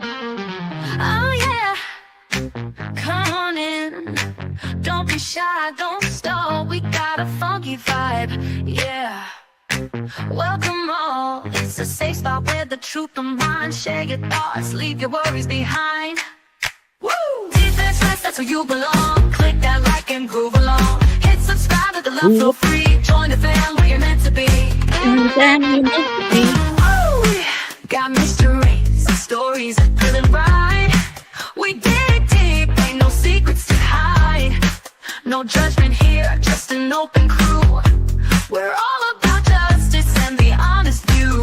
Oh yeah, come on in. Don't be shy, don't stall. We got a funky vibe, yeah. Welcome all. It's a safe spot where the truth unwinds. Share your thoughts, leave your worries behind. Woo! Defenseless, that's where you belong. Click that like and groove along. Hit subscribe to the love feel free. Join the fam where you're meant to be. Oh, got mysteries, stories that feel it right. We dig deep, ain't no secrets to hide. No judgment here, just an open crew. We're all about justice and the honest view.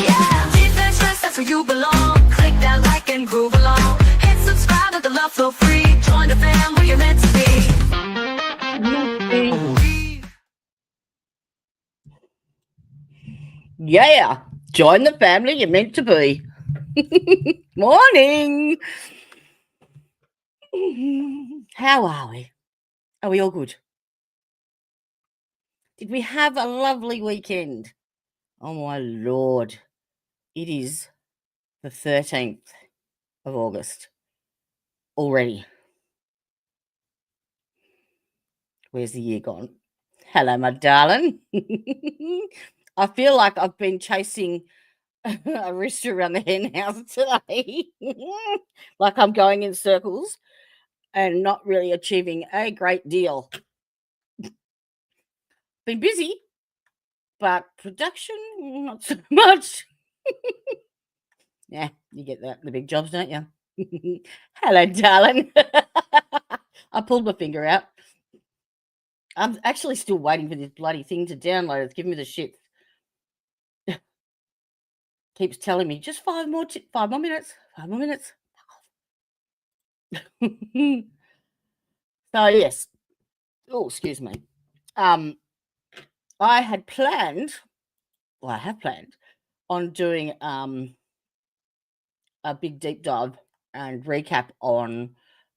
Yeah, defenseless, that's where you belong. Click that like and groove along. Hit subscribe to the love feel free. Join the fam where you're meant to be. Yeah, join the family you're meant to be. Morning. How are we? Are we all good? Did we have a lovely weekend? Oh my Lord. It is the 13th of August already. Where's the year gone? Hello, my darling. I feel like I've been chasing a rooster around the hen house today. Like I'm going in circles and not really achieving a great deal. Been busy, but production, not so much. Yeah, you get that, the big jobs, don't you? Hello, darling. I pulled my finger out. I'm actually still waiting for this bloody thing to download. It's giving me the shit. Keeps telling me just 5 more minutes. 5 more minutes. So yes. Oh, excuse me. I have planned on doing a big deep dive and recap on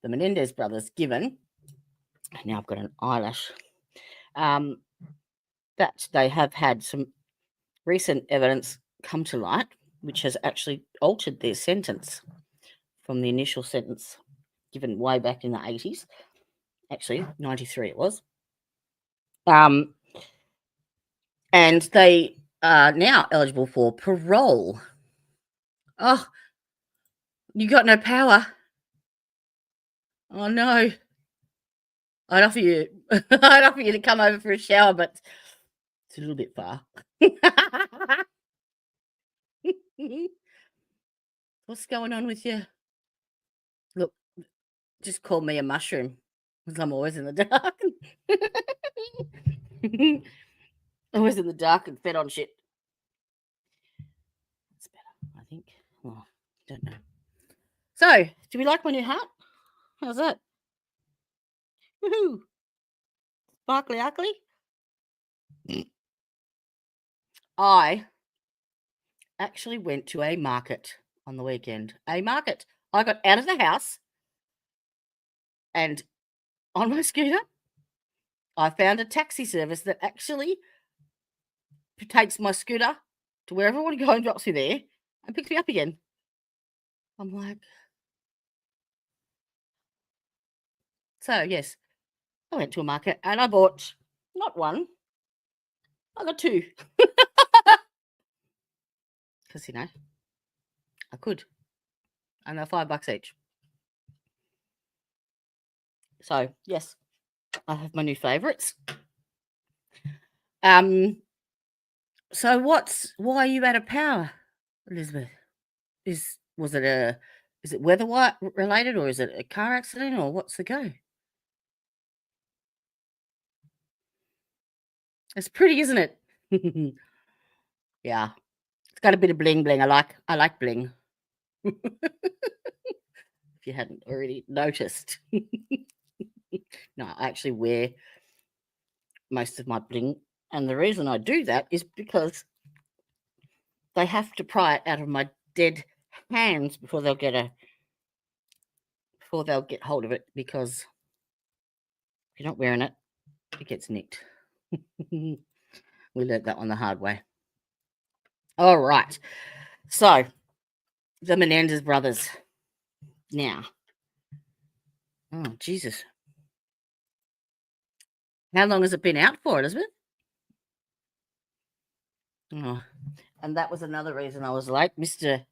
the Menendez brothers, given now I've got an eyelash. That they have had some recent evidence come to light, which has actually altered their sentence from the initial sentence given way back in the 80s. Actually, 93 it was. And they are now eligible for parole. Oh, you got no power. Oh no. I'd offer you to come over for a shower, but it's a little bit far. What's going on with you? Look, just call me a mushroom, because I'm always in the dark. Always in the dark and fed on shit. That's better, I think. Oh, don't know. So, do we like my new hat? How's that? Woohoo! Sparkly ugly. I actually went to a market on the weekend. A market. I got out of the house and on my scooter, I found a taxi service that actually takes my scooter to wherever I want to go and drops me there and picks me up again. I'm like, so yes, I went to a market and I bought not one, I got two. Because, you know, I could. And they're $5 each. So, yes, I have my new favourites. So why are you out of power, Elizabeth? Is it weather related, or is it a car accident, or what's the go? It's pretty, isn't it? Yeah. It's got a bit of bling bling. I like bling. If you hadn't already noticed. No, I actually wear most of my bling, and the reason I do that is because they have to pry it out of my dead hands before they'll get hold of it, because if you're not wearing it, it gets nicked. We learned that one the hard way. All right. So The Menendez brothers. Now. Oh, Jesus. How long has it been out for, Elizabeth? Oh, and that was another reason I was late. Mr.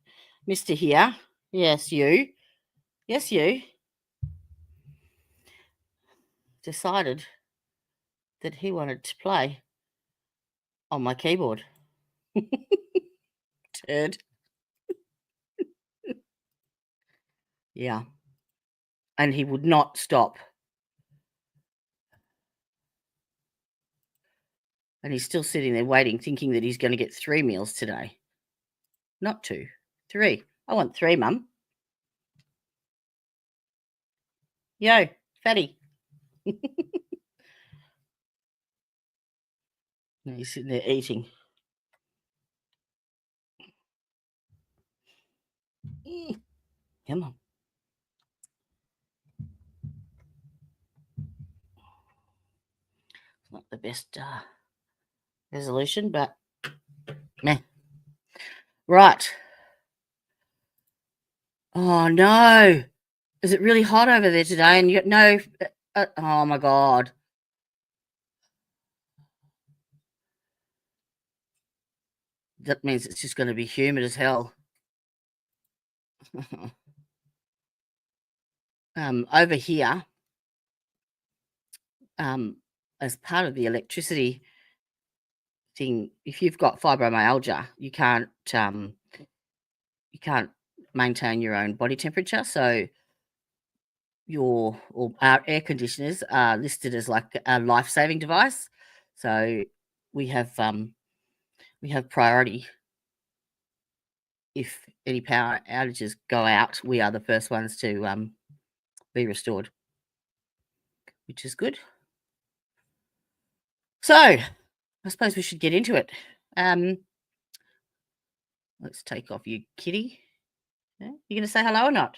Here. Yes, you. Yes, you. Decided that he wanted to play on my keyboard. Turd. Yeah. And he would not stop. And he's still sitting there waiting, thinking that he's going to get 3 meals today. Not 2, 3. I want 3, Mum. Yo, fatty. No, he's sitting there eating. Come on. It's not the best resolution, but meh. Right. Oh, no. Is it really hot over there today? And you got no... oh, my God. That means it's just going to be humid as hell. Over here, as part of the electricity thing, if you've got fibromyalgia, you can't maintain your own body temperature. So our air conditioners are listed as like a life-saving device. So we have priority. If any power outages go out, we are the first ones to be restored, which is good. So I suppose we should get into it. Let's take off you, kitty. Yeah? You going to say hello or not?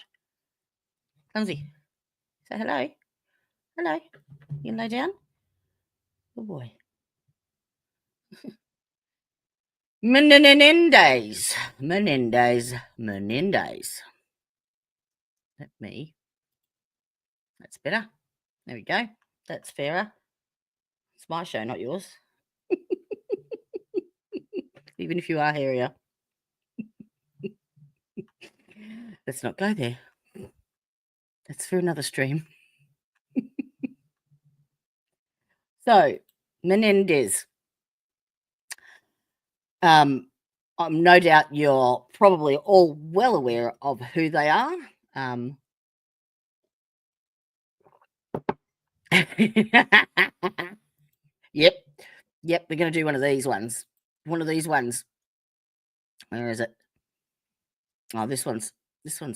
Clumsy, say hello. Hello. You can lay down? Good boy. Menendez. Let me. That's better. There we go. That's fairer. It's my show, not yours. Even if you are hairier. Let's not go there. That's for another stream. So, Menendez. No doubt you're probably all well aware of who they are. Yep, we're going to do one of these ones. Where is it? Oh, this one's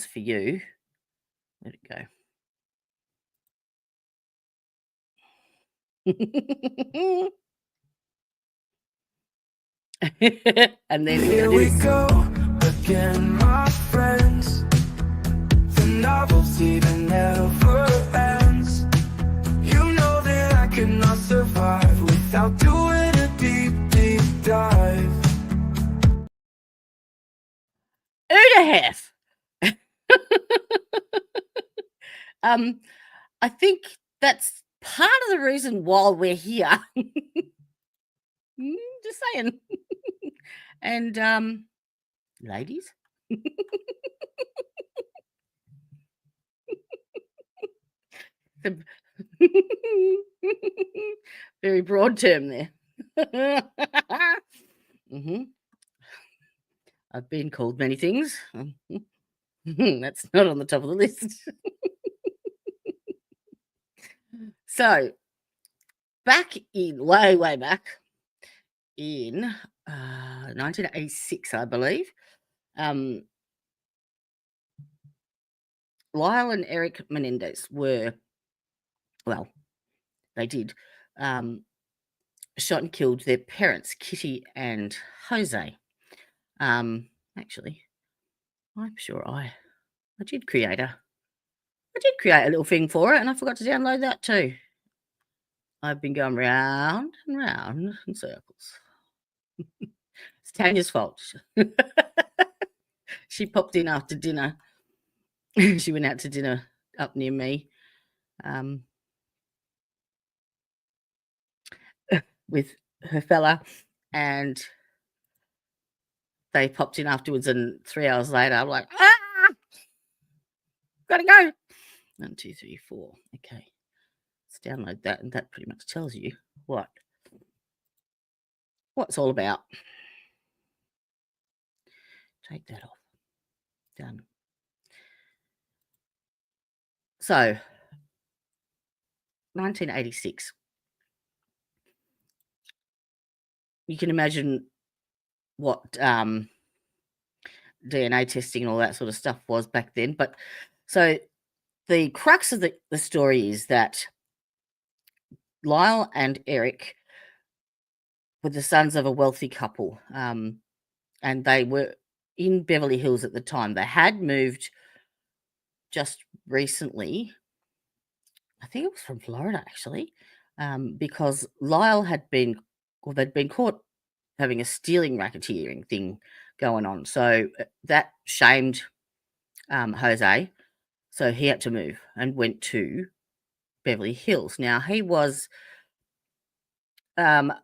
for you. Where'd it go? And then here we go again, my friends. The novelty that never ends. You know that I could not survive without doing a deep dive. Udahef. I think that's part of the reason why we're here. Just saying. And ladies. Very broad term there. I've been called many things. That's not on the top of the list. So, back in way back in 1986, I believe, Lyle and Erik Menendez they did shot and killed their parents, Kitty and Jose. Actually, I'm sure I did create a little thing for it, and I forgot to download that too. I've been going round and round in circles. It's Tanya's fault. she popped in after dinner. She went out to dinner up near me with her fella, and they popped in afterwards, and 3 hours later, I'm like, gotta go. 1, 2, 3, 4. Okay. Let's download that, and that pretty much tells you what it's all about. Take that off. Done. So, 1986. You can imagine what DNA testing and all that sort of stuff was back then. But so the crux of the story is that Lyle and Erik were the sons of a wealthy couple, and they were in Beverly Hills at the time. They had moved just recently. I think it was from Florida, actually, because Lyle they'd been caught having a stealing racketeering thing going on. So that shamed Jose. So he had to move and went to Beverly Hills. Now, he was a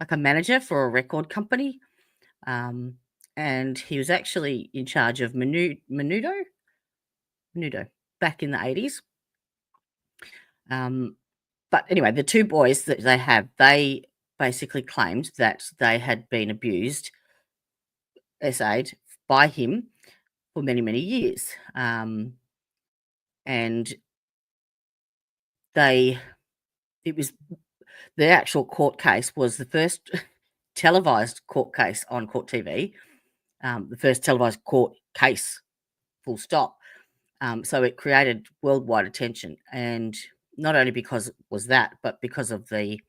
manager for a record company, and he was actually in charge of Menudo back in the 80s. But anyway, the two boys that they basically claimed that they had been abused, SA'd by him for many, many years. And the actual court case was the first televised court case on Court TV, the first televised court case, full stop. So it created worldwide attention, and not only because it was that, but because of the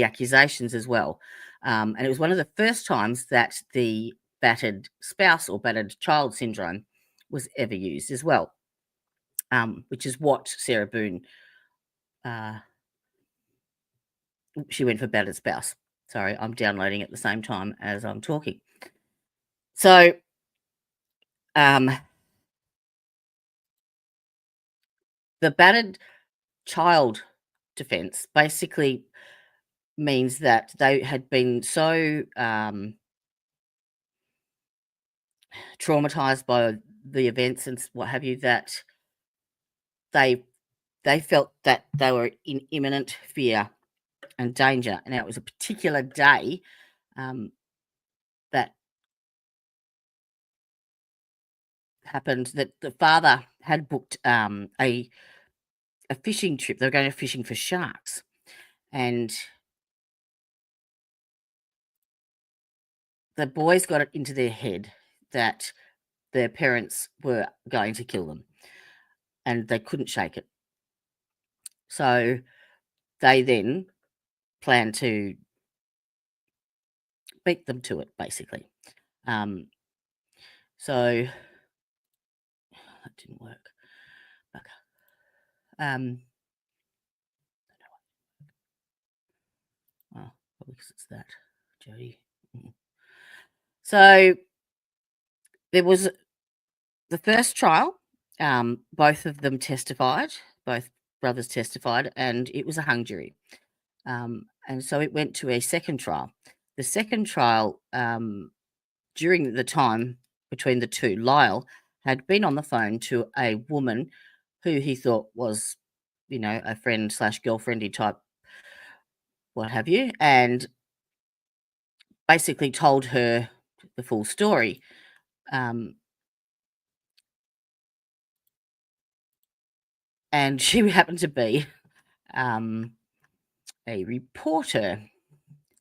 accusations as well. And it was one of the first times that the battered spouse or battered child syndrome was ever used as well, which is what Sarah Boone, she went for battered spouse. Sorry, I'm downloading at the same time as I'm talking. So, the battered child defense basically means that they had been so traumatized by the events and what have you that they felt that they were in imminent fear and danger. And it was a particular day that happened, that the father had booked a fishing trip. They were going fishing for sharks, and the boys got it into their head that their parents were going to kill them, and they couldn't shake it. So they then planned to beat them to it, basically. So that didn't work. Okay. Oh, probably because it's that, Jody. So there was the first trial. Both of them testified. Both brothers testified, and it was a hung jury. And so it went to a second trial. The second trial, during the time between the two, Lyle had been on the phone to a woman who he thought was, a friend / girlfriendy type, what have you, and basically told her the full story. And she happened to be a reporter.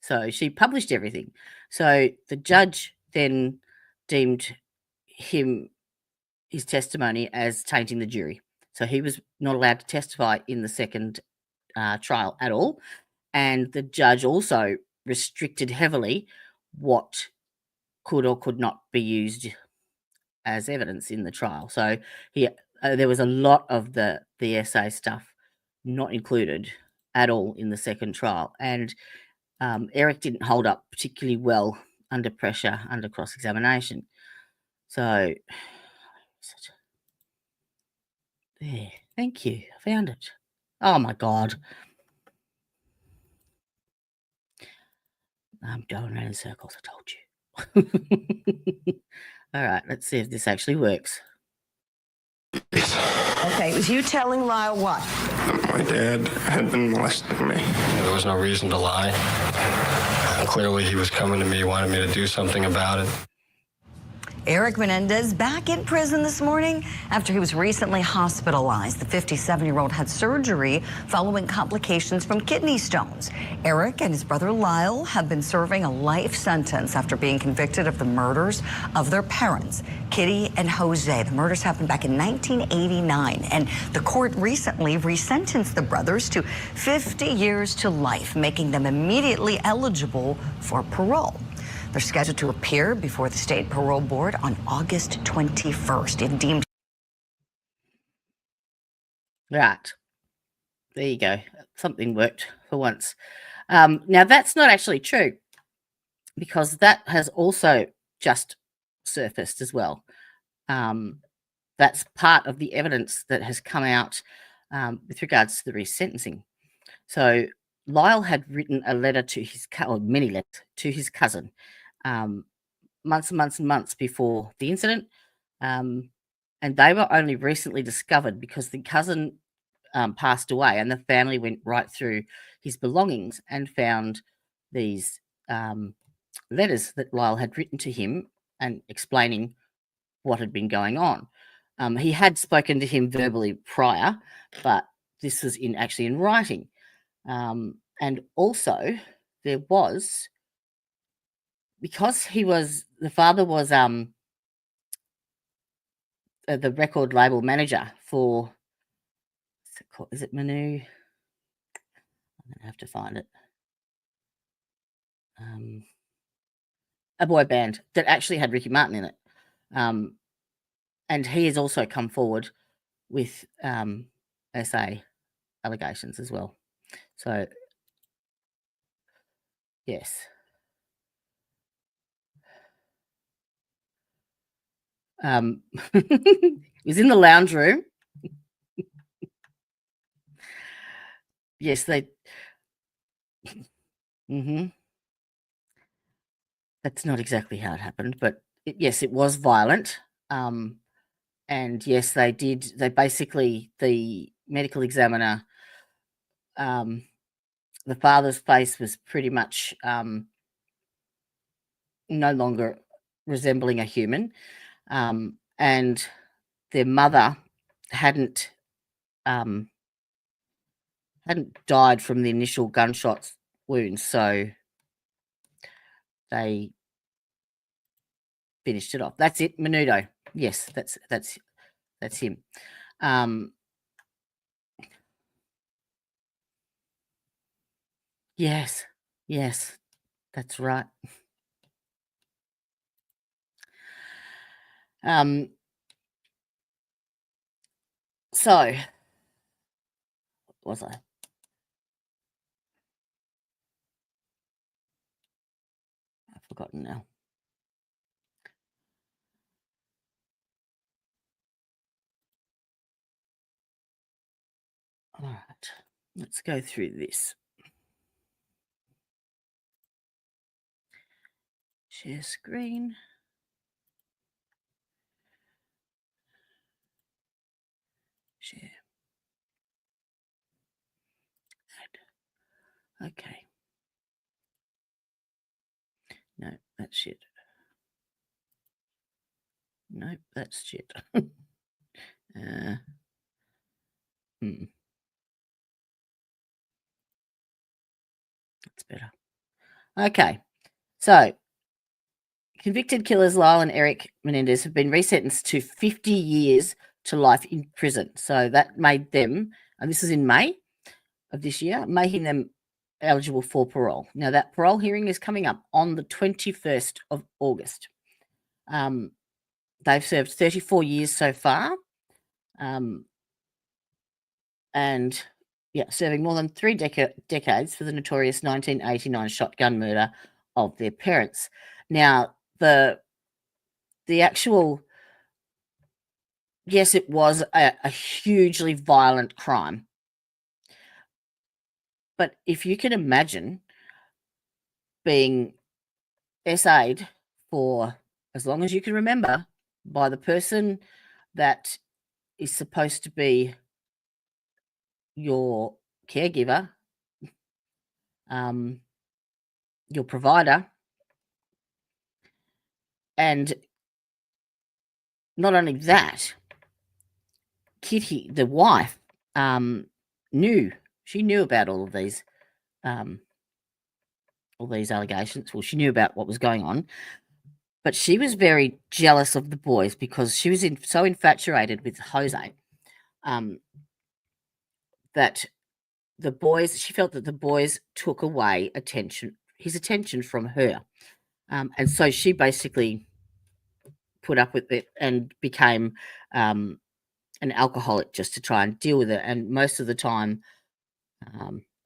So she published everything. So the judge then deemed his testimony as tainting the jury. So he was not allowed to testify in the second trial at all. And the judge also restricted heavily what could or could not be used as evidence in the trial. So there was a lot of the SA stuff not included at all in the second trial. And Erik didn't hold up particularly well under pressure, under cross-examination. So, there, thank you. I found it. Oh my God. I'm going around in circles, I told you. All right, let's see if this actually works. Okay, it was you telling Lyle what? My dad had been molesting me. There was no reason to lie. Clearly, he was coming to me, wanted me to do something about it. Erik Menendez back in prison this morning after he was recently hospitalized. The 57-year-old had surgery following complications from kidney stones. Erik and his brother Lyle have been serving a life sentence after being convicted of the murders of their parents, Kitty and Jose. The murders happened back in 1989, and the court recently resentenced the brothers to 50 years to life, making them immediately eligible for parole. They're scheduled to appear before the state parole board on August 21st. If deemed. Right. There you go. Something worked for once. Now, that's not actually true, because that has also just surfaced as well. That's part of the evidence that has come out with regards to the resentencing. So Lyle had written a letter to his, or many letters to his cousin, months and months and months before the incident, and they were only recently discovered because the cousin passed away, and the family went right through his belongings and found these letters that Lyle had written to him and explaining what had been going on. He had spoken to him verbally prior, but this was actually in writing. And also there was, because the father was the record label manager for, is it Manu? I'm gonna have to find it. A boy band that actually had Ricky Martin in it. And he has also come forward with SA allegations as well. So, yes. He was in the lounge room. Yes, they. That's not exactly how it happened, but yes, it was violent. And yes, they did. They basically, the medical examiner, the father's face was pretty much no longer resembling a human. And their mother hadn't died from the initial gunshot wounds, so they finished it off. That's it, Menudo. Yes, that's him. Yes, that's right. So, what was I? I've forgotten now. All right, let's go through this. Share screen. Share. Add. Okay. No, that's shit. No, that's shit. That's better. Okay. So, convicted killers Lyle and Erik Menendez have been resentenced to 50 years to life in prison. So that made them, and this is in May of this year, making them eligible for parole. Now, that parole hearing is coming up on the 21st of August. They've served 34 years so far. And, yeah, serving more than 3 decades for the notorious 1989 shotgun murder of their parents. Now, the actual, yes, it was a hugely violent crime. But if you can imagine being SA'd for as long as you can remember by the person that is supposed to be your caregiver, your provider, and not only that, Kitty, the wife, knew about all these allegations. Well, she knew about what was going on, but she was very jealous of the boys because she was so infatuated with Jose that the boys, she felt that the boys took away his attention from her. And so she basically put up with it and became an alcoholic just to try and deal with it. And most of the time,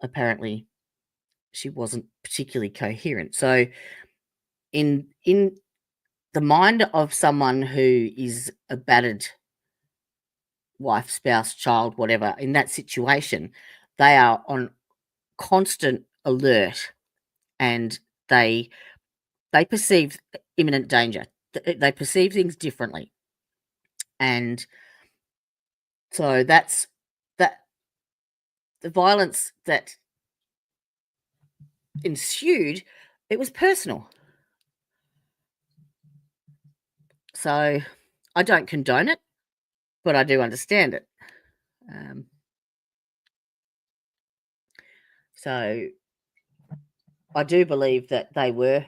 apparently, she wasn't particularly coherent. So in the mind of someone who is a battered wife, spouse, child, whatever, in that situation, they are on constant alert and they perceive imminent danger. They perceive things differently. And so that's that the violence that ensued, it was personal. So I don't condone it, but I do understand it. So I do believe that they were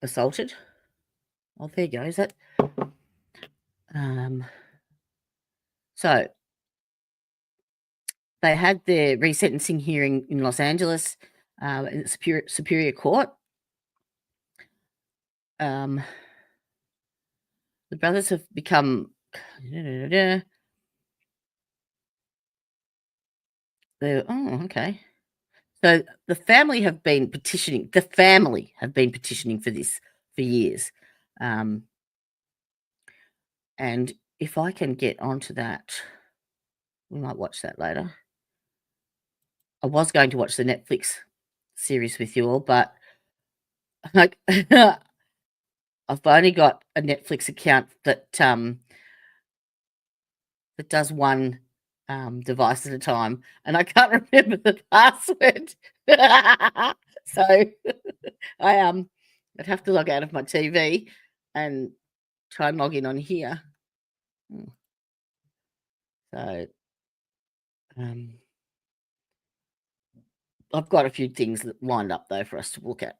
assaulted. Oh, there you go. Is that? So they had their resentencing hearing in Los Angeles in the Superior Court. The brothers have become okay. So the family have been petitioning. The family have been petitioning for this for years. And if I can get onto that, we might watch that later. I was going to watch the Netflix series with you all, but like I've only got a Netflix account that does one device at a time, and I can't remember the password. So I'd have to log out of my TV and try and log in on here. So I've got a few things lined up though for us to look at.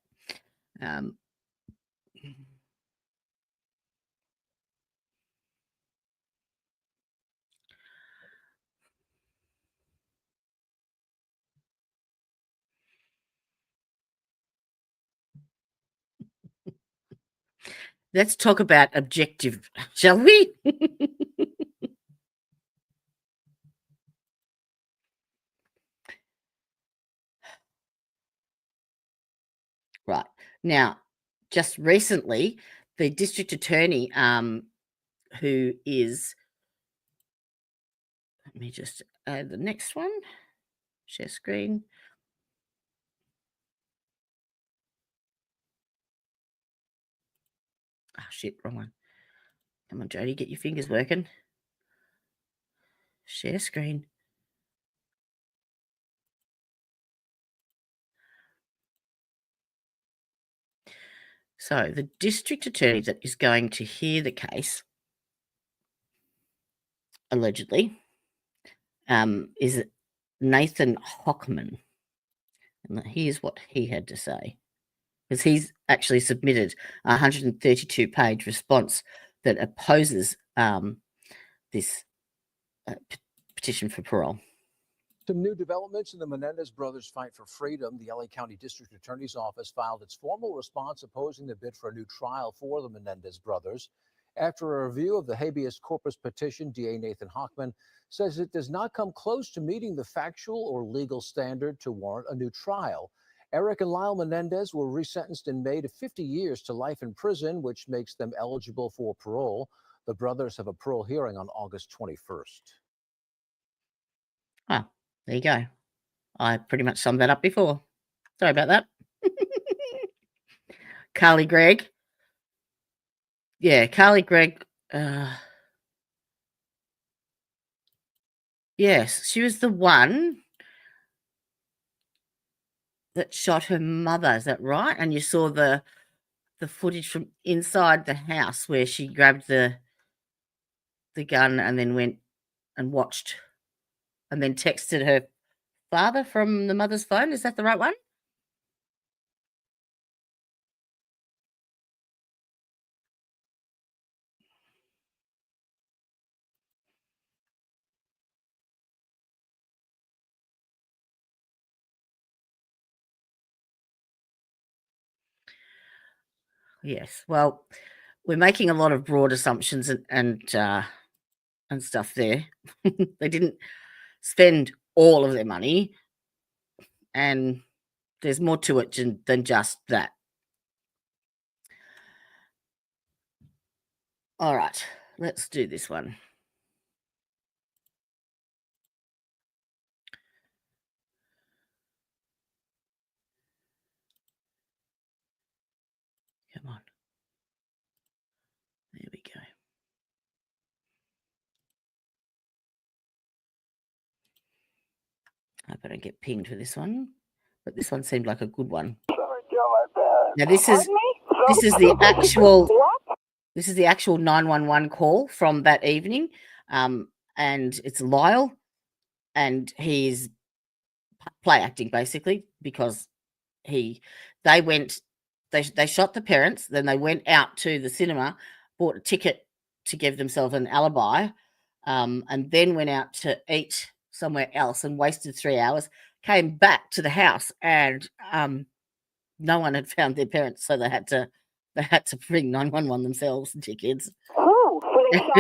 Let's talk about objective, shall we? Right. Now, just recently, the district attorney, who is, let me just add the next one, share screen. Oh, shit, wrong one. Come on, Jody, get your fingers working. Share screen. So the district attorney that is going to hear the case, allegedly, is Nathan Hockman. And here's what he had to say. Because he's actually submitted a 132-page response that opposes this petition for parole. Some new developments in the Menendez brothers' fight for freedom. The LA County District Attorney's Office filed its formal response opposing the bid for a new trial for the Menendez brothers. After a review of the habeas corpus petition, DA Nathan Hochman says it does not come close to meeting the factual or legal standard to warrant a new trial. Erik and Lyle Menendez were resentenced in May to 50 years to life in prison, which makes them eligible for parole. The brothers have a parole hearing on August 21st. Oh, there you go. I pretty much summed that up before. Sorry about that. Carly Gregg. Yeah, Carly Gregg. Yes, she was the one that shot her mother. Is that right? And you saw the footage from inside the house where she grabbed the gun and then went and watched and then texted her father from the mother's phone. Is that the right one? Yes. Well, we're making a lot of broad assumptions and stuff there. They didn't spend all of their money, and there's more to it than just that. All right, let's do this one. Come on. There we go. I hope I don't get pinged for this one, but this one seemed like a good one. Now this is the actual 911 call from that evening, and it's Lyle, and he's play acting basically because they shot the parents, then they went out to the cinema, bought a ticket to give themselves an alibi, and then went out to eat somewhere else and wasted 3 hours, came back to the house, and no one had found their parents, so they had to bring 911 themselves, dickheads. Oh, were they shot?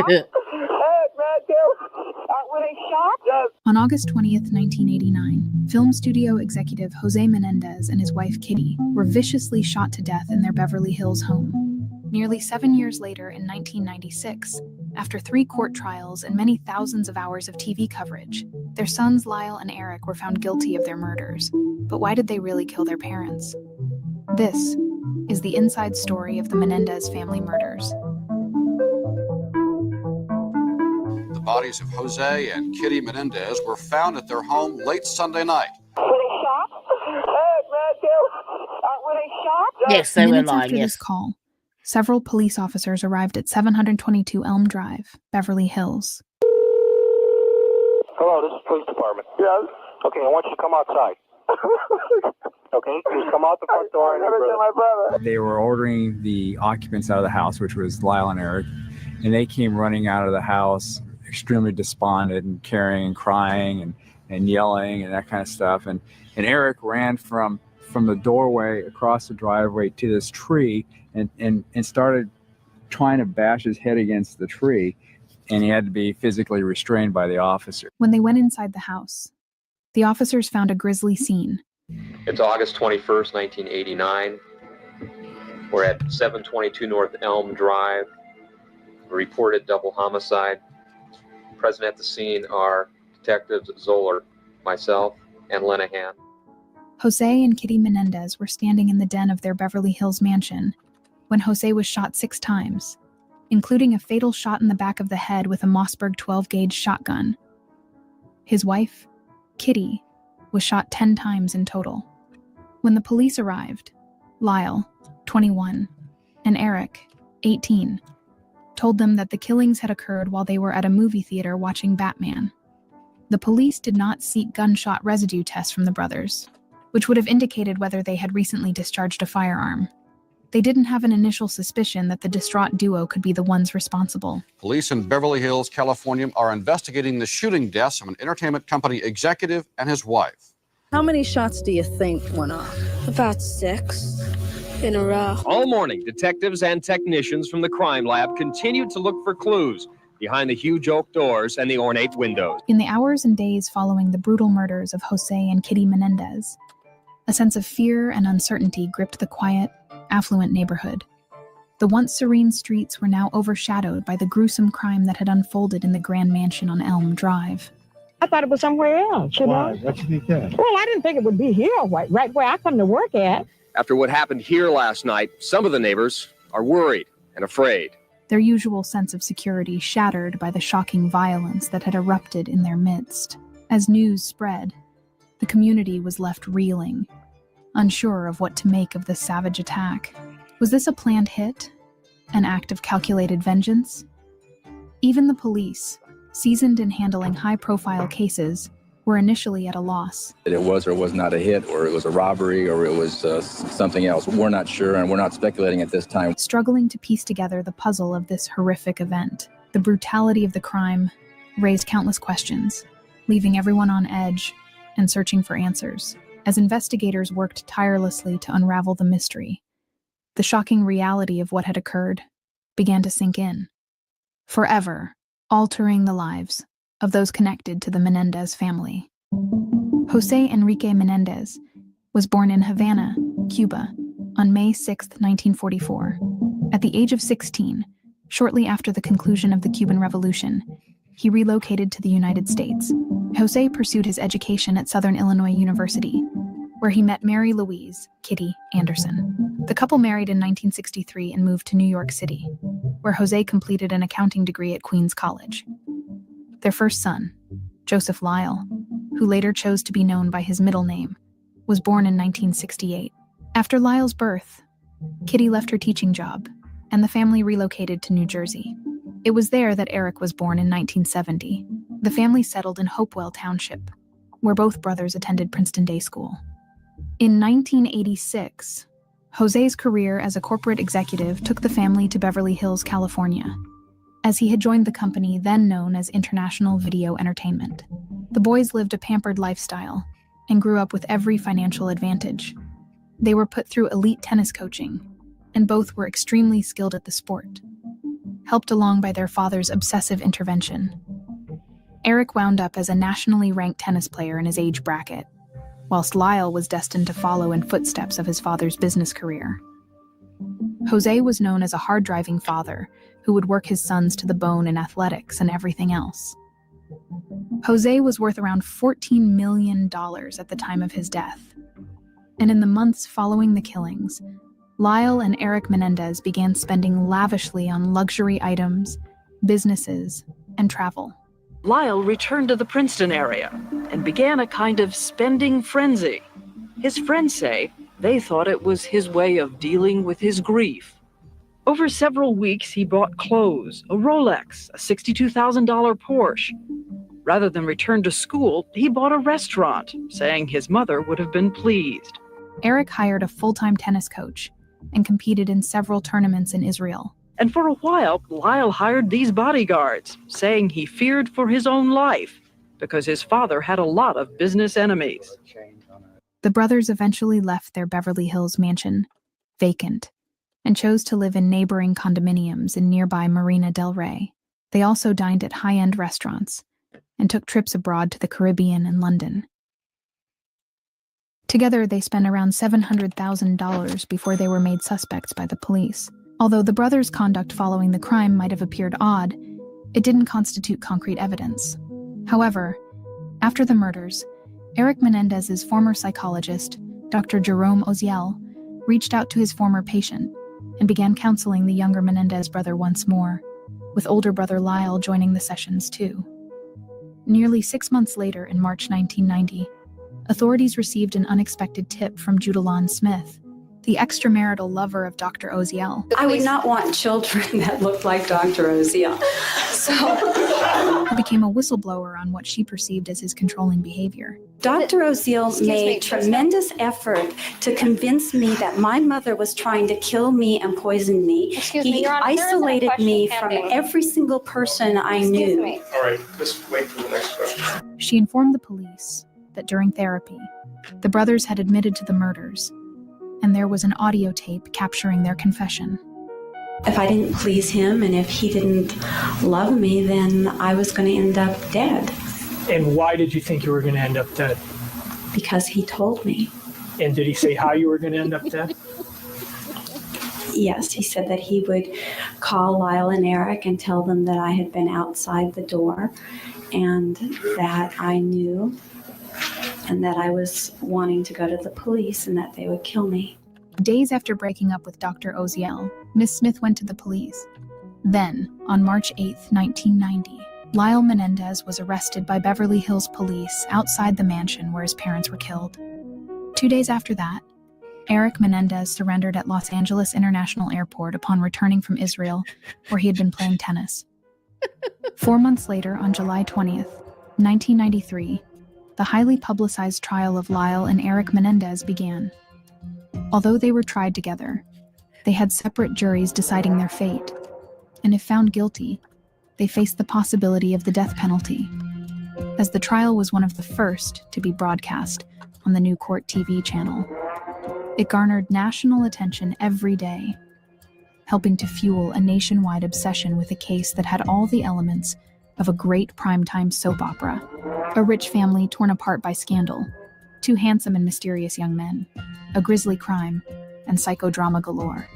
Were they shot? On August 20th, 1989, film studio executive Jose Menendez and his wife Kitty were viciously shot to death in their Beverly Hills home. Nearly 7 years later, in 1996, after 3 court trials and many thousands of hours of TV coverage, their sons Lyle and Erik were found guilty of their murders. But why did they really kill their parents? This is the inside story of the Menendez family murders. The bodies of Jose and Kitty Menendez were found at their home late Sunday night. Were they shot? Were they shot? Yes, they were Minutes lying, after yes. this call, several police officers arrived at 722 Elm Drive, Beverly Hills. Hello, this is police department. Yes. Okay, I want you to come outside. Okay, just come out the front door. And They were ordering the occupants out of the house, which was Lyle and Erik, and they came running out of the house extremely despondent and carrying and crying and yelling and that kind of stuff. And Erik ran from the doorway across the driveway to this tree and started trying to bash his head against the tree, and he had to be physically restrained by the officer. When they went inside the house, the officers found a grisly scene. It's August 21st, 1989. We're at 722 North Elm Drive. Reported double homicide. Present at the scene are Detectives Zoller, myself, and Lenahan. Jose and Kitty Menendez were standing in the den of their Beverly Hills mansion when Jose was shot 6 times, including a fatal shot in the back of the head with a Mossberg 12-gauge shotgun. His wife, Kitty, was shot 10 times in total. When the police arrived, Lyle, 21, and Erik, 18, told them that the killings had occurred while they were at a movie theater watching Batman. The police did not seek gunshot residue tests from the brothers, which would have indicated whether they had recently discharged a firearm. They didn't have an initial suspicion that the distraught duo could be the ones responsible. Police in Beverly Hills, California, are investigating the shooting deaths of an entertainment company executive and his wife. How many shots do you think went off? About 6. in a row. All morning, detectives and technicians from the crime lab continued to look for clues behind the huge oak doors and the ornate windows. In the hours and days following the brutal murders of Jose and Kitty Menendez, a sense of fear and uncertainty gripped the quiet, affluent neighborhood. The once serene streets were now overshadowed by the gruesome crime that had unfolded in the grand mansion on Elm Drive. I thought it was somewhere else, you know? What you think that? Well, I didn't think it would be here, right where I come to work at. After what happened here last night, some of the neighbors are worried and afraid. Their usual sense of security shattered by the shocking violence that had erupted in their midst. As news spread, the community was left reeling, unsure of what to make of this savage attack. Was this a planned hit? An act of calculated vengeance? Even the police, seasoned in handling high-profile cases, were initially at a loss. It was or was not a hit, or it was a robbery, or it was something else. We're not sure, and we're not speculating at this time. Struggling to piece together the puzzle of this horrific event, the brutality of the crime raised countless questions, leaving everyone on edge and searching for answers. As investigators worked tirelessly to unravel the mystery, the shocking reality of what had occurred began to sink in, forever altering the lives of those connected to the Menendez family. Jose Enrique Menendez was born in Havana, Cuba, on May 6, 1944. At the age of 16, shortly after the conclusion of the Cuban Revolution, he relocated to the United States. Jose pursued his education at Southern Illinois University, where he met Mary Louise, Kitty, Anderson. The couple married in 1963 and moved to New York City, where Jose completed an accounting degree at Queens College. Their first son, Joseph Lyle, who later chose to be known by his middle name, was born in 1968. After Lyle's birth, Kitty left her teaching job, and the family relocated to New Jersey. It was there that Erik was born in 1970. The family settled in Hopewell Township, where both brothers attended Princeton Day School. In 1986, Jose's career as a corporate executive took the family to Beverly Hills, California, as he had joined the company then known as International Video Entertainment. The boys lived a pampered lifestyle and grew up with every financial advantage. They were put through elite tennis coaching, and both were extremely skilled at the sport, helped along by their father's obsessive intervention. Erik wound up as a nationally ranked tennis player in his age bracket, whilst Lyle was destined to follow in footsteps of his father's business career. Jose was known as a hard-driving father who would work his sons to the bone in athletics and everything else. Jose was worth around $14 million at the time of his death. And in the months following the killings, Lyle and Erik Menendez began spending lavishly on luxury items, businesses, and travel. Lyle returned to the Princeton area and began a kind of spending frenzy. His friends say they thought it was his way of dealing with his grief. Over several weeks, he bought clothes, a Rolex, a $62,000 Porsche. Rather than return to school, he bought a restaurant, saying his mother would have been pleased. Erik hired a full-time tennis coach and competed in several tournaments in Israel. And for a while, Lyle hired these bodyguards, saying he feared for his own life because his father had a lot of business enemies. The brothers eventually left their Beverly Hills mansion, vacant, and chose to live in neighboring condominiums in nearby Marina del Rey. They also dined at high-end restaurants and took trips abroad to the Caribbean and London. Together, they spent around $700,000 before they were made suspects by the police. Although the brothers' conduct following the crime might have appeared odd, it didn't constitute concrete evidence. However, after the murders, Erik Menendez's former psychologist, Dr. Jerome Oziel, reached out to his former patient and began counseling the younger Menendez brother once more, with older brother Lyle joining the sessions too. Nearly 6 months later, in March 1990, authorities received an unexpected tip from Judalon Smith, the extramarital lover of Dr. Oziel. I would not want children that looked like Dr. Oziel. Who became a whistleblower on what she perceived as his controlling behavior. Dr. Oziel made tremendous effort to convince me that my mother was trying to kill me and poison me. He isolated me from every single person I knew. All right, just wait for the next question. She informed the police that during therapy, the brothers had admitted to the murders and there was an audio tape capturing their confession. If I didn't please him and if he didn't love me, then I was going to end up dead. And why did you think you were going to end up dead? Because he told me. And did he say how you were going to end up dead? Yes, he said that he would call Lyle and Erik and tell them that I had been outside the door and that I knew and that I was wanting to go to the police and that they would kill me. Days after breaking up with Dr. Oziel, Miss Smith went to the police. Then, on March 8, 1990, Lyle Menendez was arrested by Beverly Hills police outside the mansion where his parents were killed. 2 days after that, Erik Menendez surrendered at Los Angeles International Airport upon returning from Israel, where he had been playing tennis. 4 months later, on July 20th, 1993, the highly publicized trial of Lyle and Erik Menendez began. Although they were tried together, they had separate juries deciding their fate, and if found guilty, they faced the possibility of the death penalty. As the trial was one of the first to be broadcast on the new Court TV channel, it garnered national attention every day, helping to fuel a nationwide obsession with a case that had all the elements of a great primetime soap opera. A rich family torn apart by scandal, two handsome and mysterious young men, a grisly crime, and psychodrama galore.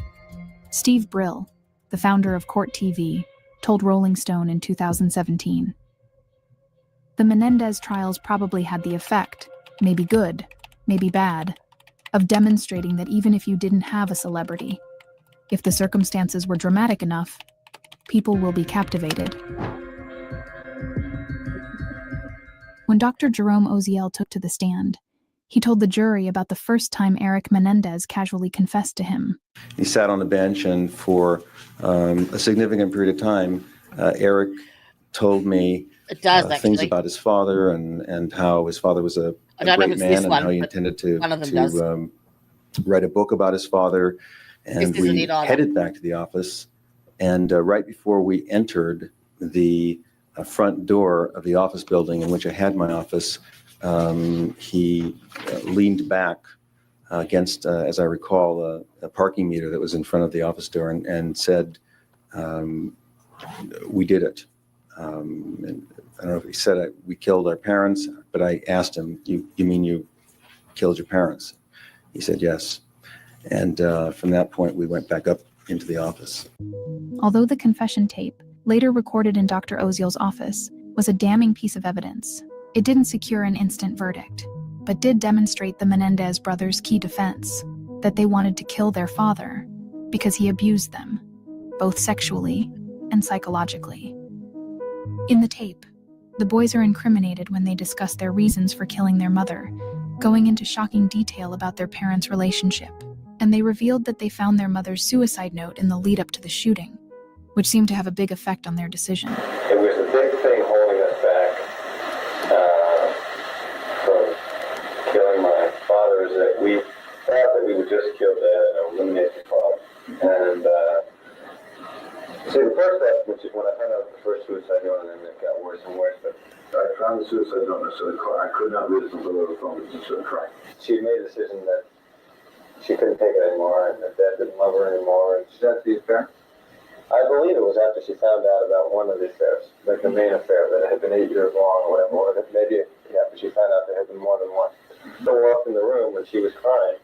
Steve Brill, the founder of Court TV, told Rolling Stone in 2017, "The Menendez trials probably had the effect, maybe good, maybe bad, of demonstrating that even if you didn't have a celebrity, if the circumstances were dramatic enough, people will be captivated." When Dr. Jerome Oziel took to the stand, he told the jury about the first time Erik Menendez casually confessed to him. He sat on the bench, and for a significant period of time, Erik told me things about his father and how his father was a great man and how he intended to write a book about his father. And we headed back to the office, and right before we entered the front door of the office building in which I had my office, he leaned back against, as I recall, a parking meter that was in front of the office door and said, "We did it." And I don't know if he said we killed our parents, but I asked him, you mean you killed your parents?" He said yes. And from that point, we went back up into the office. Although the confession tape, later recorded in Dr. Oziel's office, was a damning piece of evidence, it didn't secure an instant verdict, but did demonstrate the Menendez brothers' key defense, that they wanted to kill their father because he abused them, both sexually and psychologically. In the tape, the boys are incriminated when they discuss their reasons for killing their mother, going into shocking detail about their parents' relationship, and they revealed that they found their mother's suicide note in the lead-up to the shooting, which seemed to have a big effect on their decision. It was a big thing holding us back from killing my father, is that we thought that we would just kill Dad and eliminate the problem. And see, the first step, which is when I found out the first suicide note, and then it got worse and worse, but I found the suicide note and I started crying. I could not read it until I was phone, just started crying. She made a decision that she couldn't take it anymore, and that Dad didn't love her anymore. And is that the affair? I believe it was after she found out about one of the affairs, like the main affair, that it had been 8 years long or whatever, or that maybe after she found out there had been more than one. I walked in the room when she was crying,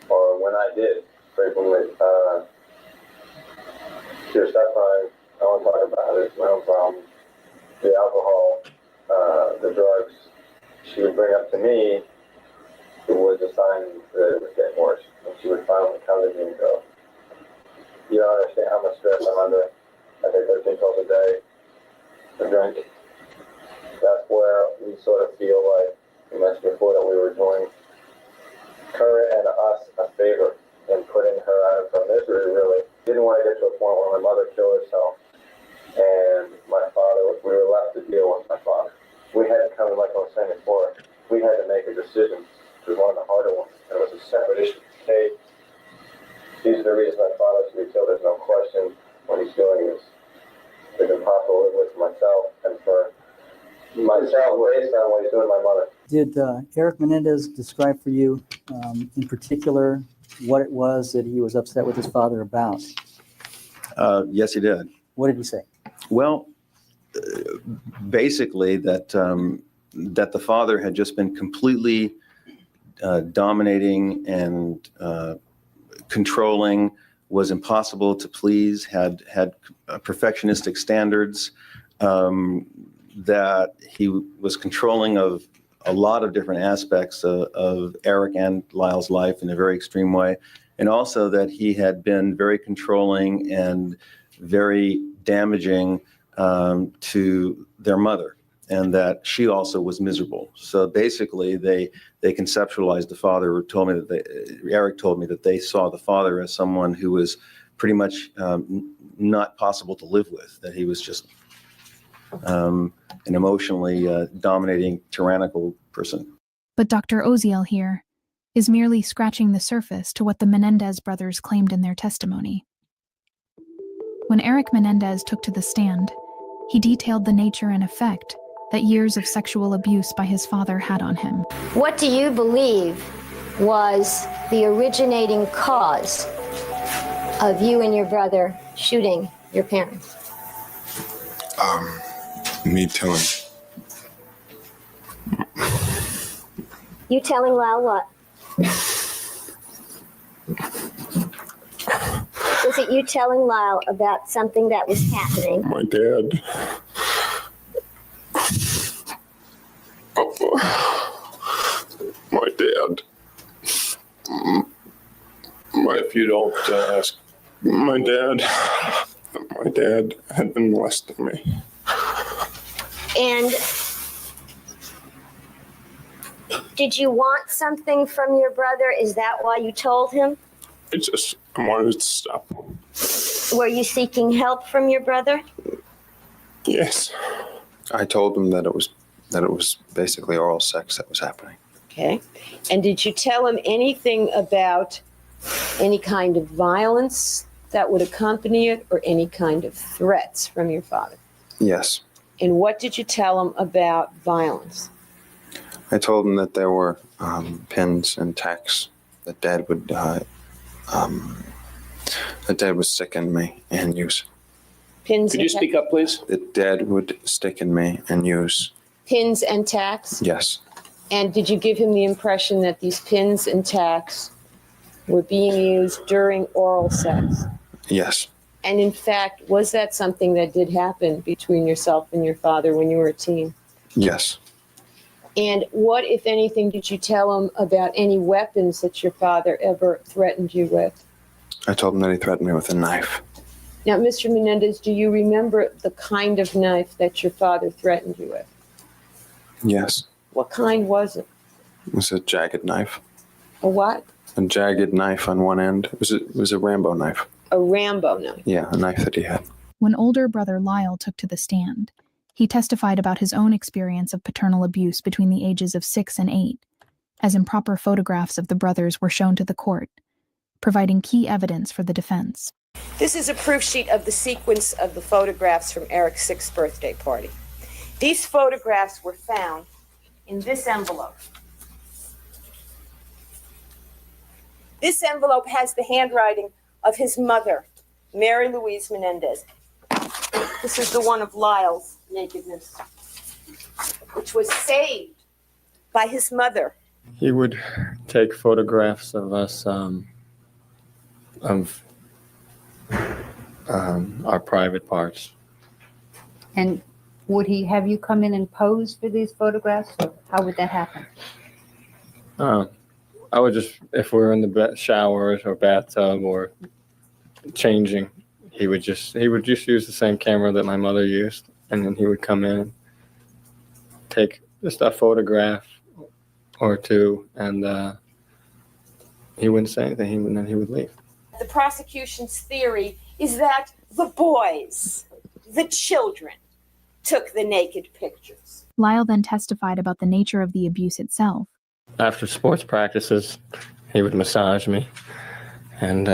or when I did, frequently. She would stop crying. I won't talk about it. It's my own problem. The alcohol, the drugs, she would bring up to me, it was a sign that it was getting worse. And she would finally come to me and go, "You don't understand how much stress I'm under. I take 13 pills a day. I drink." That's where we sort of feel like, you mentioned before, that we were doing her and us a favor in putting her out of her misery, really. Didn't want to get to a point where my mother killed herself and my father, we were left to deal with my father. We had to come, like I was saying before, we had to make a decision. It was one of the harder ones. It was a separate issue. Hey, these are the reasons my father should be killed. There's no question. What he's doing is impossible to live with myself and for myself based on what he's doing to my mother. Did Erik Menendez describe for you, in particular, what it was that he was upset with his father about? Yes, he did. What did he say? Well, basically that the father had just been completely dominating and controlling, was impossible to please, had perfectionistic standards, that he was controlling of a lot of different aspects of Erik and Lyle's life in a very extreme way, and also that he had been very controlling and very damaging to their mother, and that she also was miserable. So basically, they conceptualized the father. Erik told me that they saw the father as someone who was pretty much not possible to live with. That he was just an emotionally dominating, tyrannical person. But Dr. Oziel here is merely scratching the surface to what the Menendez brothers claimed in their testimony. When Erik Menendez took to the stand, he detailed the nature and effect that years of sexual abuse by his father had on him. What do you believe was the originating cause of you and your brother shooting your parents? Me telling. You telling Lyle what? Was it you telling Lyle about something that was happening? My dad. My dad. If you don't ask, my dad had been molesting me. And did you want something from your brother? Is that why you told him? I wanted to stop. Were you seeking help from your brother? Yes. I told him that it was basically oral sex that was happening. Okay. And did you tell him anything about any kind of violence that would accompany it or any kind of threats from your father? Yes. And what did you tell him about violence? I told him that there were pins and tacks that Dad would stick in me and use. Pins. Could you speak up, please? That Dad would stick in me and use. Pins and tacks? Yes. And did you give him the impression that these pins and tacks were being used during oral sex? Yes. And in fact, was that something that did happen between yourself and your father when you were a teen? Yes. And what, if anything, did you tell him about any weapons that your father ever threatened you with? I told him that he threatened me with a knife. Now, Mr. Menendez, do you remember the kind of knife that your father threatened you with? Yes. What kind was it? It was a jagged knife. A what? A jagged knife on one end. It was a Rambo knife. A Rambo knife? Yeah, a knife that he had. When older brother Lyle took to the stand, he testified about his own experience of paternal abuse between the ages of 6 and 8, as improper photographs of the brothers were shown to the court, providing key evidence for the defense. This is a proof sheet of the sequence of the photographs from Erik's 6th birthday party. These photographs were found in this envelope. This envelope has the handwriting of his mother, Mary Louise Menendez. This is the one of Lyle's nakedness, which was saved by his mother. He would take photographs of us, our private parts. And would he have you come in and pose for these photographs, or how would that happen? I would just, if we were in the showers or bathtub or changing, he would just use the same camera that my mother used, and then he would come in, take just a photograph or two, and he wouldn't say anything, and then he would leave. The prosecution's theory is that the boys, the children, took the naked pictures. Lyle then testified about the nature of the abuse itself. After sports practices, he would massage me, and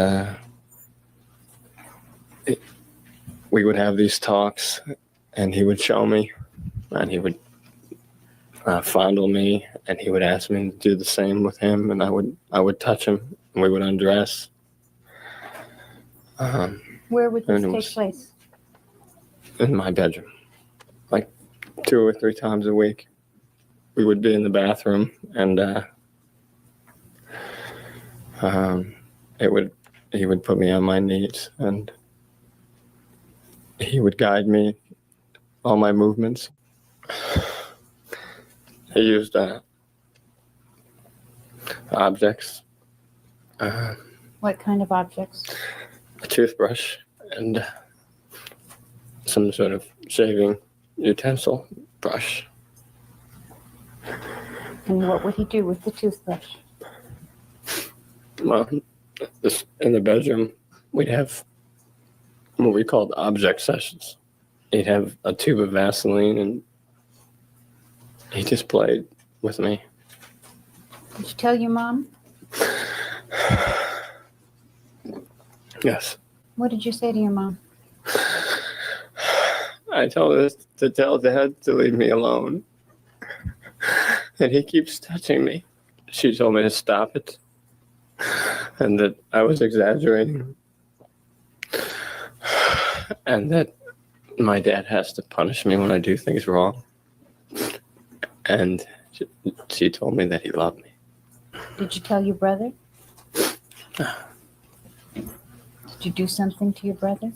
we would have these talks, and he would show me, and he would fondle me, and he would ask me to do the same with him, and I would touch him, and we would undress. Where would this and it take was place? in my bedroom, like 2 or 3 times a week. We would be in the bathroom, and he would put me on my knees, and he would guide me, all my movements. He used objects. What kind of objects? A toothbrush and some sort of shaving utensil brush. And what would he do with the toothbrush? Well, in the bedroom, we'd have what we called object sessions. He'd have a tube of Vaseline, and he just played with me. Did you tell your mom? Yes. What did you say to your mom? I told her to tell Dad to leave me alone. And he keeps touching me. She told me to stop it. And that I was exaggerating. And that my dad has to punish me when I do things wrong. And she told me that he loved me. Did you tell your brother? Did you do something to your brother?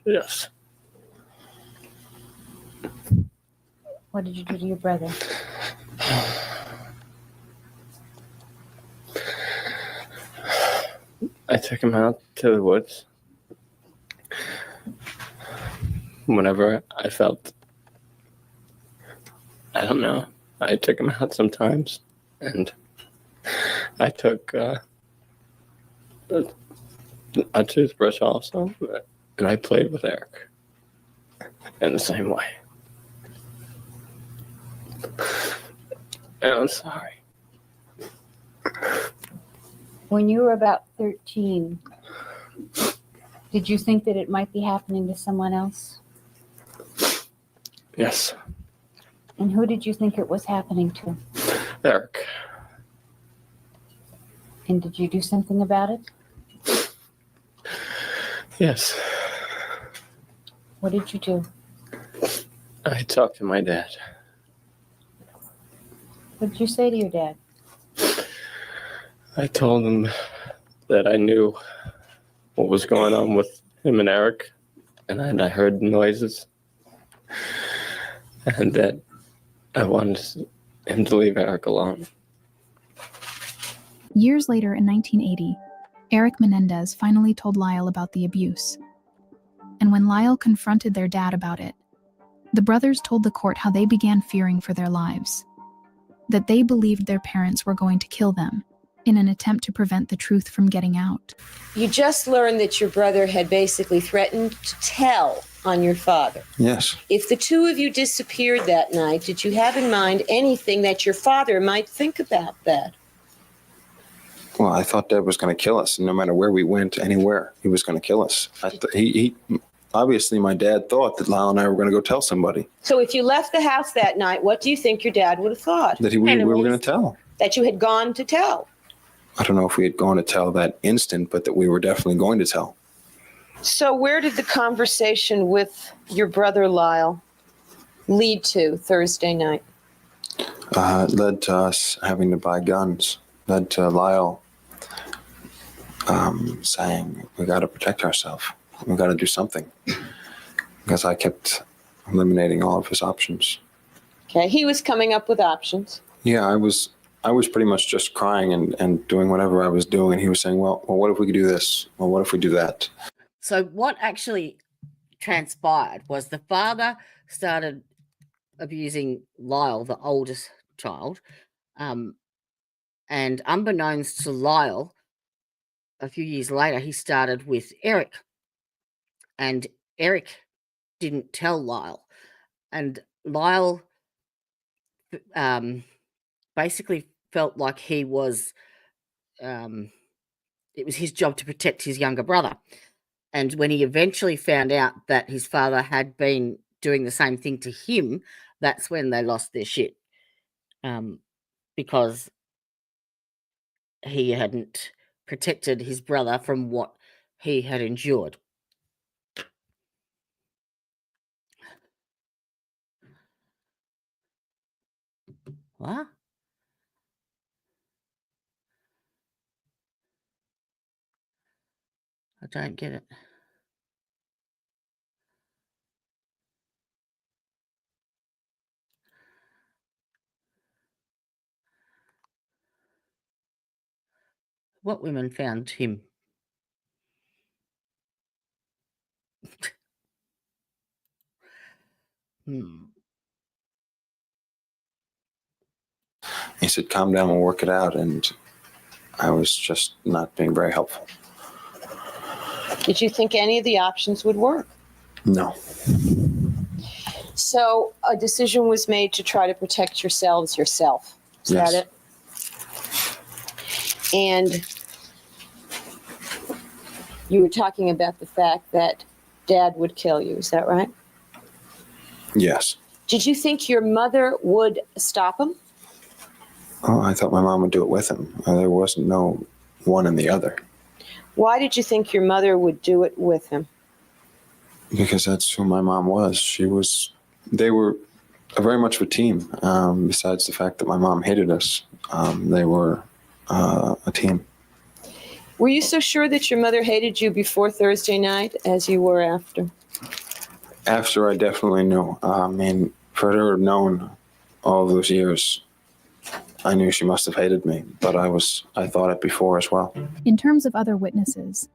Yes. What did you do to your brother? I took him out to the woods. Whenever I felt, I don't know, I took him out sometimes, and I took a toothbrush also, and I played with Erik in the same way. And I'm sorry. When you were about 13, did you think that it might be happening to someone else? Yes. And who did you think it was happening to? Erik. And did you do something about it? Yes. What did you do? I talked to my dad. What did you say to your dad? I told him that I knew what was going on with him and Erik, and I heard noises, and that I wanted him to leave Erik alone. Years later in 1980, Erik Menendez finally told Lyle about the abuse. And when Lyle confronted their dad about it, the brothers told the court how they began fearing for their lives, that they believed their parents were going to kill them in an attempt to prevent the truth from getting out. You just learned that your brother had basically threatened to tell on your father. Yes. If the two of you disappeared that night, did you have in mind anything that your father might think about that? Well, I thought Dad was going to kill us. No matter where we went, anywhere, he was going to kill us. He obviously, my dad thought that Lyle and I were going to go tell somebody. So if you left the house that night, what do you think your dad would have thought? That we were going to tell. That you had gone to tell. I don't know if we had gone to tell that instant, but that we were definitely going to tell. So where did the conversation with your brother Lyle lead to Thursday night? It led to us having to buy guns. Led to Lyle saying, we got to protect ourselves. We got to do something. Because I kept eliminating all of his options. Okay, he was coming up with options. Yeah, I was pretty much just crying and doing whatever I was doing. He was saying, well, what if we could do this? Well, what if we do that? So what actually transpired was the father started abusing Lyle, the oldest child, and unbeknownst to Lyle, a few years later, he started with Erik. And Erik didn't tell Lyle. And Lyle basically felt like he was, it was his job to protect his younger brother. And when he eventually found out that his father had been doing the same thing to him, that's when they lost their shit. Because he hadn't protected his brother from what he had endured. What? I don't get it. What women found him? He said, calm down, we'll work it out. And I was just not being very helpful. Did you think any of the options would work? No. So a decision was made to try to protect yourselves yourself. Is Yes. that it? And you were talking about the fact that Dad would kill you. Is that right? Yes. Did you think your mother would stop him? Oh, I thought my mom would do it with him. There wasn't no one and the other. Why did you think your mother would do it with him? Because that's who my mom was. They were very much of a team. Besides the fact that my mom hated us, they were a team. Were you so sure that your mother hated you before Thursday night as you were after? After, I definitely knew. I mean, for her to have known all those years, I knew she must have hated me, but I thought it before as well. In terms of other witnesses,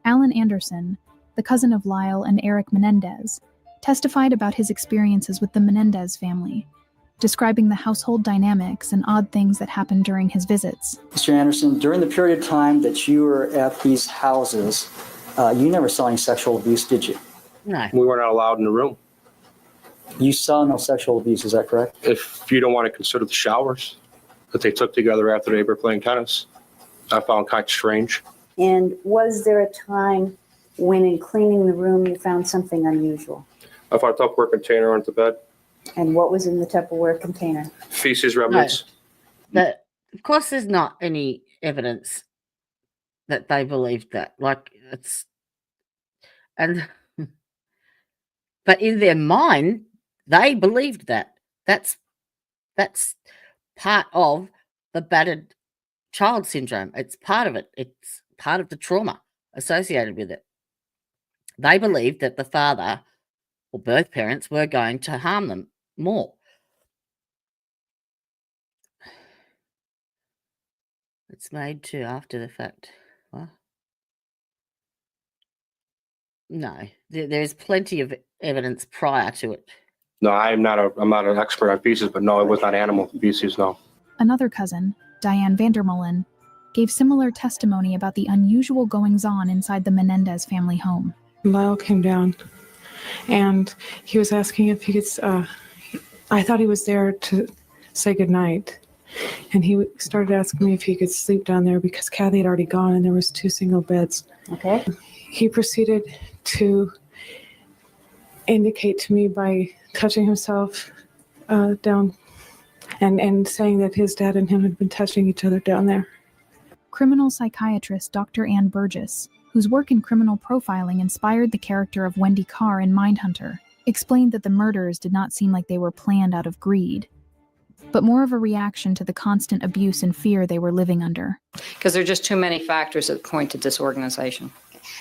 Alan Anderson, the cousin of Lyle and Erik Menendez, testified about his experiences with the Menendez family, describing the household dynamics and odd things that happened during his visits. Mr. Anderson, during the period of time that you were at these houses, you never saw any sexual abuse, did you? No. We were not allowed in the room. You saw no sexual abuse, is that correct? If you don't want to consider the showers that they took together after they were playing tennis, I found kind of strange. And was there a time when in cleaning the room you found something unusual? I found a Tupperware container under the bed. And what was in the Tupperware container? Feces remnants. But of course, there's not any evidence that they believed that. Like, but in their mind, they believed that. That's part of the battered child syndrome. It's part of it. It's part of the trauma associated with it. They believed that the father or both parents were going to harm them more. It's made to after the fact. What? No, there's plenty of evidence prior to it. No, I'm not an expert on feces, but no, it was not animal feces, no. Another cousin, Diane Vandermolen, gave similar testimony about the unusual goings-on inside the Menendez family home. Lyle came down, and he was asking if he could, I thought he was there to say goodnight, and he started asking me if he could sleep down there because Kathy had already gone and there was 2 single beds. Okay. He proceeded to indicate to me by touching himself down and saying that his dad and him had been touching each other down there. Criminal psychiatrist Dr. Ann Burgess, whose work in criminal profiling inspired the character of Wendy Carr in Mindhunter, explained that the murders did not seem like they were planned out of greed, but more of a reaction to the constant abuse and fear they were living under. Because there are just too many factors that point to disorganization.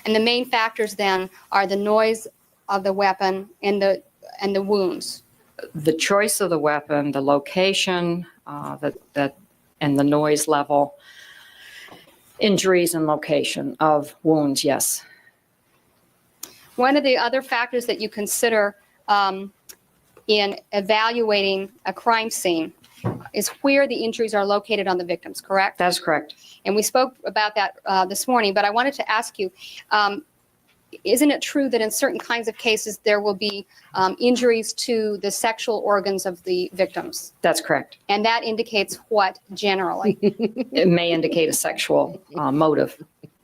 And the main factors then are the noise of the weapon and the wounds. The choice of the weapon, the location, and the noise level, injuries and location of wounds, yes. One of the other factors that you consider in evaluating a crime scene is where the injuries are located on the victims, correct? That's correct. And we spoke about that this morning, but I wanted to ask you, isn't it true that in certain kinds of cases there will be injuries to the sexual organs of the victims? That's correct. And that indicates what generally? It may indicate a sexual motive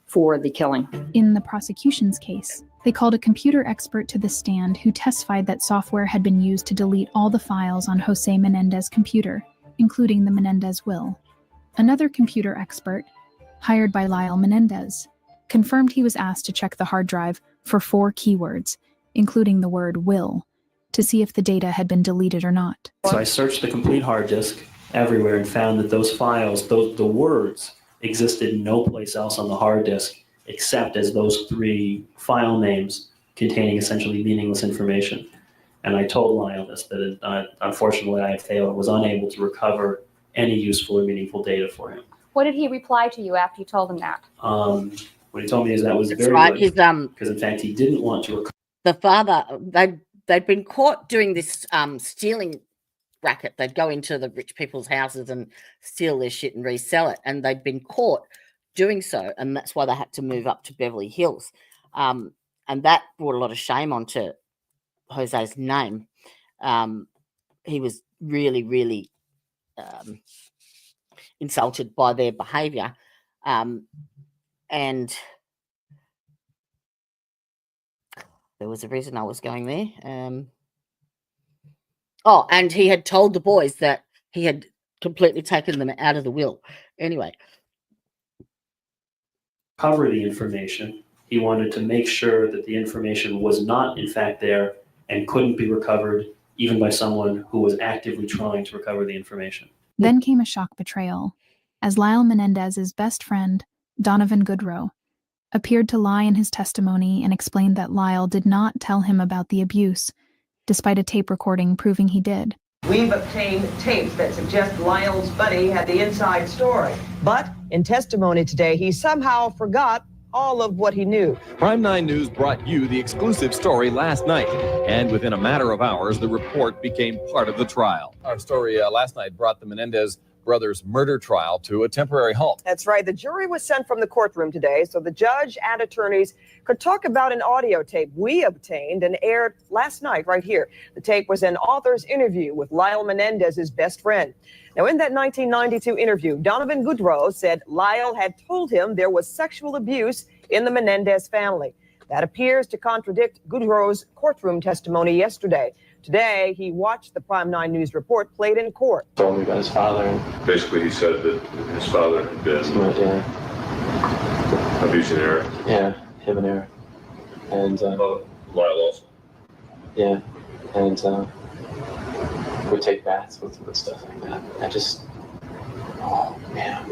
for the killing. In the prosecution's case, They called a computer expert to the stand who testified that software had been used to delete all the files on Jose Menendez's computer, including the Menendez will. Another computer expert, hired by Lyle Menendez, confirmed he was asked to check the hard drive for 4 keywords, including the word will, to see if the data had been deleted or not. So I searched the complete hard disk everywhere and found that those files, the words, existed no place else on the hard disk except as those 3 file names containing essentially meaningless information. And I told Lyle this, that unfortunately I had failed, was unable to recover any useful or meaningful data for him. What did he reply to you after you told him that? What he told me is that was That's very right. good, because in fact he didn't want to recover. The father, they'd been caught doing this stealing racket. They'd go into the rich people's houses and steal their shit and resell it. And they'd been caught doing so. And that's why they had to move up to Beverly Hills. And that brought a lot of shame onto Jose's name. He was really, really insulted by their behavior. And there was a reason I was going there. And he had told the boys that he had completely taken them out of the will. Anyway. Cover the information. He wanted to make sure that the information was not in fact there and couldn't be recovered even by someone who was actively trying to recover the information. Then came a shock betrayal, as Lyle Menendez's best friend, Donovan Goodrow, appeared to lie in his testimony and explained that Lyle did not tell him about the abuse, despite a tape recording proving he did. We've obtained tapes that suggest Lyle's buddy had the inside story. But in testimony today, he somehow forgot all of what he knew. Prime 9 News brought you the exclusive story last night, and within a matter of hours, the report became part of the trial. Our story last night brought the Menendez brothers' murder trial to a temporary halt. That's right. The jury was sent from the courtroom today so the judge and attorneys could talk about an audio tape we obtained and aired last night right here. The tape was an author's interview with Lyle Menendez's best friend. Now, in that 1992 interview, Donovan Goodrow said Lyle had told him there was sexual abuse in the Menendez family. That appears to contradict Goodrow's courtroom testimony yesterday. Today, he watched the Prime 9 News report played in court. Told me about his father. Basically, he said that his father had been abusing Erik. Yeah, him and Erik. And Lyle also. Yeah, and would take baths with stuff like that. Oh man,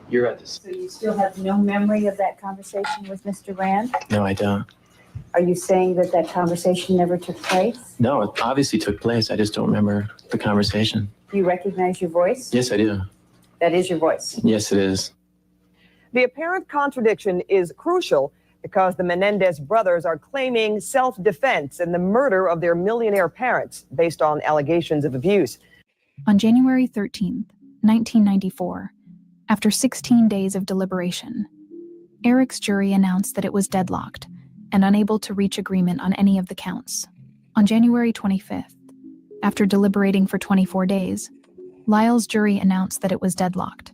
you're at this. So you still have no memory of that conversation with Mr. Rand? No, I don't. Are you saying that that conversation never took place? No, it obviously took place. I just don't remember the conversation. Do you recognize your voice? Yes, I do. That is your voice. Yes, it is. The apparent contradiction is crucial because the Menendez brothers are claiming self-defense in the murder of their millionaire parents based on allegations of abuse. On January 13th, 1994, after 16 days of deliberation, Erik's jury announced that it was deadlocked and unable to reach agreement on any of the counts. On January 25th, after deliberating for 24 days, Lyle's jury announced that it was deadlocked.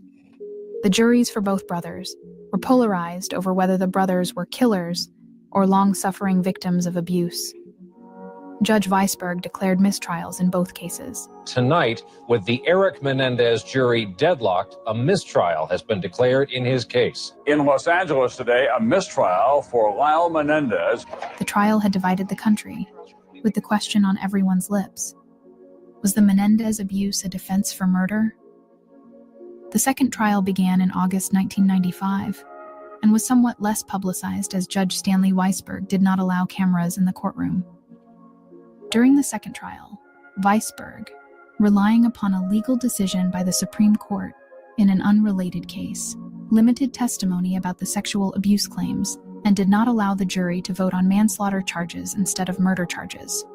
The juries for both brothers were polarized over whether the brothers were killers or long-suffering victims of abuse. Judge Weisberg declared mistrials in both cases. Tonight, with the Erik Menendez jury deadlocked, a mistrial has been declared in his case. In Los Angeles today, a mistrial for Lyle Menendez. The trial had divided the country, with the question on everyone's lips. Was the Menendez abuse a defense for murder? The second trial began in August 1995 and was somewhat less publicized as Judge Stanley Weisberg did not allow cameras in the courtroom. During the second trial, Weisberg, relying upon a legal decision by the Supreme Court in an unrelated case, limited testimony about the sexual abuse claims and did not allow the jury to vote on manslaughter charges instead of murder charges.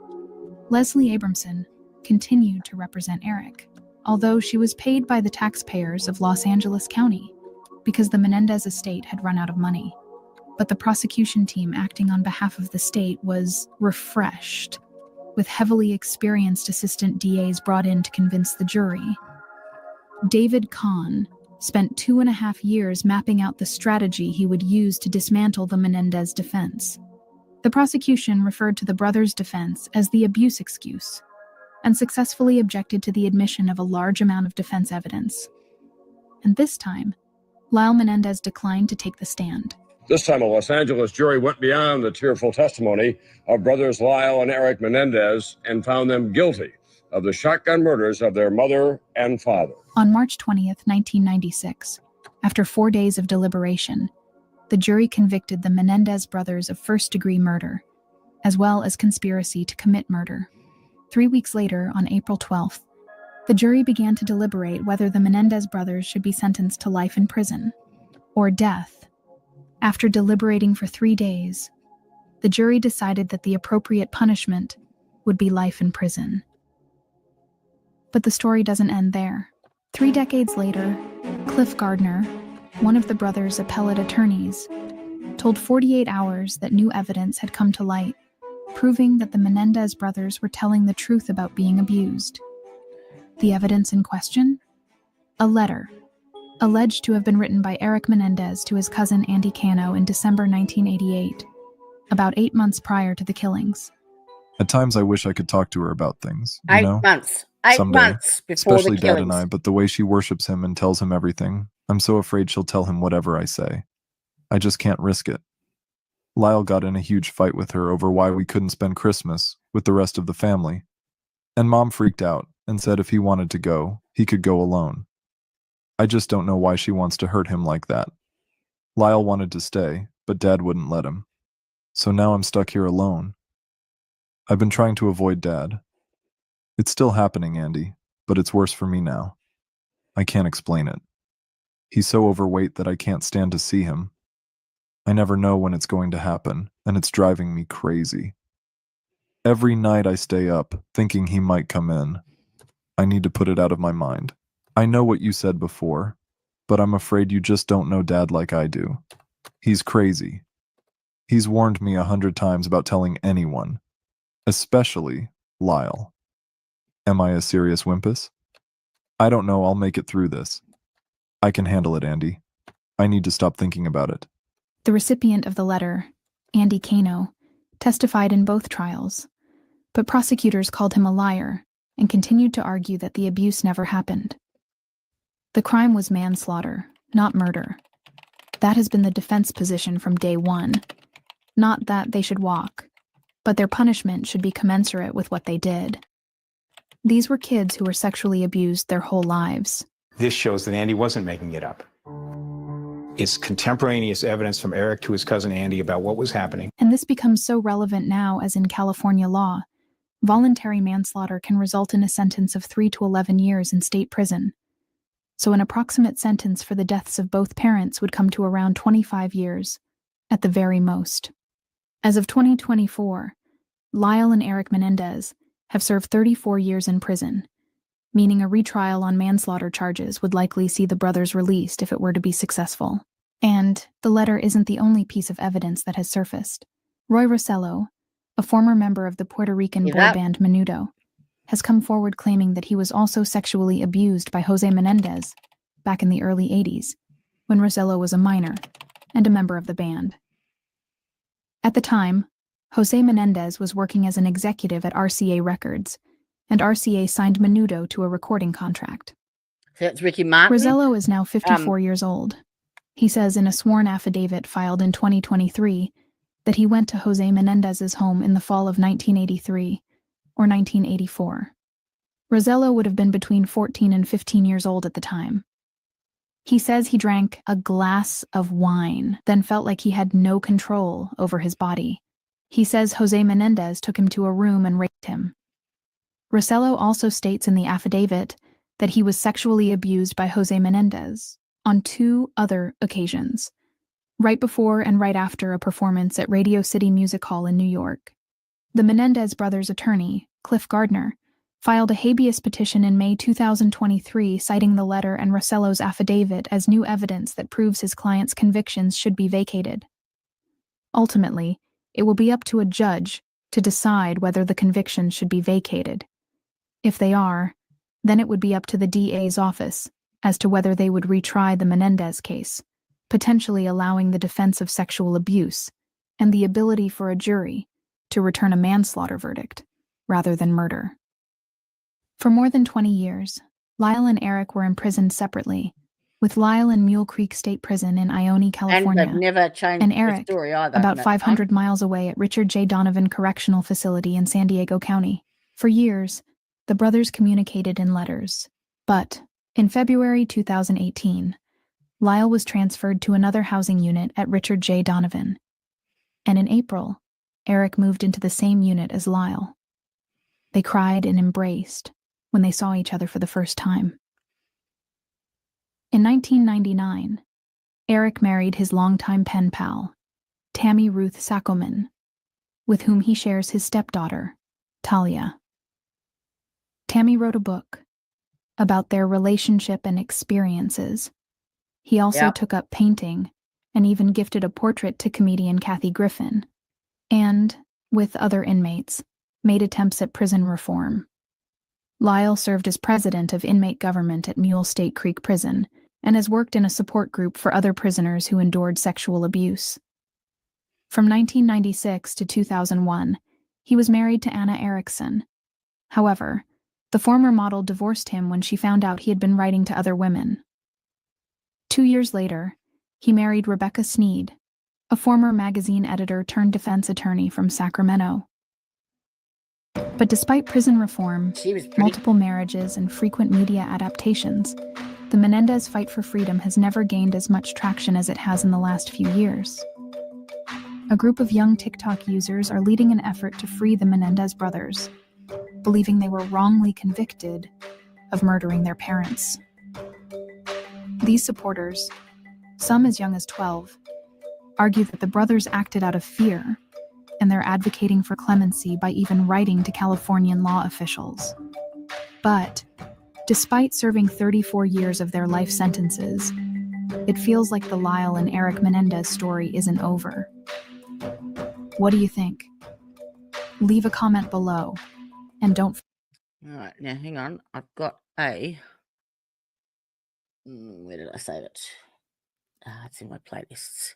Leslie Abramson continued to represent Erik, although she was paid by the taxpayers of Los Angeles County because the Menendez estate had run out of money. But the prosecution team acting on behalf of the state was refreshed, with heavily experienced assistant DAs brought in to convince the jury. David Kahn spent 2.5 years mapping out the strategy he would use to dismantle the Menendez defense. The prosecution referred to the brothers' defense as the abuse excuse and successfully objected to the admission of a large amount of defense evidence. And this time, Lyle Menendez declined to take the stand. This time, a Los Angeles jury went beyond the tearful testimony of brothers Lyle and Erik Menendez and found them guilty of the shotgun murders of their mother and father. On March 20th, 1996, after 4 days of deliberation, the jury convicted the Menendez brothers of first-degree murder, as well as conspiracy to commit murder. 3 weeks later, on April 12th, the jury began to deliberate whether the Menendez brothers should be sentenced to life in prison or death. After deliberating for 3 days, the jury decided that the appropriate punishment would be life in prison. But the story doesn't end there. 3 decades later, Cliff Gardner, one of the brothers' appellate attorneys, told 48 Hours that new evidence had come to light, proving that the Menendez brothers were telling the truth about being abused. The evidence in question? A letter, alleged to have been written by Erik Menendez to his cousin Andy Cano in December 1988, about 8 months prior to the killings. At times I wish I could talk to her about things, you 8 know? months. 8 Someday. months before Especially the Dad and killings. I, but the way she worships him and tells him everything, I'm so afraid she'll tell him whatever I say. I just can't risk it. Lyle got in a huge fight with her over why we couldn't spend Christmas with the rest of the family. And Mom freaked out and said if he wanted to go, he could go alone. I just don't know why she wants to hurt him like that. Lyle wanted to stay, but Dad wouldn't let him. So now I'm stuck here alone. I've been trying to avoid Dad. It's still happening, Andy, but it's worse for me now. I can't explain it. He's so overweight that I can't stand to see him. I never know when it's going to happen, and it's driving me crazy. Every night I stay up, thinking he might come in. I need to put it out of my mind. I know what you said before, but I'm afraid you just don't know Dad like I do. He's crazy. He's warned me 100 times about telling anyone, especially Lyle. Am I a serious wimpus? I don't know, I'll make it through this. I can handle it, Andy. I need to stop thinking about it. The recipient of the letter, Andy Cano, testified in both trials, but prosecutors called him a liar and continued to argue that the abuse never happened. The crime was manslaughter, not murder. That has been the defense position from day one. Not that they should walk, but their punishment should be commensurate with what they did. These were kids who were sexually abused their whole lives. This shows that Andy wasn't making it up. It's contemporaneous evidence from Erik to his cousin Andy about what was happening. And this becomes so relevant now as in California law. Voluntary manslaughter can result in a sentence of 3 to 11 years in state prison. So an approximate sentence for the deaths of both parents would come to around 25 years, at the very most. As of 2024, Lyle and Erik Menendez have served 34 years in prison, meaning a retrial on manslaughter charges would likely see the brothers released if it were to be successful. And the letter isn't the only piece of evidence that has surfaced. Roy Rossello, a former member of the Puerto Rican boy band Menudo, has come forward claiming that he was also sexually abused by Jose Menendez back in the early 80s, when Rossello was a minor and a member of the band. At the time, Jose Menendez was working as an executive at RCA Records, and RCA signed Menudo to a recording contract. So that's Ricky Martin. Rossello is now 54 years old. He says in a sworn affidavit filed in 2023 that he went to Jose Menendez's home in the fall of 1983 or 1984. Rossello would have been between 14 and 15 years old at the time. He says he drank a glass of wine, then felt like he had no control over his body. He says Jose Menendez took him to a room and raped him. Rossello also states in the affidavit that he was sexually abused by Jose Menendez on 2 other occasions, right before and right after a performance at Radio City Music Hall in New York. The Menendez brothers' attorney, Cliff Gardner, filed a habeas petition in May 2023 citing the letter and Rossello's affidavit as new evidence that proves his client's convictions should be vacated. Ultimately, it will be up to a judge to decide whether the convictions should be vacated. If they are, then it would be up to the DA's office as to whether they would retry the Menendez case, potentially allowing the defense of sexual abuse and the ability for a jury to return a manslaughter verdict rather than murder. For more than 20 years, Lyle and Erik were imprisoned separately, with Lyle in Mule Creek State Prison in Ione, And California, they've never changed and the Erik story either. about no. 500 miles away at Richard J. Donovan Correctional Facility in San Diego County. For years, the brothers communicated in letters. But, in February 2018, Lyle was transferred to another housing unit at Richard J. Donovan. And in April, Erik moved into the same unit as Lyle. They cried and embraced when they saw each other for the first time. In 1999, Erik married his longtime pen pal, Tammy Ruth Saccoman, with whom he shares his stepdaughter, Talia. Tammy wrote a book about their relationship and experiences. He also took up painting and even gifted a portrait to comedian Kathy Griffin, and, with other inmates, made attempts at prison reform. Lyle served as president of inmate government at Mule State Creek Prison and has worked in a support group for other prisoners who endured sexual abuse. From 1996 to 2001, he was married to Anna Erickson. However, the former model divorced him when she found out he had been writing to other women. 2 years later, he married Rebecca Sneed, a former magazine editor turned defense attorney from Sacramento. But despite prison reform, multiple marriages, and frequent media adaptations, the Menendez fight for freedom has never gained as much traction as it has in the last few years. A group of young TikTok users are leading an effort to free the Menendez brothers, believing they were wrongly convicted of murdering their parents. These supporters, some as young as 12, argue that the brothers acted out of fear, and they're advocating for clemency by even writing to Californian law officials. But, despite serving 34 years of their life sentences, it feels like the Lyle and Erik Menendez story isn't over. What do you think? Leave a comment below, and don't... All right, now hang on. I've got a... Where did I save it? It's in my playlists.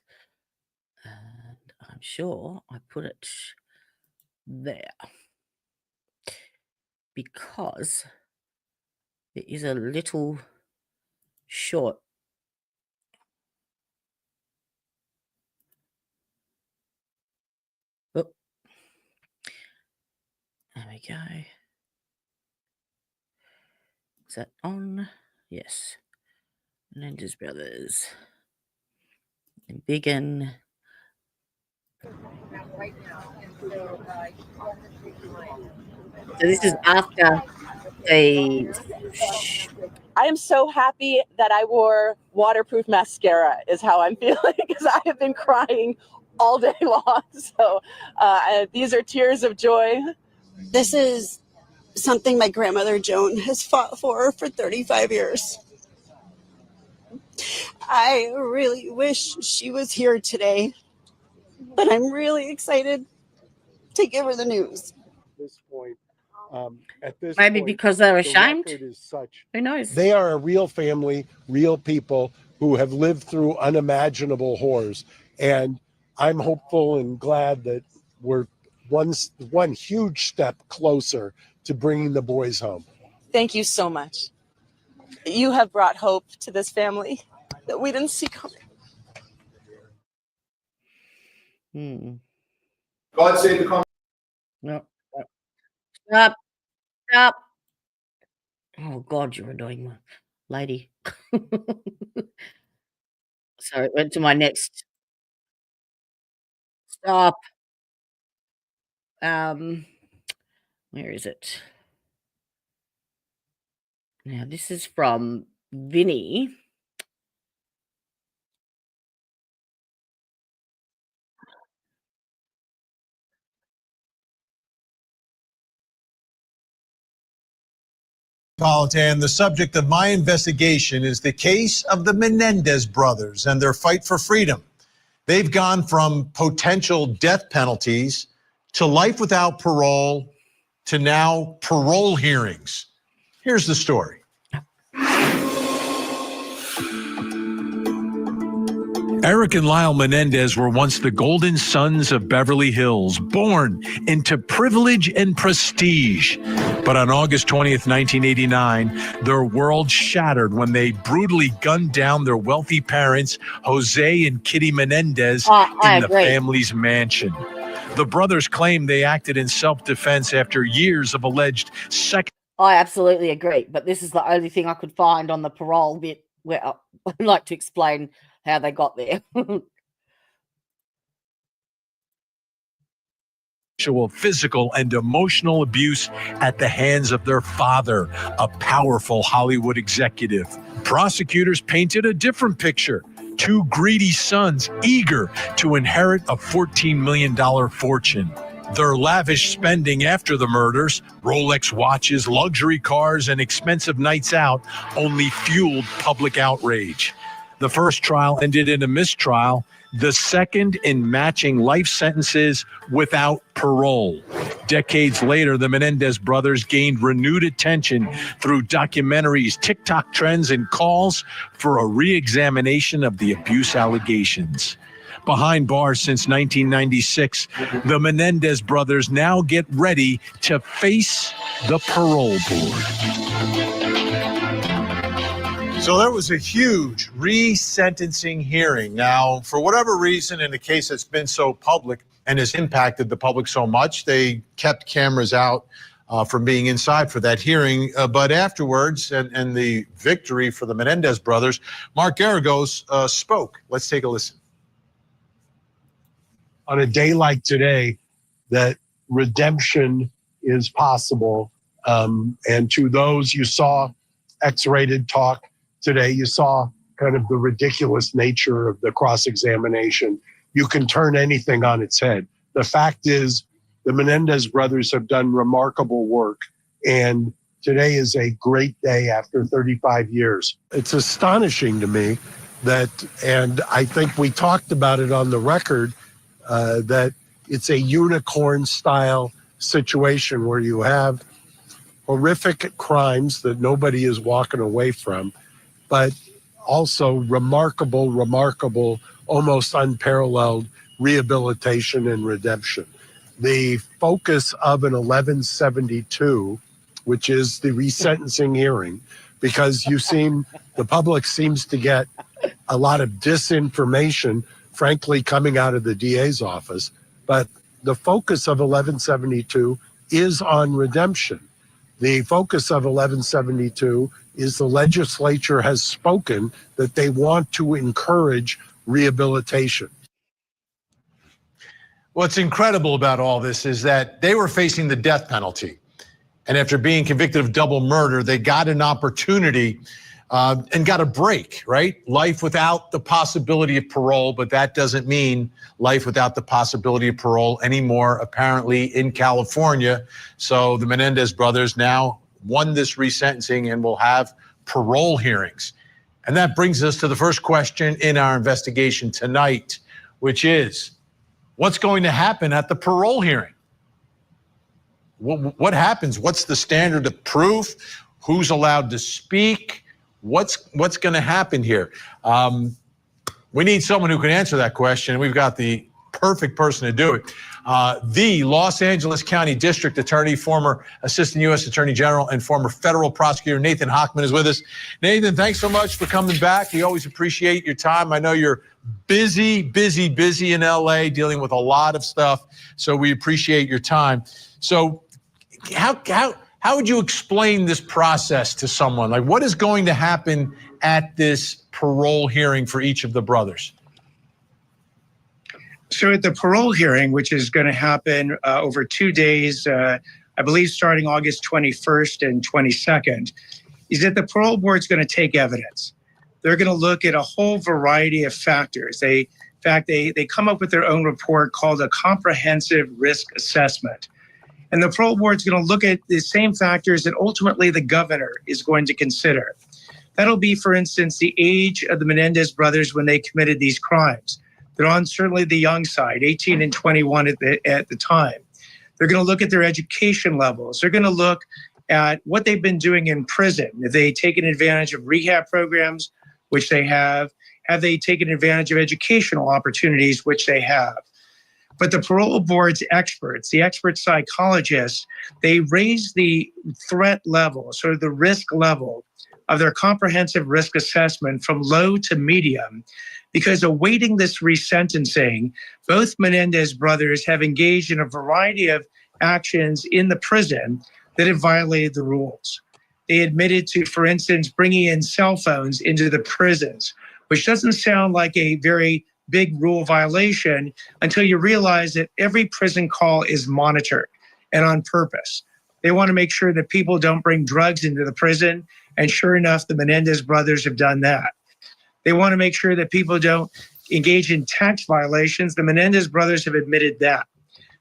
And I'm sure I put it there. Because there is a little short oh, there we go. Is that on? Yes. Menendez Brothers. And Biggin. So this is after the... I am so happy that I wore waterproof mascara is how I'm feeling, because I have been crying all day long. So these are tears of joy. This is something my grandmother Joan has fought for 35 years. I really wish she was here today, but I'm really excited to give her the news. This point, at this Maybe point, because they're the ashamed? record is such. Who knows? They are a real family, real people who have lived through unimaginable horrors. And I'm hopeful and glad that we're one huge step closer to bringing the boys home. Thank you so much. You have brought hope to this family that we didn't see coming. God save the country. No. Stop. Stop. Oh, God, you're annoying, lady. So it went to my next. Stop. Where is it? Now, this is from Vinny. And the subject of my investigation is the case of the Menendez brothers and their fight for freedom. They've gone from potential death penalties to life without parole to now parole hearings. Here's the story. Erik and Lyle Menendez were once the golden sons of Beverly Hills, born into privilege and prestige. But on August 20th, 1989, their world shattered when they brutally gunned down their wealthy parents, Jose and Kitty Menendez, in the family's mansion. The brothers claim they acted in self-defense after years of alleged sex. I absolutely agree, but this is the only thing I could find on the parole bit where I'd like to explain how they got there. Physical and emotional abuse at the hands of their father, a powerful Hollywood executive. Prosecutors painted a different picture. Two greedy sons eager to inherit a $14 million fortune. Their lavish spending after the murders, Rolex watches, luxury cars, and expensive nights out, only fueled public outrage. The first trial ended in a mistrial, the second in matching life sentences without parole. Decades later, the Menendez brothers gained renewed attention through documentaries, TikTok trends, and calls for a re-examination of the abuse allegations. Behind bars since 1996, the Menendez brothers now get ready to face the parole board. So there was a huge resentencing hearing. Now, for whatever reason, in a case that's been so public and has impacted the public so much, they kept cameras out from being inside for that hearing. But afterwards, and the victory for the Menendez brothers, Mark Garagos spoke. Let's take a listen. On a day like today, that redemption is possible. And to those you saw X-rated talk today, you saw kind of the ridiculous nature of the cross-examination. You can turn anything on its head. The fact is, the Menendez brothers have done remarkable work, and today is a great day after 35 years. It's astonishing to me that, and I think we talked about it on the record, that it's a unicorn-style situation where you have horrific crimes that nobody is walking away from, but also remarkable, almost unparalleled rehabilitation and redemption. The focus of an 1172, which is the resentencing hearing, because the public seems to get a lot of disinformation, frankly, coming out of the DA's office, but the focus of 1172 is on redemption. The focus of 1172 is the legislature has spoken that they want to encourage rehabilitation. What's incredible about all this is that they were facing the death penalty. And after being convicted of double murder, they got an opportunity and got a break, right? Life without the possibility of parole, but that doesn't mean life without the possibility of parole anymore, apparently, in California. So the Menendez brothers now won this resentencing and will have parole hearings. And that brings us to the first question in our investigation tonight, which is, what's going to happen at the parole hearing? What happens? What's the standard of proof? Who's allowed to speak? What's going to happen here? We need someone who can answer that question. We've got the perfect person to do it. The Los Angeles County District Attorney, former Assistant U.S. Attorney General, and former federal prosecutor Nathan Hochman is with us. Nathan, thanks so much for coming back. We always appreciate your time. I know you're busy in L.A. dealing with a lot of stuff, so we appreciate your time. So how would you explain this process to someone? Like, what is going to happen at this parole hearing for each of the brothers? So at the parole hearing, which is going to happen over 2 days, I believe starting August 21st and 22nd, is that the parole board is going to take evidence. They're going to look at a whole variety of factors. They come up with their own report called a comprehensive risk assessment. And the parole board is going to look at the same factors that ultimately the governor is going to consider. That'll be, for instance, the age of the Menendez brothers when they committed these crimes. They're on certainly the young side, 18 and 21 at the time. They're going to look at their education levels. They're going to look at what they've been doing in prison. If they've taken advantage of rehab programs, which they have, have they taken advantage of educational opportunities, which they have. But the parole board's experts, the expert psychologists, they raise the threat level, sort of the risk level of their comprehensive risk assessment from low to medium, because awaiting this resentencing, both Menendez brothers have engaged in a variety of actions in the prison that have violated the rules. They admitted to, for instance, bringing in cell phones into the prisons, which doesn't sound like a very big rule violation until you realize that every prison call is monitored and on purpose. They want to make sure that people don't bring drugs into the prison, and sure enough, the Menendez brothers have done that. They want to make sure that people don't engage in tax violations. The Menendez brothers have admitted that.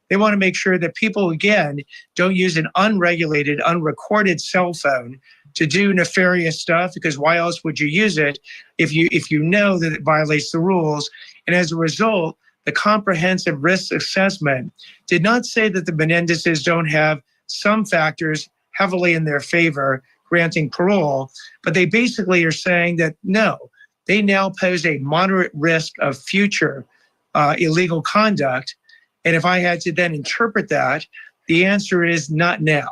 They want to make sure that people, again, don't use an unregulated, unrecorded cell phone to do nefarious stuff, because why else would you use it if you know that it violates the rules? And as a result, the comprehensive risk assessment did not say that the Menendezes don't have some factors heavily in their favor granting parole, but they basically are saying that no, they now pose a moderate risk of future illegal conduct. And if I had to then interpret that, the answer is not now.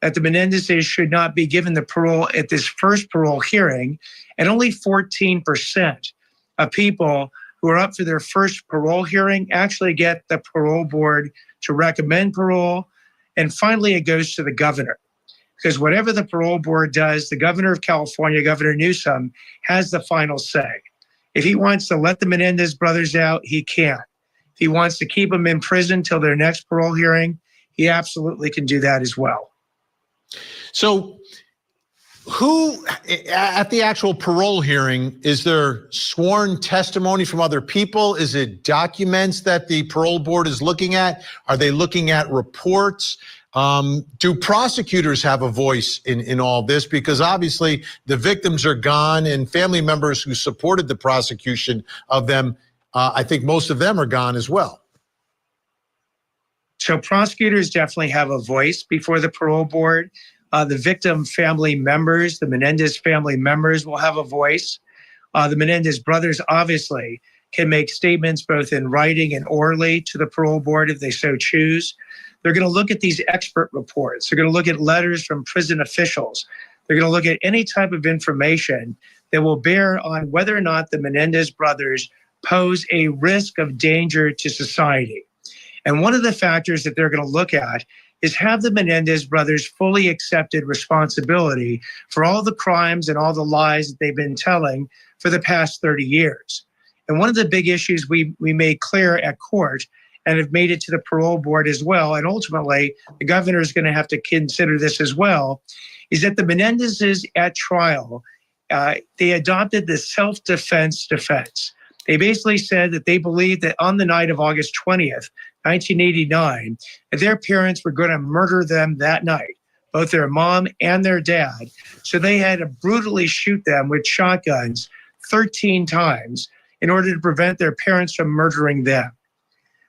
That the Menendezes should not be given the parole at this first parole hearing, and only 14% of people who are up for their first parole hearing actually get the parole board to recommend parole. And finally, it goes to the governor. Because whatever the parole board does, the governor of California, Governor Newsom, has the final say. If he wants to let the Menendez brothers out, he can. If he wants to keep them in prison till their next parole hearing, he absolutely can do that as well. So who, at the actual parole hearing, is there sworn testimony from other people? Is it documents that the parole board is looking at? Are they looking at reports? Do prosecutors have a voice in all this? Because obviously the victims are gone, and family members who supported the prosecution of them, I think most of them are gone as well. So prosecutors definitely have a voice before the parole board. The victim family members, the Menendez family members, will have a voice. The Menendez brothers obviously can make statements both in writing and orally to the parole board if they so choose. They're going to look at these expert reports. They're going to look at letters from prison officials. They're going to look at any type of information that will bear on whether or not the Menendez brothers pose a risk of danger to society. And one of the factors that they're going to look at is, have the Menendez brothers fully accepted responsibility for all the crimes and all the lies that they've been telling for the past 30 years. And one of the big issues we made clear at court, and have made it to the parole board as well, and ultimately the governor is going to have to consider this as well, is that the Menendezes at trial, they adopted the self-defense defense. They basically said that they believed that on the night of August 20th, 1989, that their parents were going to murder them that night, both their mom and their dad. So they had to brutally shoot them with shotguns 13 times in order to prevent their parents from murdering them.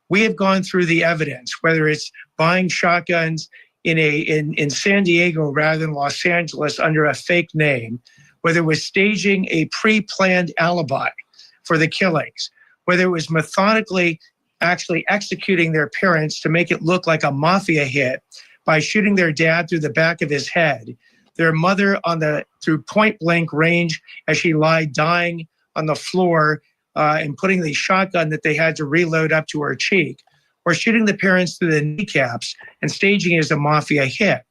We have gone through the evidence, whether it's buying shotguns in San Diego rather than Los Angeles under a fake name, whether it was staging a pre-planned alibi for the killings, whether it was methodically actually executing their parents to make it look like a mafia hit by shooting their dad through the back of his head, their mother through point blank range as she lied dying on the floor, and putting the shotgun that they had to reload up to her cheek, or shooting the parents through the kneecaps and staging it as a mafia hit.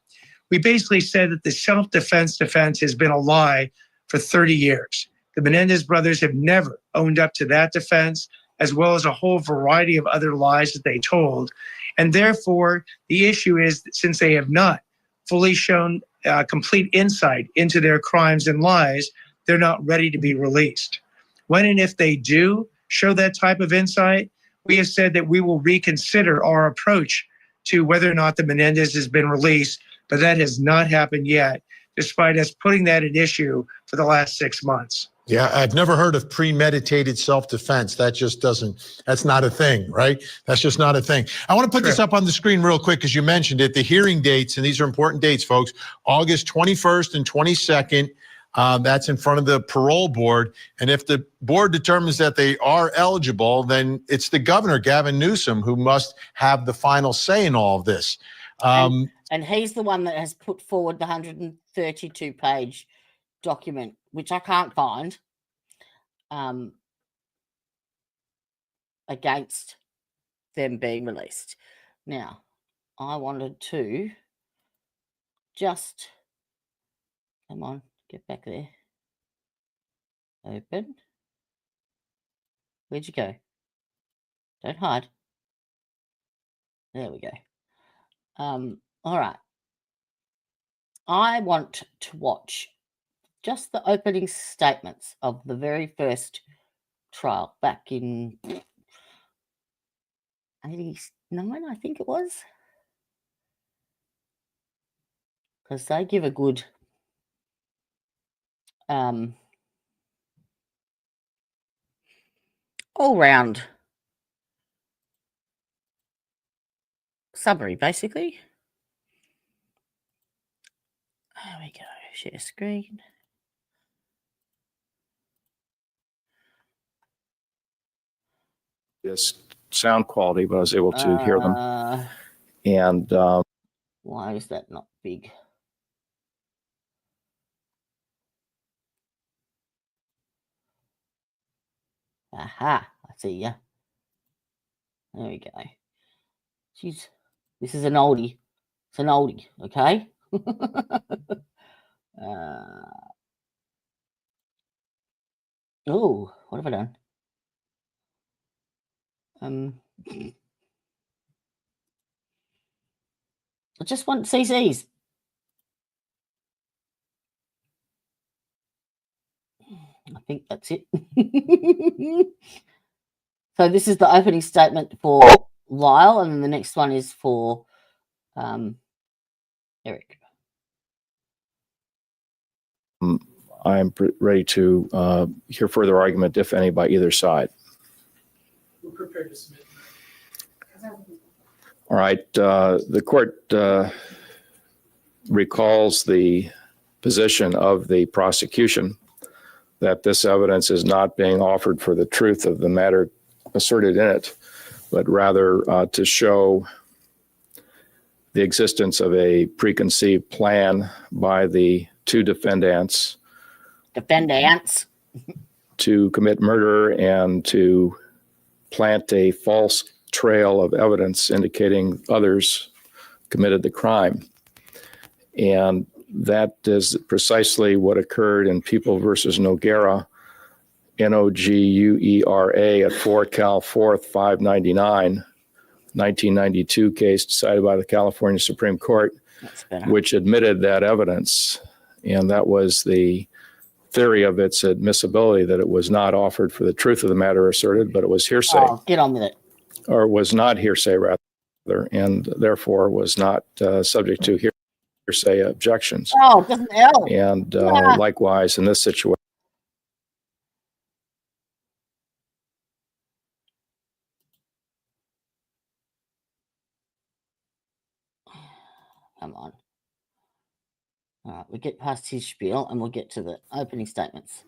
We basically said that the self-defense defense has been a lie for 30 years. The Menendez brothers have never owned up to that defense, as well as a whole variety of other lies that they told. And therefore, the issue is that since they have not fully shown complete insight into their crimes and lies, they're not ready to be released. When and if they do show that type of insight, we have said that we will reconsider our approach to whether or not the Menendez has been released, but that has not happened yet, despite us putting that at issue for the last 6 months. Yeah, I've never heard of premeditated self-defense. That's not a thing, right? That's just not a thing. I want to put this up on the screen real quick because you mentioned it, the hearing dates, and these are important dates, folks, August 21st and 22nd. That's in front of the parole board. And if the board determines that they are eligible, then it's the governor, Gavin Newsom, who must have the final say in all of this. And he's the one that has put forward the 132-page document, which I can't find, against them being released. Now, I wanted to just, come on, get back there. Open. Where'd you go? Don't hide. There we go. All right. I want to watch just the opening statements of the very first trial back in 89, I think it was. Because they give a good all-round summary, basically. There we go. Share screen. This sound quality, but I was able to hear them. And why is that not big? Aha, I see ya. There we go. Jeez, this is an oldie. It's an oldie, okay? Oh, what have I done? I just want CCs. I think that's it. So this is the opening statement for Lyle, and then the next one is for Erik. I'm ready to hear further argument, if any, by either side. We're prepared to submit. All right. The court recalls the position of the prosecution that this evidence is not being offered for the truth of the matter asserted in it, but rather to show the existence of a preconceived plan by the two defendants to commit murder and to plant a false trail of evidence indicating others committed the crime. And that is precisely what occurred in People versus Noguera, Noguera at 4 Cal 4th 599, 1992 case decided by the California Supreme Court, which admitted that evidence. And that was the theory of its admissibility, that it was not offered for the truth of the matter asserted, but it was hearsay. Oh, get on with it. Or was not hearsay, rather, and therefore was not subject to hearsay objections. Oh, it doesn't help. And Yeah. likewise, in this situation, Come on. All right, we get past his spiel and we'll get to the opening statements.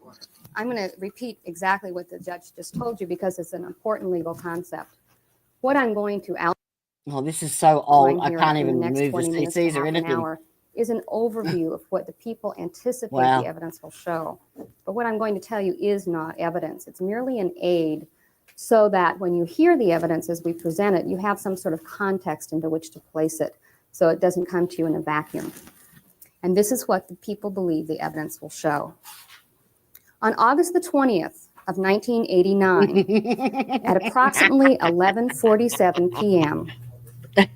I'm going to repeat exactly what the judge just told you because it's an important legal concept. What I'm going to outline Oh, this is so old. I here can't in even the next remove 20 the minutes to CCs or half an anything. hour is an overview of what the people anticipate Wow. the evidence will show. But what I'm going to tell you is not evidence. It's merely an aid so that when you hear the evidence as we present it, you have some sort of context into which to place it so it doesn't come to you in a vacuum. And this is what the people believe the evidence will show. On August the 20th of 1989, at approximately 11:47 p.m.,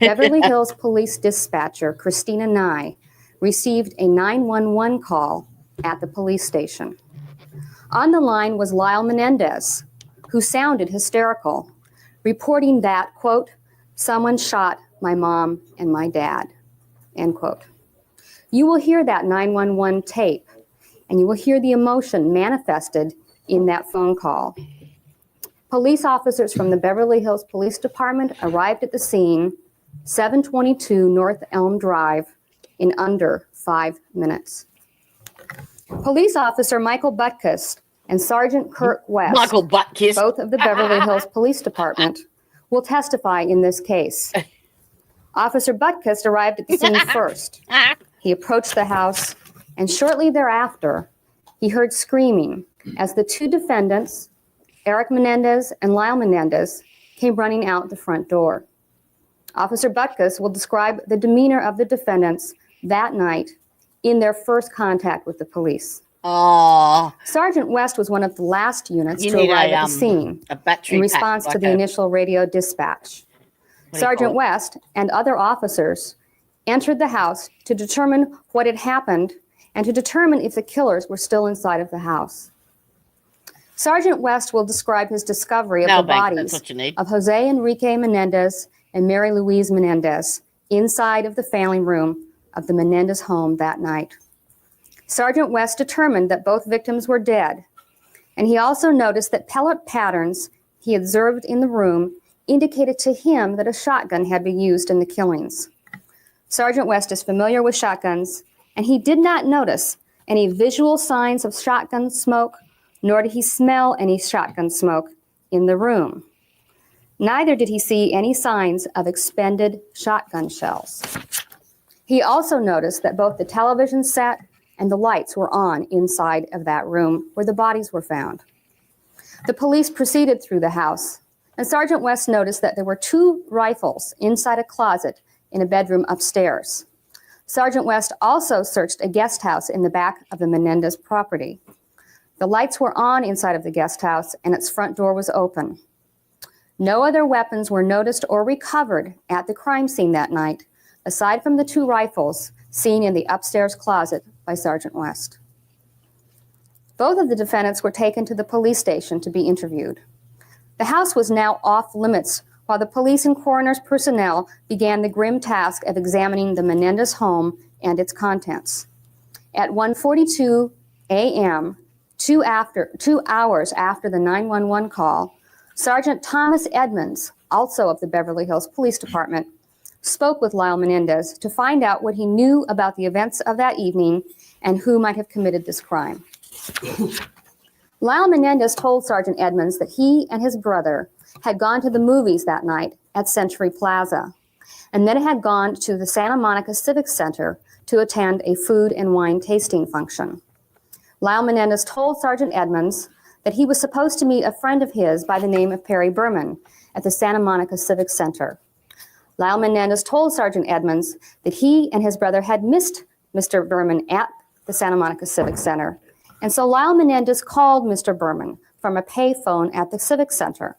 Beverly Hills Police Dispatcher Christina Nye received a 911 call at the police station. On the line was Lyle Menendez, who sounded hysterical, reporting that, quote, "someone shot my mom and my dad," end quote. You will hear that 911 tape, and you will hear the emotion manifested in that phone call. Police officers from the Beverly Hills Police Department arrived at the scene, 722 North Elm Drive, in under 5 minutes. Police officer Michael Butkus and Sergeant Kirk West, Michael Butkus, both of the Beverly Hills Police Department, will testify in this case. Officer Butkus arrived at the scene first. He approached the house, and shortly thereafter, he heard screaming as the two defendants, Erik Menendez and Lyle Menendez, came running out the front door. Officer Butkus will describe the demeanor of the defendants that night in their first contact with the police. Sergeant West was one of the last units to arrive at the scene in response to the initial radio dispatch. Sergeant West and other officers entered the house to determine what had happened and to determine if the killers were still inside of the house. Sergeant West will describe his discovery of the bodies of Jose Enrique Menendez and Mary Louise Menendez inside of the family room of the Menendez home that night. Sergeant West determined that both victims were dead, and he also noticed that pellet patterns he observed in the room indicated to him that a shotgun had been used in the killings. Sergeant West is familiar with shotguns, and he did not notice any visual signs of shotgun smoke, nor did he smell any shotgun smoke in the room. Neither did he see any signs of expended shotgun shells. He also noticed that both the television set and the lights were on inside of that room where the bodies were found. The police proceeded through the house, and Sergeant West noticed that there were 2 rifles inside a closet in a bedroom upstairs. Sergeant West also searched a guest house in the back of the Menendez property. The lights were on inside of the guest house, and its front door was open. No other weapons were noticed or recovered at the crime scene that night, aside from the 2 rifles seen in the upstairs closet by Sergeant West. Both of the defendants were taken to the police station to be interviewed. The house was now off limits while the police and coroner's personnel began the grim task of examining the Menendez home and its contents. At 1:42 a.m., 2 hours after the 911 call, Sergeant Thomas Edmonds, also of the Beverly Hills Police Department, spoke with Lyle Menendez to find out what he knew about the events of that evening and who might have committed this crime. Lyle Menendez told Sergeant Edmonds that he and his brother had gone to the movies that night at Century Plaza, and then had gone to the Santa Monica Civic Center to attend a food and wine tasting function. Lyle Menendez told Sergeant Edmonds that he was supposed to meet a friend of his by the name of Perry Berman at the Santa Monica Civic Center. Lyle Menendez told Sergeant Edmonds that he and his brother had missed Mr. Berman at the Santa Monica Civic Center, and so Lyle Menendez called Mr. Berman from a payphone at the Civic Center.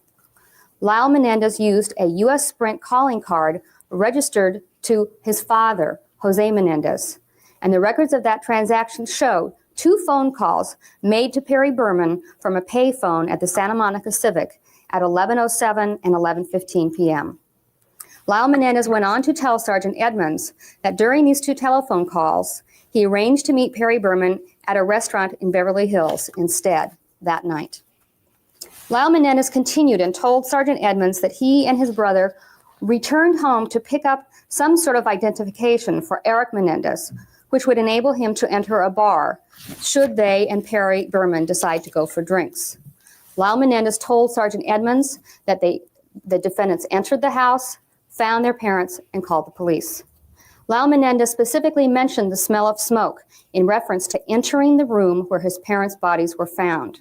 Lyle Menendez used a U.S. Sprint calling card registered to his father, Jose Menendez, and the records of that transaction show 2 phone calls made to Perry Berman from a payphone at the Santa Monica Civic at 11:07 and 11:15 p.m. Lyle Menendez went on to tell Sergeant Edmonds that during these 2 telephone calls, he arranged to meet Perry Berman at a restaurant in Beverly Hills instead that night. Lyle Menendez continued and told Sergeant Edmonds that he and his brother returned home to pick up some sort of identification for Erik Menendez, which would enable him to enter a bar should they and Perry Berman decide to go for drinks. Lyle Menendez told Sergeant Edmonds that the defendants entered the house, found their parents, and called the police. Lyle Menendez specifically mentioned the smell of smoke in reference to entering the room where his parents' bodies were found.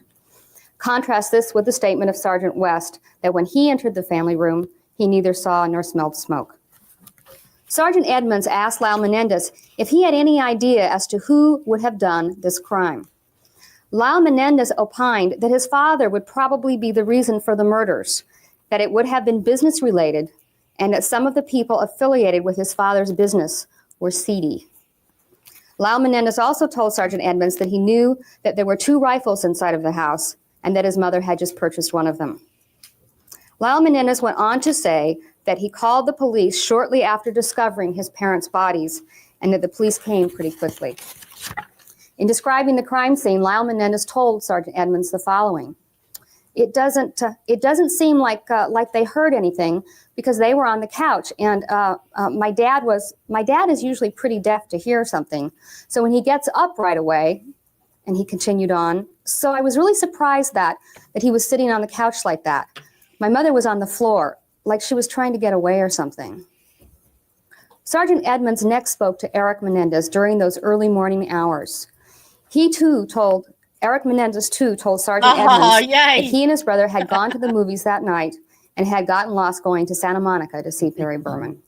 Contrast this with the statement of Sergeant West that when he entered the family room, he neither saw nor smelled smoke. Sergeant Edmonds asked Lyle Menendez if he had any idea as to who would have done this crime. Lyle Menendez opined that his father would probably be the reason for the murders, that it would have been business-related, and that some of the people affiliated with his father's business were seedy. Lyle Menendez also told Sergeant Edmonds that he knew that there were 2 rifles inside of the house and that his mother had just purchased one of them. Lyle Menendez went on to say that he called the police shortly after discovering his parents' bodies and that the police came pretty quickly. In describing the crime scene, Lyle Menendez told Sergeant Edmonds the following: It doesn't seem like they heard anything because they were on the couch, and my dad is usually pretty deaf to hear something. So when he gets up right away And he continued on. So I was really surprised that he was sitting on the couch like that. My mother was on the floor, like she was trying to get away or something. Sergeant Edmonds next spoke to Erik Menendez during those early morning hours. Erik Menendez told Sergeant Edmonds that he and his brother had gone to the movies that night and had gotten lost going to Santa Monica to see Perry Berman.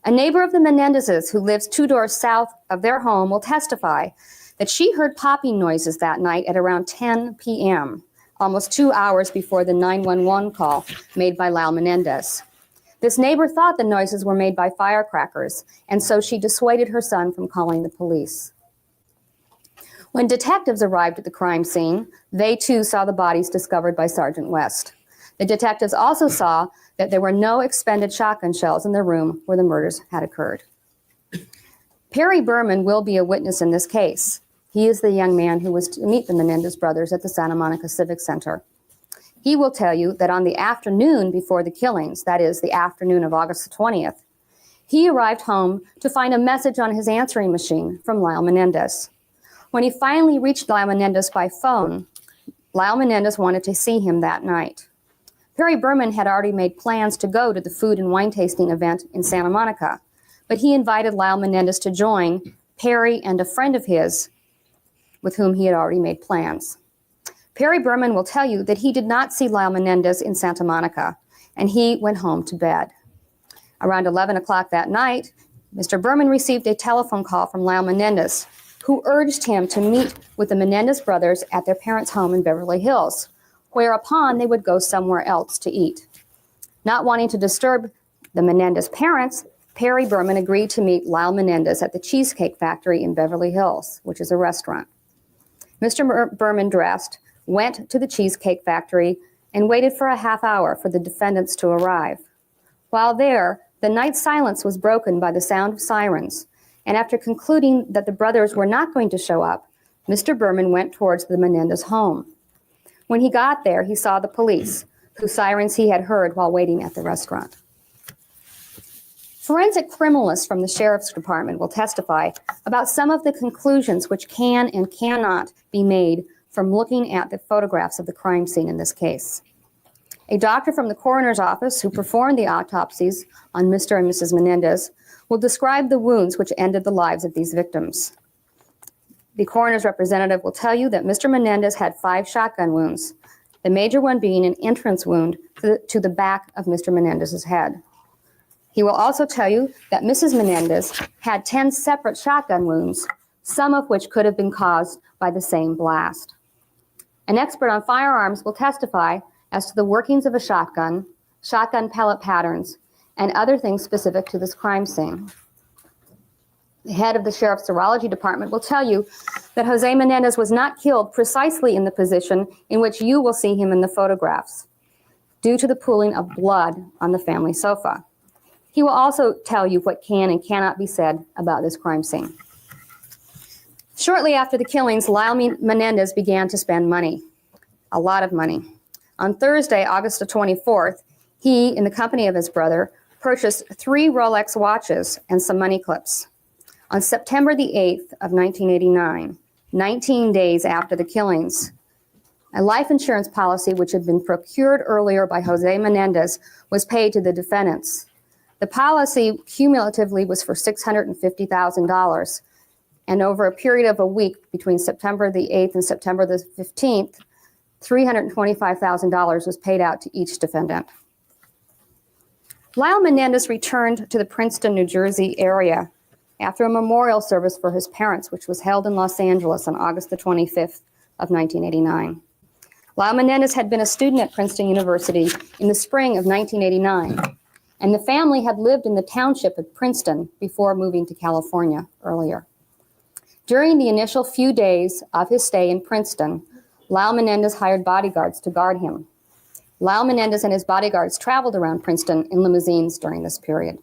A neighbor of the Menendezes who lives 2 doors south of their home will testify that she heard popping noises that night at around 10 p.m., almost 2 hours before the 911 call made by Lyle Menendez. This neighbor thought the noises were made by firecrackers, and so she dissuaded her son from calling the police. When detectives arrived at the crime scene, they too saw the bodies discovered by Sergeant West. The detectives also saw that there were no expended shotgun shells in the room where the murders had occurred. Perry Berman will be a witness in this case. He is the young man who was to meet the Menendez brothers at the Santa Monica Civic Center. He will tell you that on the afternoon before the killings, that is, the afternoon of August the 20th, he arrived home to find a message on his answering machine from Lyle Menendez. When he finally reached Lyle Menendez by phone, Lyle Menendez wanted to see him that night. Perry Berman had already made plans to go to the food and wine tasting event in Santa Monica, but he invited Lyle Menendez to join Perry and a friend of his with whom he had already made plans. Perry Berman will tell you that he did not see Lyle Menendez in Santa Monica, and he went home to bed. Around 11 o'clock that night, Mr. Berman received a telephone call from Lyle Menendez, who urged him to meet with the Menendez brothers at their parents' home in Beverly Hills, whereupon they would go somewhere else to eat. Not wanting to disturb the Menendez parents, Perry Berman agreed to meet Lyle Menendez at the Cheesecake Factory in Beverly Hills, which is a restaurant. Mr. Berman dressed, went to the Cheesecake Factory, and waited for a half hour for the defendants to arrive. While there, the night silence was broken by the sound of sirens, and after concluding that the brothers were not going to show up, Mr. Berman went towards the Menendez home. When he got there, he saw the police, whose sirens he had heard while waiting at the restaurant. Forensic criminalists from the Sheriff's Department will testify about some of the conclusions which can and cannot be made from looking at the photographs of the crime scene in this case. A doctor from the coroner's office who performed the autopsies on Mr. and Mrs. Menendez will describe the wounds which ended the lives of these victims. The coroner's representative will tell you that Mr. Menendez had 5 shotgun wounds, the major one being an entrance wound to the back of Mr. Menendez's head. He will also tell you that Mrs. Menendez had 10 separate shotgun wounds, some of which could have been caused by the same blast. An expert on firearms will testify as to the workings of a shotgun, shotgun pellet patterns, and other things specific to this crime scene. The head of the Sheriff's Serology Department will tell you that Jose Menendez was not killed precisely in the position in which you will see him in the photographs, due to the pooling of blood on the family sofa. He will also tell you what can and cannot be said about this crime scene. Shortly after the killings, Lyle Menendez began to spend money, a lot of money. On Thursday, August the 24th, he, in the company of his brother, purchased 3 Rolex watches and some money clips. On September the 8th of 1989, 19 days after the killings, a life insurance policy which had been procured earlier by Jose Menendez was paid to the defendants. The policy cumulatively was for $650,000, and over a period of a week between September the 8th and September the 15th, $325,000 was paid out to each defendant. Lyle Menendez returned to the Princeton, New Jersey area after a memorial service for his parents, which was held in Los Angeles on August the 25th of 1989. Lyle Menendez had been a student at Princeton University in the spring of 1989, and the family had lived in the township of Princeton before moving to California earlier. During the initial few days of his stay in Princeton, Lyle Menendez hired bodyguards to guard him. Lyle Menendez and his bodyguards traveled around Princeton in limousines during this period.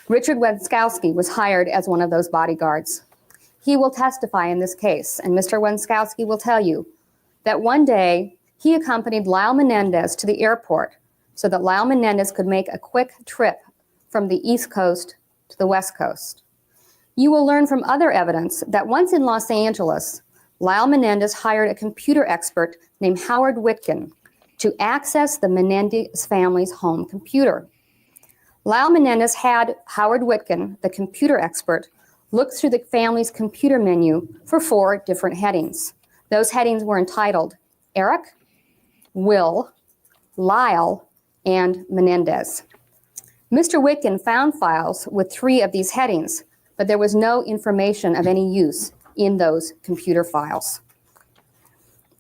Richard Wenskowski was hired as one of those bodyguards. He will testify in this case, and Mr. Wenskowski will tell you that one day he accompanied Lyle Menendez to the airport so that Lyle Menendez could make a quick trip from the East Coast to the West Coast. You will learn from other evidence that once in Los Angeles, Lyle Menendez hired a computer expert named Howard Witkin to access the Menendez family's home computer. Lyle Menendez had Howard Witkin, the computer expert, look through the family's computer menu for 4 different headings. Those headings were entitled Erik, Will, Lyle, and Menendez. Mr. Witkin found files with 3 of these headings, but there was no information of any use in those computer files.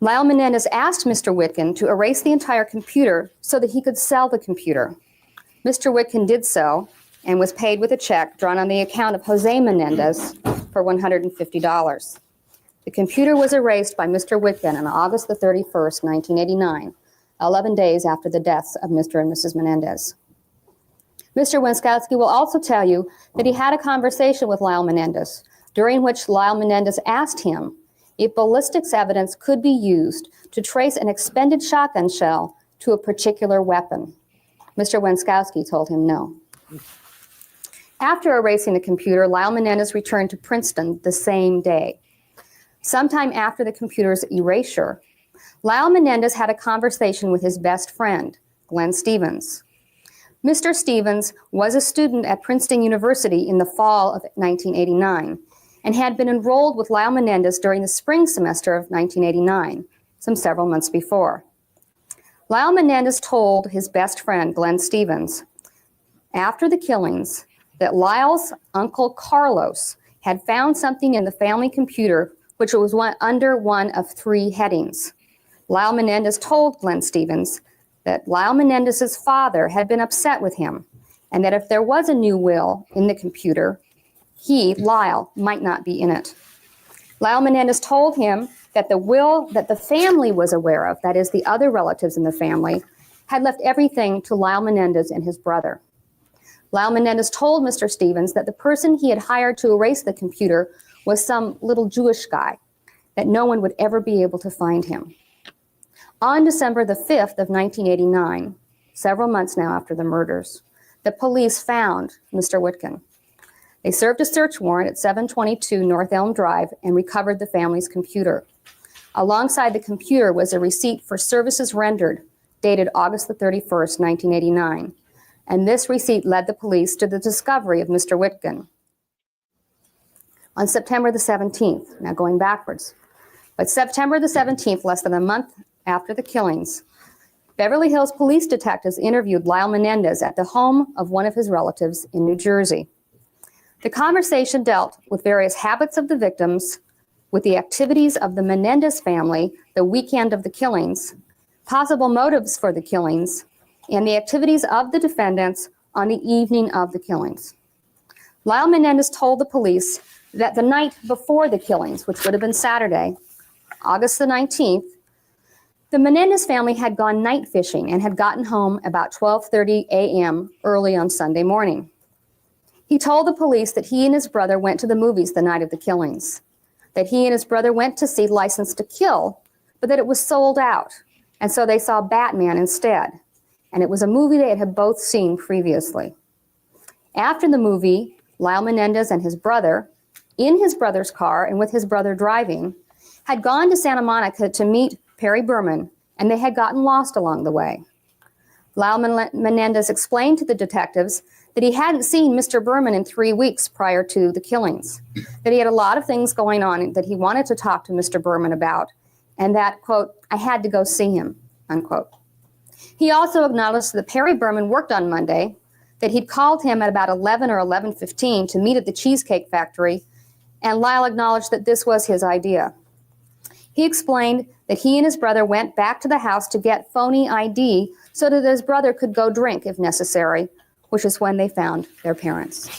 Lyle Menendez asked Mr. Witkin to erase the entire computer so that he could sell the computer. Mr. Witkin did so and was paid with a check drawn on the account of Jose Menendez for $150. The computer was erased by Mr. Witkin on August the 31st, 1989, 11 days after the deaths of Mr. and Mrs. Menendez. Mr. Wenskowski will also tell you that he had a conversation with Lyle Menendez, during which Lyle Menendez asked him if ballistics evidence could be used to trace an expended shotgun shell to a particular weapon. Mr. Wenskowski told him no. After erasing the computer, Lyle Menendez returned to Princeton the same day. Sometime after the computer's erasure, Lyle Menendez had a conversation with his best friend, Glenn Stevens. Mr. Stevens was a student at Princeton University in the fall of 1989 and had been enrolled with Lyle Menendez during the spring semester of 1989, several months before. Lyle Menendez told his best friend, Glenn Stevens, after the killings, that Lyle's uncle Carlos had found something in the family computer which was under one of 3 headings. Lyle Menendez told Glenn Stevens that Lyle Menendez's father had been upset with him and that if there was a new will in the computer, he, Lyle, might not be in it. Lyle Menendez told him that the will that the family was aware of, that is the other relatives in the family, had left everything to Lyle Menendez and his brother. Lyle Menendez told Mr. Stevens that the person he had hired to erase the computer was some little Jewish guy, that no one would ever be able to find him. On December the 5th of 1989, several months now after the murders, the police found Mr. Witkin. They served a search warrant at 722 North Elm Drive and recovered the family's computer. Alongside the computer was a receipt for services rendered dated August the 31st, 1989. And this receipt led the police to the discovery of Mr. Witkin. On September the 17th, now going backwards, but September the 17th, less than a month after the killings, Beverly Hills police detectives interviewed Lyle Menendez at the home of one of his relatives in New Jersey. The conversation dealt with various habits of the victims, with the activities of the Menendez family the weekend of the killings, possible motives for the killings, and the activities of the defendants on the evening of the killings. Lyle Menendez told the police that the night before the killings, which would have been Saturday, August the 19th, the Menendez family had gone night fishing and had gotten home about 12:30 a.m. early on Sunday morning. He told the police that he and his brother went to the movies the night of the killings, that he and his brother went to see License to Kill, but that it was sold out, and so they saw Batman instead, and it was a movie they had both seen previously. After the movie, Lyle Menendez and his brother, in his brother's car and with his brother driving, had gone to Santa Monica to meet Perry Berman, and they had gotten lost along the way. Lyle Menendez explained to the detectives that he hadn't seen Mr. Berman in 3 weeks prior to the killings, that he had a lot of things going on that he wanted to talk to Mr. Berman about, and that, quote, I had to go see him, unquote. He also acknowledged that Perry Berman worked on Monday, that he'd called him at about 11 or 11:15 to meet at the Cheesecake Factory, and Lyle acknowledged that this was his idea. He explained that he and his brother went back to the house to get phony ID so that his brother could go drink if necessary, which is when they found their parents.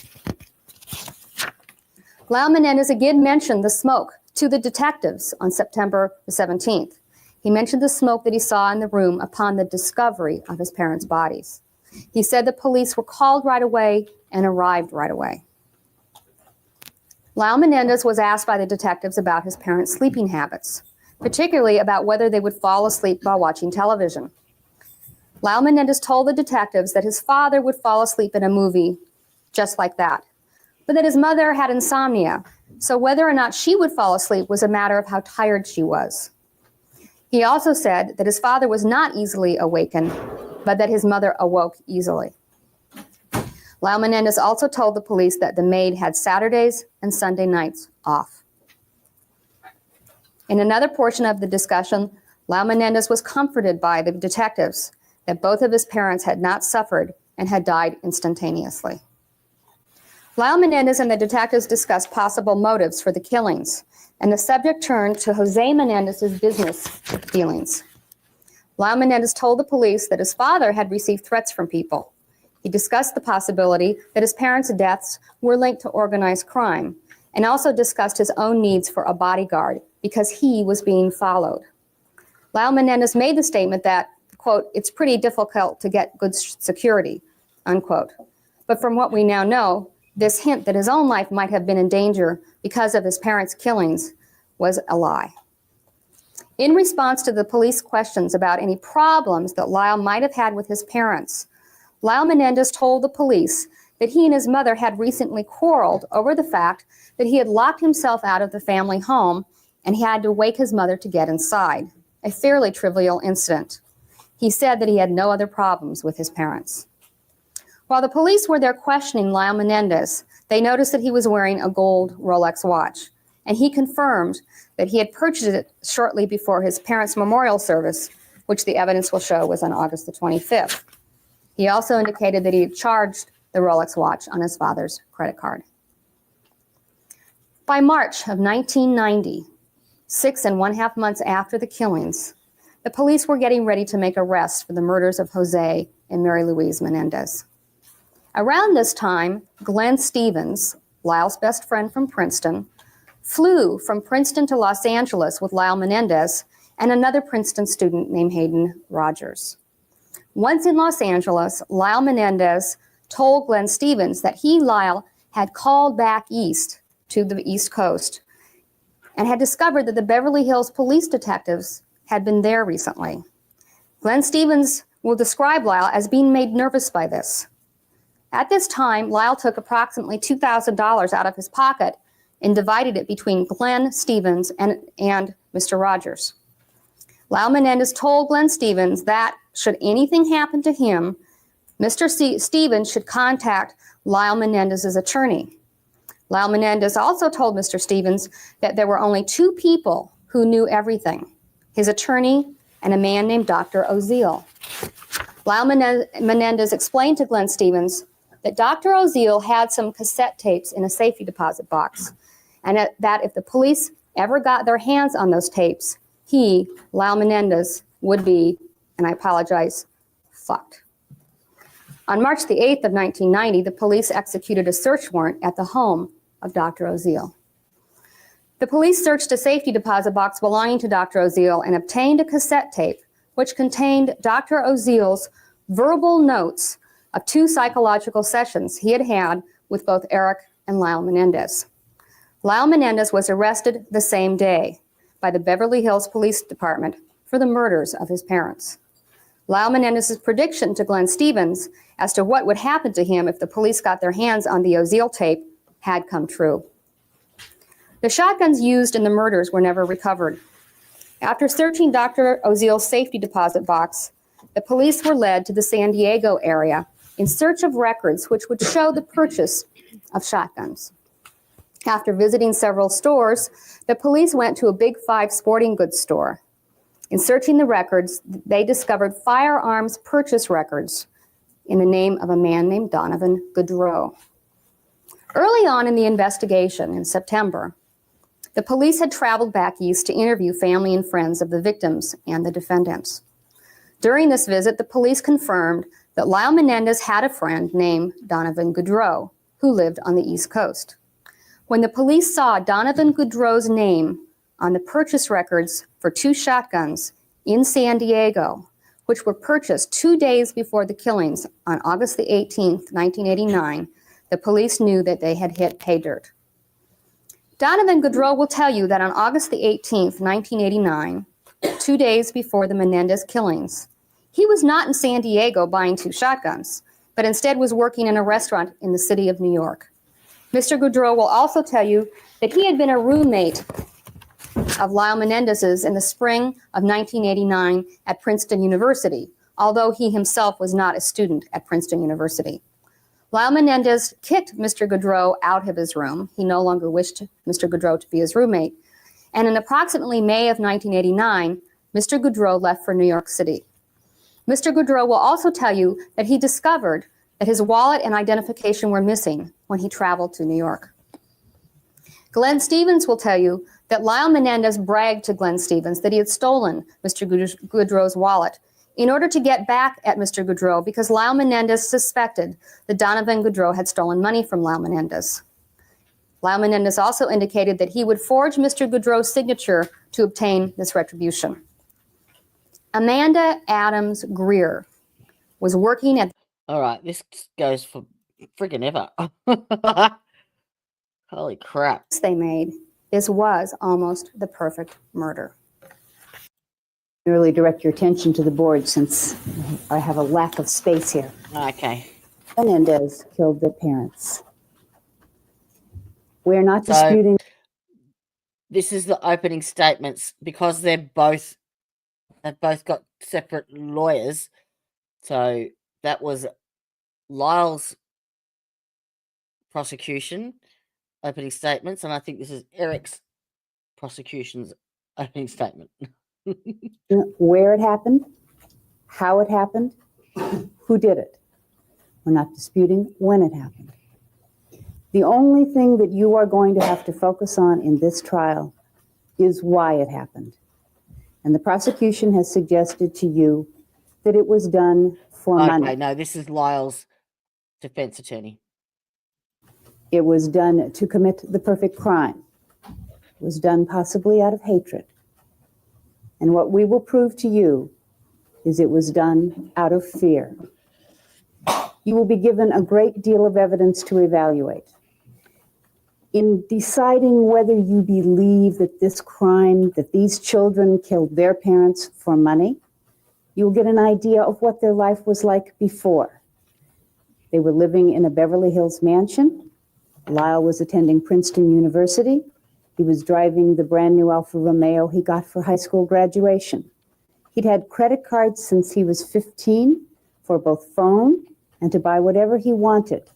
Lyle Menendez again mentioned the smoke to the detectives on September the 17th. He mentioned the smoke that he saw in the room upon the discovery of his parents' bodies. He said the police were called right away and arrived right away. Lyle Menendez was asked by the detectives about his parents' sleeping habits, particularly about whether they would fall asleep while watching television. Lyle Menendez told the detectives that his father would fall asleep in a movie just like that, but that his mother had insomnia, so whether or not she would fall asleep was a matter of how tired she was. He also said that his father was not easily awakened, but that his mother awoke easily. Lyle Menendez also told the police that the maid had Saturdays and Sunday nights off. In another portion of the discussion, Lyle Menendez was comforted by the detectives that both of his parents had not suffered and had died instantaneously. Lyle Menendez and the detectives discussed possible motives for the killings, and the subject turned to Jose Menendez's business dealings. Lyle Menendez told the police that his father had received threats from people. He discussed the possibility that his parents' deaths were linked to organized crime, and also discussed his own needs for a bodyguard because he was being followed. Lyle Menendez made the statement that, quote, "It's pretty difficult to get good security," unquote. But from what we now know, this hint that his own life might have been in danger because of his parents' killings was a lie. In response to the police questions about any problems that Lyle might have had with his parents, Lyle Menendez told the police that he and his mother had recently quarreled over the fact that he had locked himself out of the family home and he had to wake his mother to get inside, a fairly trivial incident. He said that he had no other problems with his parents. While the police were there questioning Lyle Menendez, they noticed that he was wearing a gold Rolex watch, and he confirmed that he had purchased it shortly before his parents' memorial service, which the evidence will show was on August the 25th. He also indicated that he had charged the Rolex watch on his father's credit card. By March of 1990, 6.5 months after the killings, the police were getting ready to make arrests for the murders of Jose and Mary Louise Menendez. Around this time, Glenn Stevens, Lyle's best friend from Princeton, flew from Princeton to Los Angeles with Lyle Menendez and another Princeton student named Hayden Rogers. Once in Los Angeles, Lyle Menendez told Glenn Stevens that he, Lyle, had called back east to the East Coast and had discovered that the Beverly Hills police detectives had been there recently. Glenn Stevens will describe Lyle as being made nervous by this. At this time, Lyle took approximately $2,000 out of his pocket and divided it between Glenn Stevens and Mr. Rogers. Lyle Menendez told Glenn Stevens that, should anything happen to him, Mr. Stevens should contact Lyle Menendez's attorney. Lyle Menendez also told Mr. Stevens that there were only two people who knew everything, his attorney and a man named Dr. Oziel. Lyle Menendez explained to Glenn Stevens that Dr. Oziel had some cassette tapes in a safety deposit box, and that if the police ever got their hands on those tapes, he, Lyle Menendez, would be, and I apologize, fucked. On March the 8th of 1990, the police executed a search warrant at the home of Dr. Oziel. The police searched a safety deposit box belonging to Dr. Oziel and obtained a cassette tape which contained Dr. Oziel's verbal notes of 2 psychological sessions he had had with both Erik and Lyle Menendez. Lyle Menendez was arrested the same day by the Beverly Hills Police Department for the murders of his parents. Lyle Menendez's prediction to Glenn Stevens as to what would happen to him if the police got their hands on the Oziel tape had come true. The shotguns used in the murders were never recovered. After searching Dr. Oziel's safety deposit box, the police were led to the San Diego area in search of records which would show the purchase of shotguns. After visiting several stores, the police went to a Big 5 sporting goods store. In searching the records, they discovered firearms purchase records in the name of a man named Donovan Goodrow. Early on in the investigation in September, the police had traveled back east to interview family and friends of the victims and the defendants. During this visit, the police confirmed that Lyle Menendez had a friend named Donovan Goodrow, who lived on the East Coast. When the police saw Donovan Goodrow's name on the purchase records for 2 shotguns in San Diego, which were purchased 2 days before the killings on August the 18th, 1989, the police knew that they had hit pay dirt. Donovan Goodrow will tell you that on August the 18th, 1989, 2 days before the Menendez killings, he was not in San Diego buying 2 shotguns, but instead was working in a restaurant in the city of New York. Mr. Goudreau will also tell you that he had been a roommate of Lyle Menendez's in the spring of 1989 at Princeton University, although he himself was not a student at Princeton University. Lyle Menendez kicked Mr. Goudreau out of his room. He no longer wished Mr. Goudreau to be his roommate. And in approximately May of 1989, Mr. Goudreau left for New York City. Mr. Goudreau will also tell you that he discovered that his wallet and identification were missing when he traveled to New York. Glenn Stevens will tell you that Lyle Menendez bragged to Glenn Stevens that he had stolen Mr. Goudreau's wallet in order to get back at Mr. Goudreau because Lyle Menendez suspected that Donovan Goudreau had stolen money from Lyle Menendez. Lyle Menendez also indicated that he would forge Mr. Goudreau's signature to obtain this retribution. Amanda Adams Greer was working at... All right, this goes for friggin' ever. Holy crap. They made. This was almost the perfect murder. Merely direct your attention to the board since I have a lack of space here. Okay. Menendez killed their parents. We're not disputing. This is the opening statements because they've both got separate lawyers. So that was Lyle's prosecution opening statements, and I think this is Erik's prosecution's opening statement. Where it happened, how it happened, who did it. We're not disputing when it happened. The only thing that you are going to have to focus on in this trial is why it happened. And the prosecution has suggested to you that it was done for money. Okay, no, this is Lyle's defense attorney. It was done to commit the perfect crime. It was done possibly out of hatred. And what we will prove to you is it was done out of fear. You will be given a great deal of evidence to evaluate. In deciding whether you believe that this crime, that these children killed their parents for money, you'll get an idea of what their life was like before. They were living in a Beverly Hills mansion. Lyle was attending Princeton University. He was driving the brand new Alfa Romeo he got for high school graduation. He'd had credit cards since he was 15 for both phone and to buy whatever he wanted.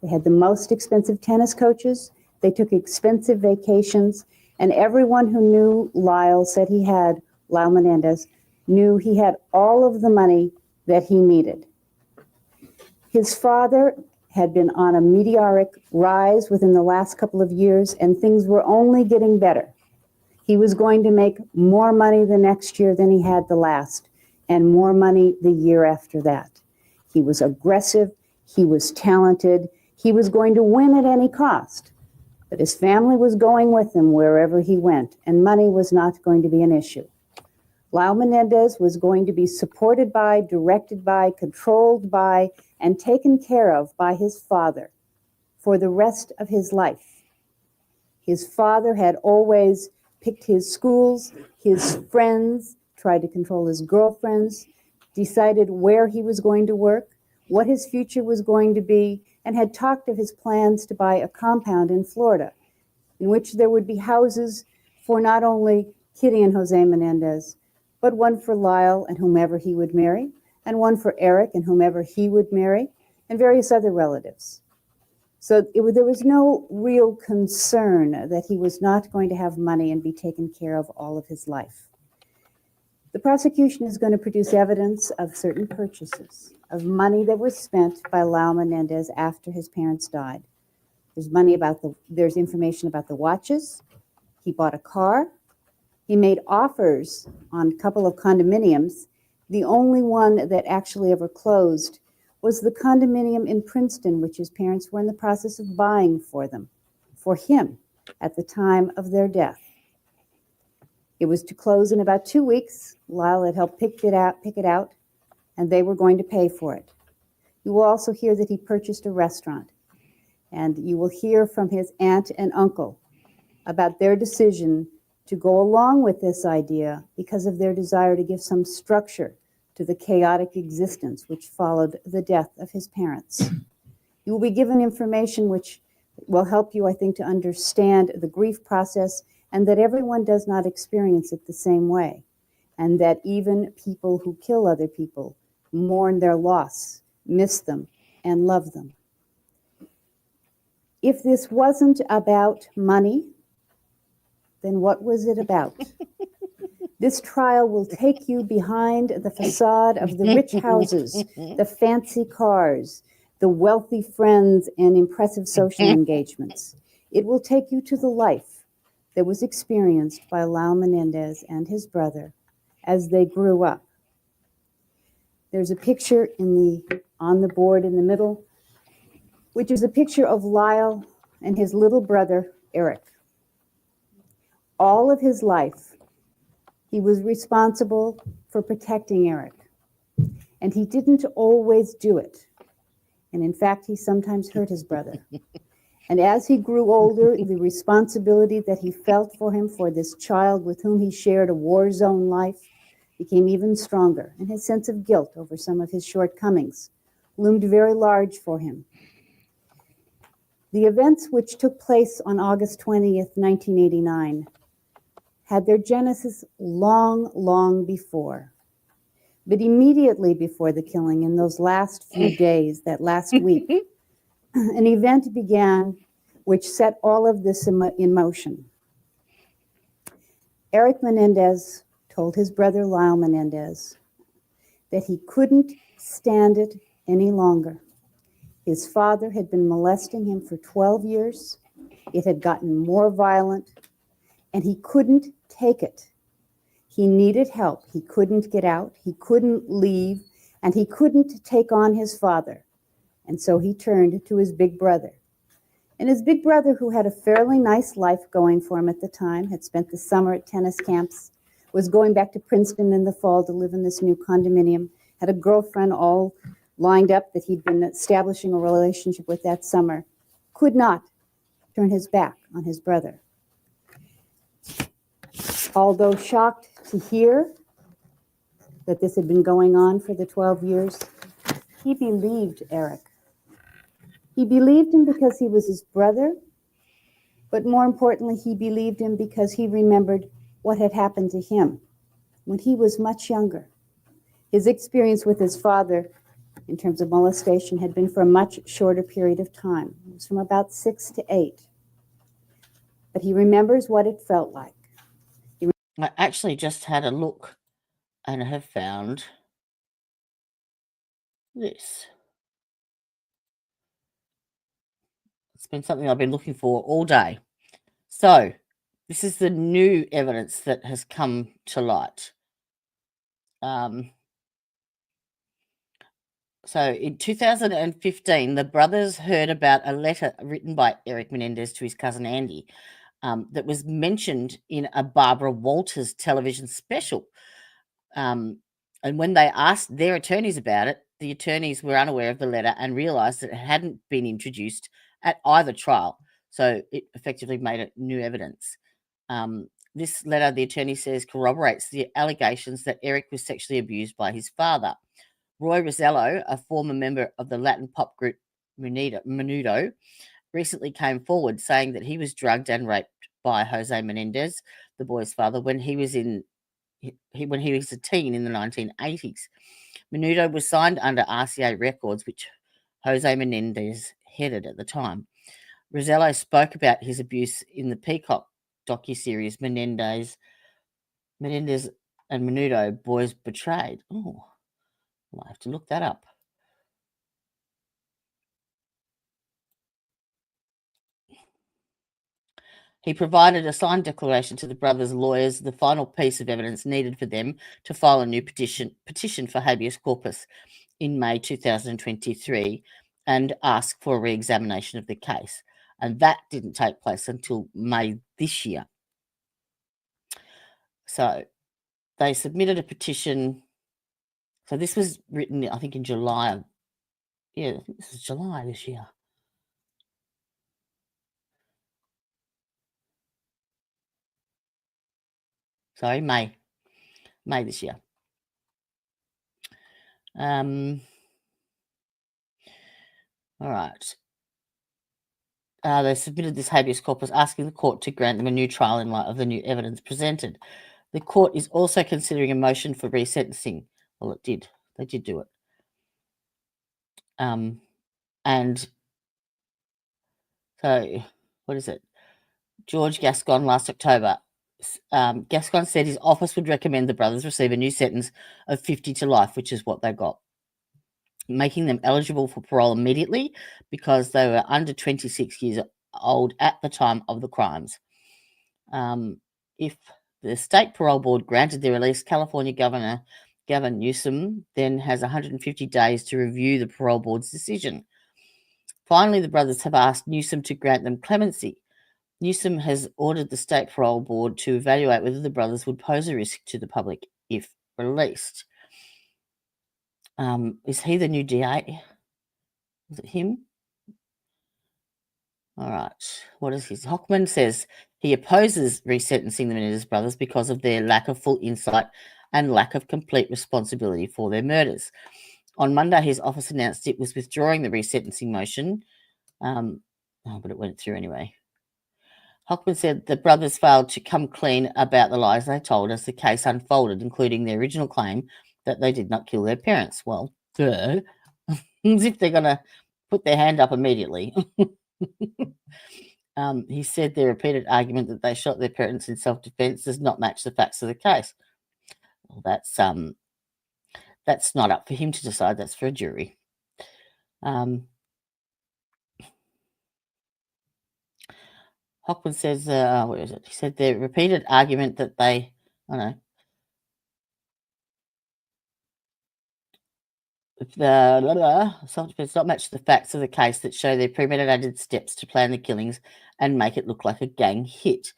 They had the most expensive tennis coaches. They took expensive vacations, and everyone who knew Lyle said he had, Lyle Menendez, knew he had all of the money that he needed. His father had been on a meteoric rise within the last couple of years, and things were only getting better. He was going to make more money the next year than he had the last, and more money the year after that. He was aggressive, he was talented, he was going to win at any cost. But his family was going with him wherever he went, and money was not going to be an issue. Lyle Menendez was going to be supported by, directed by, controlled by, and taken care of by his father for the rest of his life. His father had always picked his schools, his friends, tried to control his girlfriends, decided where he was going to work, what his future was going to be, and had talked of his plans to buy a compound in Florida in which there would be houses for not only Kitty and Jose Menendez, but one for Lyle and whomever he would marry, and one for Erik and whomever he would marry, and various other relatives. So there was no real concern that he was not going to have money and be taken care of all of his life. The prosecution is going to produce evidence of certain purchases, of money that was spent by Lyle Menendez after his parents died. There's information about the watches. He bought a car. He made offers on a couple of condominiums. The only one that actually ever closed was the condominium in Princeton, which his parents were in the process of buying for him, at the time of their death. It was to close in about 2 weeks. Lyle had helped pick it out, and they were going to pay for it. You will also hear that he purchased a restaurant, and you will hear from his aunt and uncle about their decision to go along with this idea because of their desire to give some structure to the chaotic existence which followed the death of his parents. You will be given information which It will help you, I think, to understand the grief process and that everyone does not experience it the same way, and that even people who kill other people mourn their loss, miss them, and love them. If this wasn't about money, then what was it about? This trial will take you behind the facade of the rich houses, the fancy cars, the wealthy friends, and impressive social engagements. It will take you to the life that was experienced by Lyle Menendez and his brother as they grew up. There's a picture on the board in the middle, which is a picture of Lyle and his little brother, Erik. All of his life, he was responsible for protecting Erik, and he didn't always do it. And in fact, he sometimes hurt his brother. And as he grew older, the responsibility that he felt for him, for this child with whom he shared a war zone life, became even stronger, and his sense of guilt over some of his shortcomings loomed very large for him. The events which took place on August 20th, 1989, had their genesis long, long before. But immediately before the killing, in those last few days, that last week, an event began which set all of this in motion. Erik Menendez told his brother Lyle Menendez that he couldn't stand it any longer. His father had been molesting him for 12 years. It had gotten more violent, and he couldn't take it. He needed help. He couldn't get out. He couldn't leave, and he couldn't take on his father. And so he turned to his big brother. And his big brother, who had a fairly nice life going for him at the time, had spent the summer at tennis camps, was going back to Princeton in the fall to live in this new condominium, had a girlfriend all lined up that he'd been establishing a relationship with that summer, could not turn his back on his brother. Although shocked to hear that this had been going on for the 12 years, he believed Erik. He believed him because he was his brother, but more importantly, he believed him because he remembered what had happened to him when he was much younger. His experience with his father in terms of molestation had been for a much shorter period of time. It was from about 6 to 8. But he remembers what it felt like. I actually just had a look and have found this. It's been something I've been looking for all day. So, this is the new evidence that has come to light. So, in 2015, the brothers heard about a letter written by Erik Menendez to his cousin Andy that was mentioned in a Barbara Walters television special. And when they asked their attorneys about it, the attorneys were unaware of the letter and realized that it hadn't been introduced at either trial. So it effectively made it new evidence. This letter, the attorney says, corroborates the allegations that Erik was sexually abused by his father. Roy Rosello, a former member of the Latin pop group Menudo, recently came forward saying that he was drugged and raped by Jose Menendez, the boy's father, when he was a teen in the 1980s. Menudo was signed under RCA Records, which Jose Menendez headed at the time. Rosello spoke about his abuse in the Peacock docuseries Menendez and Menudo, Boys Betrayed. Oh, I'll have to look that up. He provided a signed declaration to the brothers' lawyers, the final piece of evidence needed for them to file a new petition for habeas corpus in May 2023 and ask for a re-examination of the case. And that didn't take place until May this year. So they submitted a petition. So this was written, I think, in July. Yeah, I think this was July this year. Sorry, May this year. All right. they submitted this habeas corpus asking the court to grant them a new trial in light of the new evidence presented. The court is also considering a motion for resentencing. Well, it did. They did do it. And so, what is it? George Gascon last October. Gascon said his office would recommend the brothers receive a new sentence of 50 to life, which is what they got, making them eligible for parole immediately because they were under 26 years old at the time of the crimes. If the state parole board granted their release, California Governor Gavin Newsom then has 150 days to review the parole board's decision. Finally, the brothers have asked Newsom to grant them clemency. Newsom has ordered the state parole board to evaluate whether the brothers would pose a risk to the public if released. Is he the new DA? Is it him? All right. What is his? Hochman says he opposes resentencing the Menendez brothers because of their lack of full insight and lack of complete responsibility for their murders. On Monday, his office announced it was withdrawing the resentencing motion, but it went through anyway. Hochman said the brothers failed to come clean about the lies they told as the case unfolded, including their original claim that they did not kill their parents. Well, duh. As if they're going to put their hand up immediately. He said their repeated argument that they shot their parents in self-defense does not match the facts of the case. Well, that's not up for him to decide. That's for a jury. Hochman says, where is it? He said their repeated argument that they, self-defense not match the facts of the case that show their premeditated steps to plan the killings and make it look like a gang hit.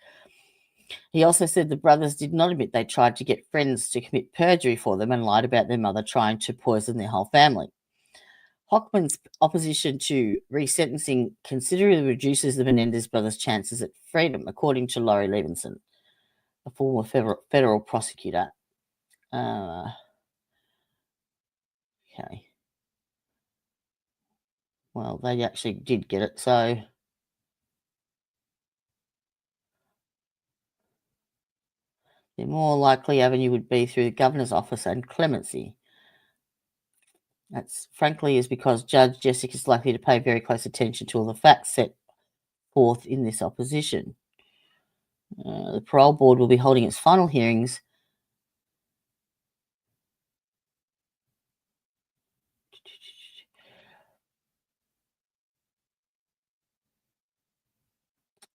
He also said the brothers did not admit they tried to get friends to commit perjury for them and lied about their mother trying to poison their whole family. Hochman's opposition to resentencing considerably reduces the Menendez brothers' chances at freedom, according to Laurie Levinson, a former federal prosecutor. Okay. Well, they actually did get it, so the more likely avenue would be through the governor's office and clemency. That's frankly is because Judge Jessica is likely to pay very close attention to all the facts set forth in this opposition. The parole board will be holding its final hearings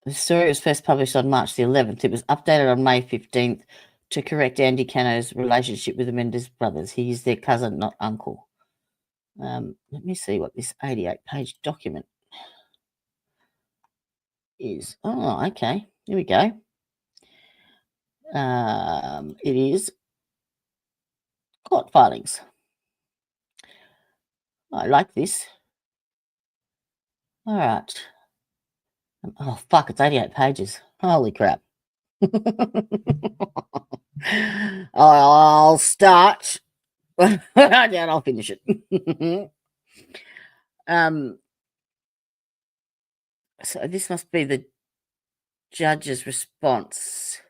The story was first published on March the 11th. It was updated on May 15th to correct Andy Cano's relationship with the Menendez brothers. He is their cousin, not uncle. Let me see what this 88-page document is. Oh, okay. Here we go. It is court filings. I like this. All right. Oh, fuck, it's 88 pages. Holy crap. I'll start. And I'll finish it. So this must be the judge's response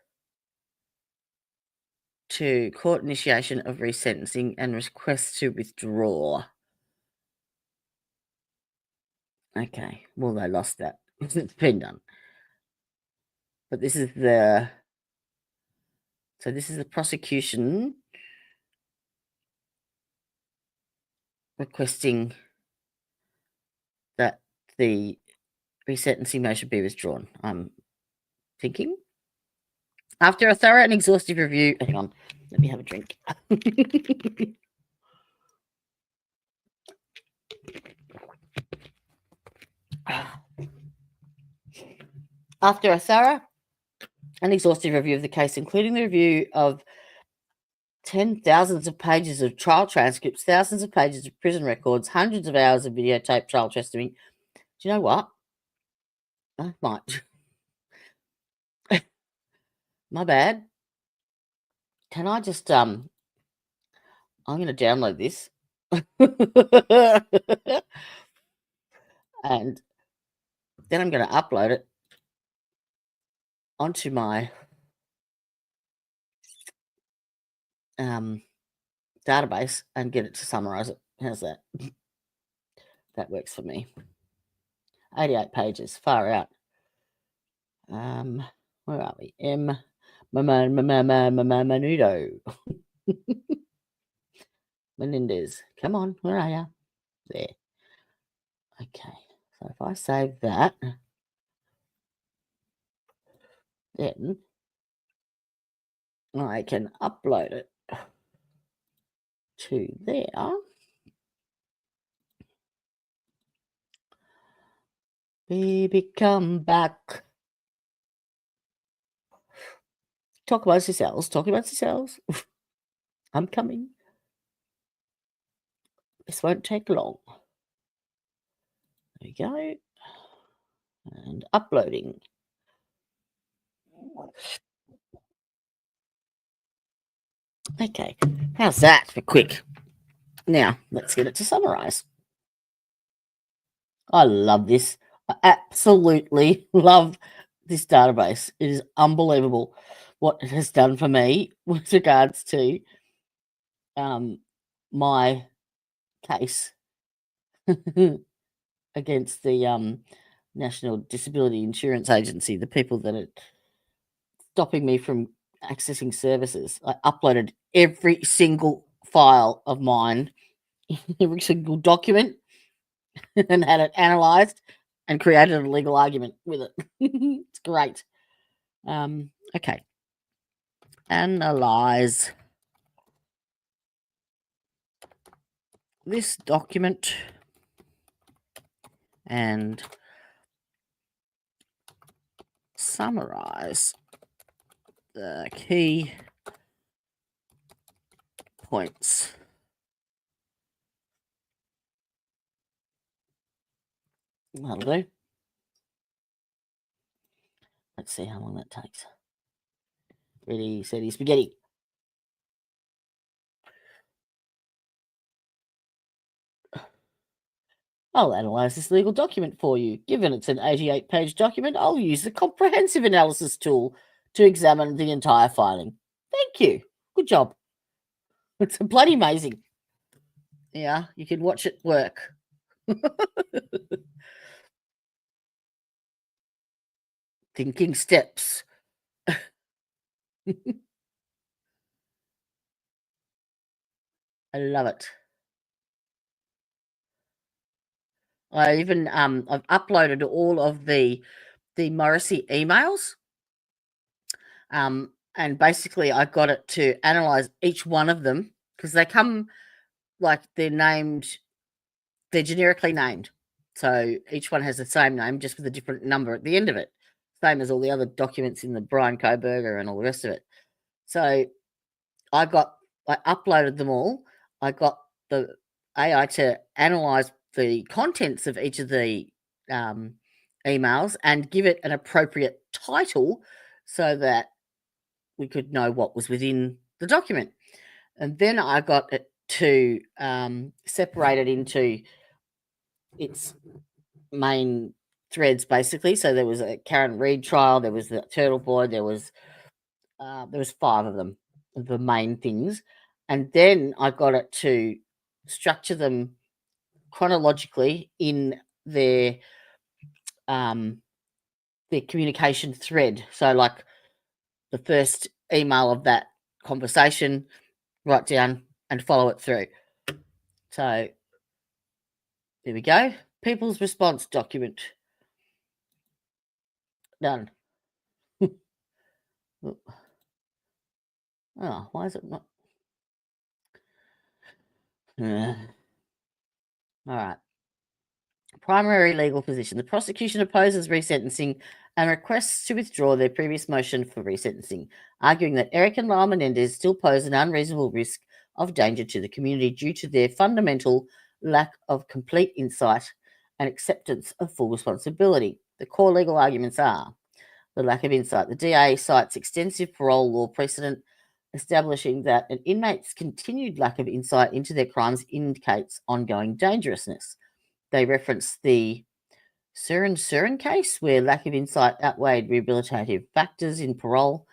to court initiation of resentencing and request to withdraw. Okay, well, they lost that. It's been done. But this is the prosecution requesting that the resentencing motion be withdrawn. I'm thinking. After a thorough and exhaustive review, hang on, let me have a drink. After a thorough and exhaustive review of the case, including the review of thousands of pages of trial transcripts, thousands of pages of prison records, hundreds of hours of videotape trial testimony, do you know what? I might. My bad. Can I just, I'm going to download this. And Then I'm going to upload it onto my database and get it to summarize it. How's that? That works for me. 88 pages, far out. Where are we? Menudo. Menendez. Come on, where are you? There. Okay, so if I save that, then I can upload it to there. Baby, come back. Talk about yourselves. Talk about yourselves. I'm coming. This won't take long. There we go. And uploading. Okay, how's that for quick? Now, let's get it to summarize. I love this. I absolutely love this database. It is unbelievable what it has done for me with regards to my case against the National Disability Insurance Agency, the people that are stopping me from accessing services. I uploaded every single file of mine, every single document, and had it analysed and created a legal argument with it. It's great. Okay. Analyze this document and summarize the key points. That'll do. Let's see how long that takes. Ready, steady, spaghetti. I'll analyze this legal document for you. Given it's an 88-page document, I'll use the comprehensive analysis tool to examine the entire filing. Thank you. Good job. It's bloody amazing. Yeah, you can watch it work. Thinking steps. I love it. I even I've uploaded all of the Morrissey emails. And basically I got it to analyze each one of them because they come like they're generically named. So each one has the same name, just with a different number at the end of it. Same as all the other documents in the Brian Koberger and all the rest of it. So I uploaded them all. I got the AI to analyze the contents of each of the emails and give it an appropriate title so that we could know what was within the document. And then I got it to separate it into its main threads, basically. So there was a Karen Reid trial, there was the Turtle Boy, there was 5 of them, the main things. And then I got it to structure them chronologically in their communication thread. So like the first email of that conversation, write down and follow it through. So there we go. People's response document. Done. Oh, why is it not? All right. Primary legal position. The prosecution opposes resentencing and requests to withdraw their previous motion for resentencing, arguing that Erik and Lyle Menendez still pose an unreasonable risk of danger to the community due to their fundamental lack of complete insight and acceptance of full responsibility. The core legal arguments are the lack of insight. The DA cites extensive parole law precedent establishing that an inmate's continued lack of insight into their crimes indicates ongoing dangerousness. They reference the Surin case, where lack of insight outweighed rehabilitative factors in parole.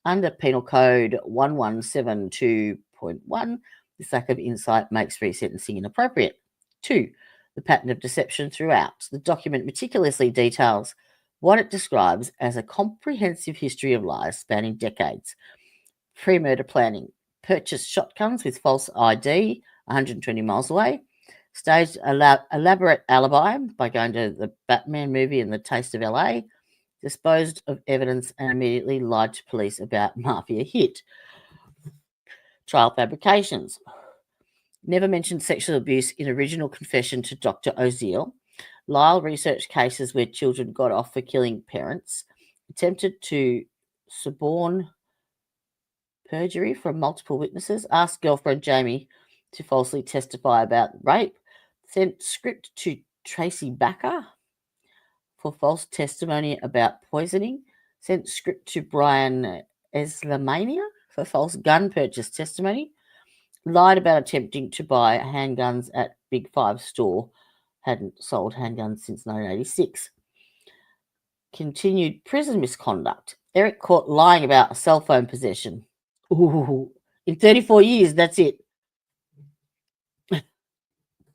Under Penal Code 1172.1, this lack of insight makes resentencing inappropriate. 2. The pattern of deception throughout. The document meticulously details what it describes as a comprehensive history of lies spanning decades. Pre-murder planning. Purchased shotguns with false ID 120 miles away. Staged elaborate alibi by going to the Batman movie and the Taste of LA. Disposed of evidence and immediately lied to police about mafia hit. Trial fabrications. Never mentioned sexual abuse in original confession to Dr. Oziel. Lyle researched cases where children got off for killing parents. Attempted to suborn perjury from multiple witnesses. Asked girlfriend Jamie to falsely testify about rape. Sent script to Tracy Backer for false testimony about poisoning. Sent script to Brian Eslamania for false gun purchase testimony. Lied about attempting to buy handguns at Big Five store. Hadn't sold handguns since 1986. Continued prison misconduct. Erik caught lying about a cell phone possession. Ooh, in 34 years, that's it.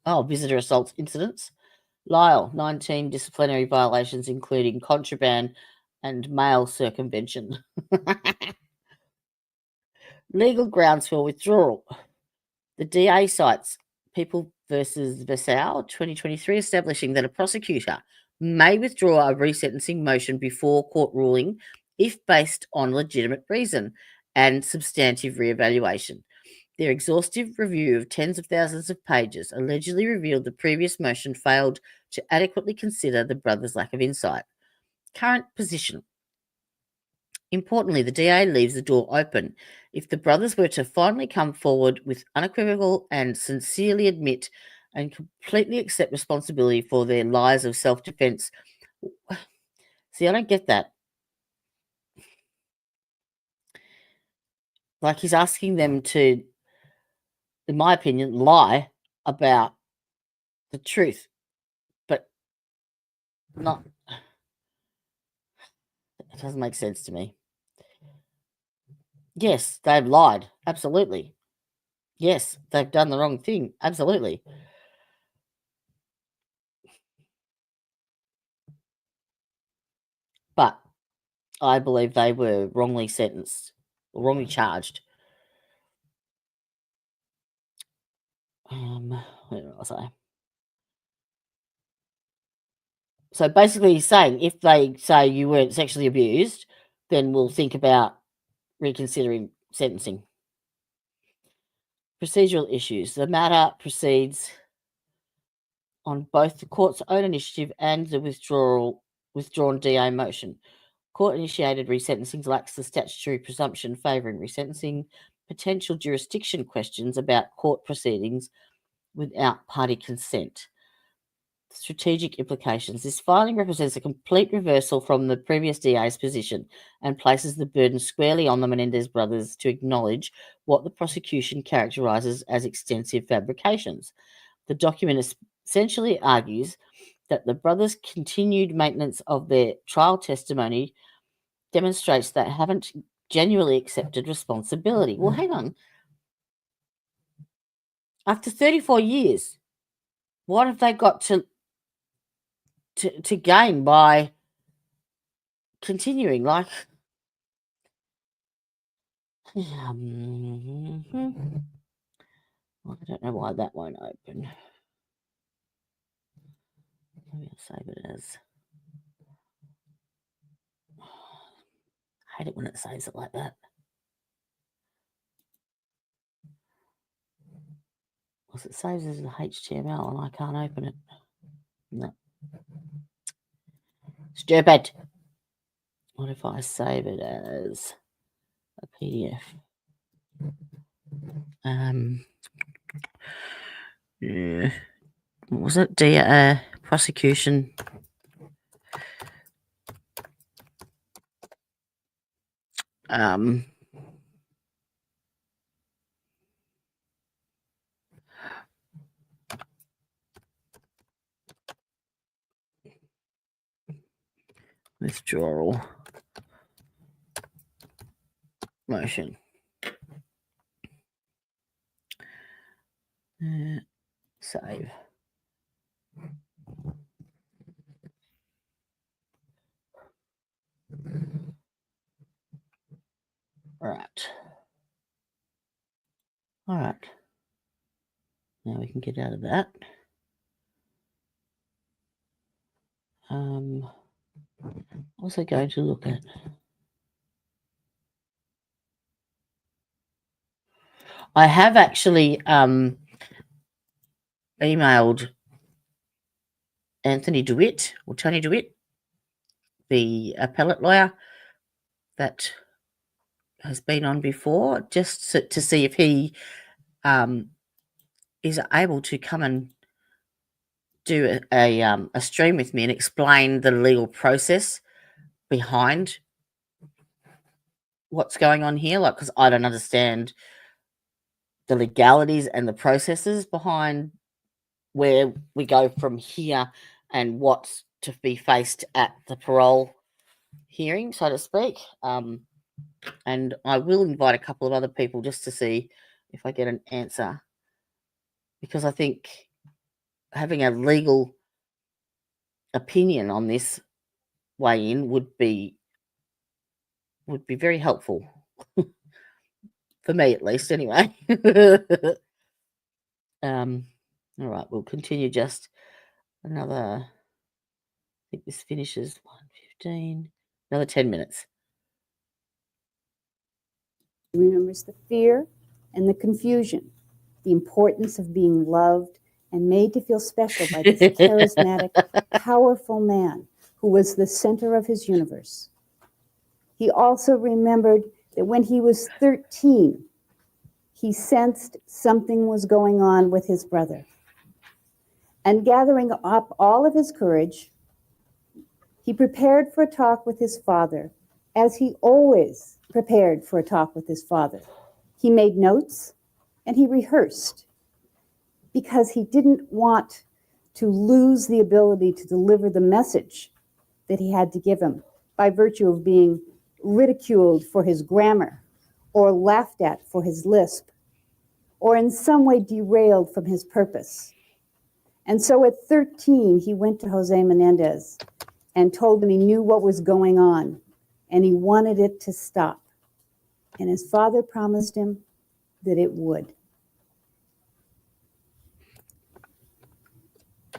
Oh, visitor assaults incidents. Lyle, 19 disciplinary violations, including contraband and mail circumvention. Legal grounds for withdrawal. The DA cites People versus Vassal 2023, establishing that a prosecutor may withdraw a resentencing motion before court ruling if based on legitimate reason and substantive reevaluation. Their exhaustive review of tens of thousands of pages allegedly revealed the previous motion failed to adequately consider the brothers' lack of insight. Current position. Importantly, the DA leaves the door open. If the brothers were to finally come forward with unequivocal and sincerely admit and completely accept responsibility for their lies of self-defense. See, I don't get that. Like, he's asking them to, in my opinion, lie about the truth, but not. It doesn't make sense to me. Yes, they've lied. Absolutely. Yes, they've done the wrong thing. Absolutely. But I believe they were wrongly sentenced, or wrongly charged. What did I say? So basically, he's saying if they say you weren't sexually abused, then we'll think about reconsidering sentencing. Procedural issues. The matter proceeds on both the court's own initiative and the withdrawn DA motion. Court-initiated resentencing lacks the statutory presumption favouring resentencing. Potential jurisdiction questions about court proceedings without party consent. Strategic implications. This filing represents a complete reversal from the previous DA's position and places the burden squarely on the Menendez brothers to acknowledge what the prosecution characterises as extensive fabrications. The document essentially argues that the brothers' continued maintenance of their trial testimony demonstrates they haven't genuinely accepted responsibility. Well, hang on. After 34 years, what have they got to gain by continuing? Like, I don't know why that won't open. Maybe I'll save it as. I hate it when it saves it like that. Because it saves as an HTML and I can't open it. No. Stupid. What if I save it as a PDF? Yeah. What was it? Prosecution. withdrawal motion. Save. All right. All right. Now we can get out of that. Also going to look at I have actually emailed Anthony DeWitt or Tony DeWitt, the appellate lawyer that has been on before, just to see if he is able to come and do a stream with me and explain the legal process behind what's going on here, like, because I don't understand the legalities and the processes behind where we go from here and what's to be faced at the parole hearing, so to speak. And I will invite a couple of other people just to see if I get an answer, because I think having a legal opinion on this way in would be very helpful for me, at least, anyway. All right, we'll continue just another. I think this finishes 1:15. Another 10 minutes. He remembers the fear and the confusion, the importance of being loved and made to feel special by this charismatic, powerful man who was the center of his universe. He also remembered that when he was 13, he sensed something was going on with his brother. And gathering up all of his courage, he prepared for a talk with his father, as he always prepared for a talk with his father. He made notes and he rehearsed because he didn't want to lose the ability to deliver the message that he had to give him by virtue of being ridiculed for his grammar or laughed at for his lisp or in some way derailed from his purpose. And so at 13, he went to Jose Menendez and told him he knew what was going on and he wanted it to stop. And his father promised him that it would.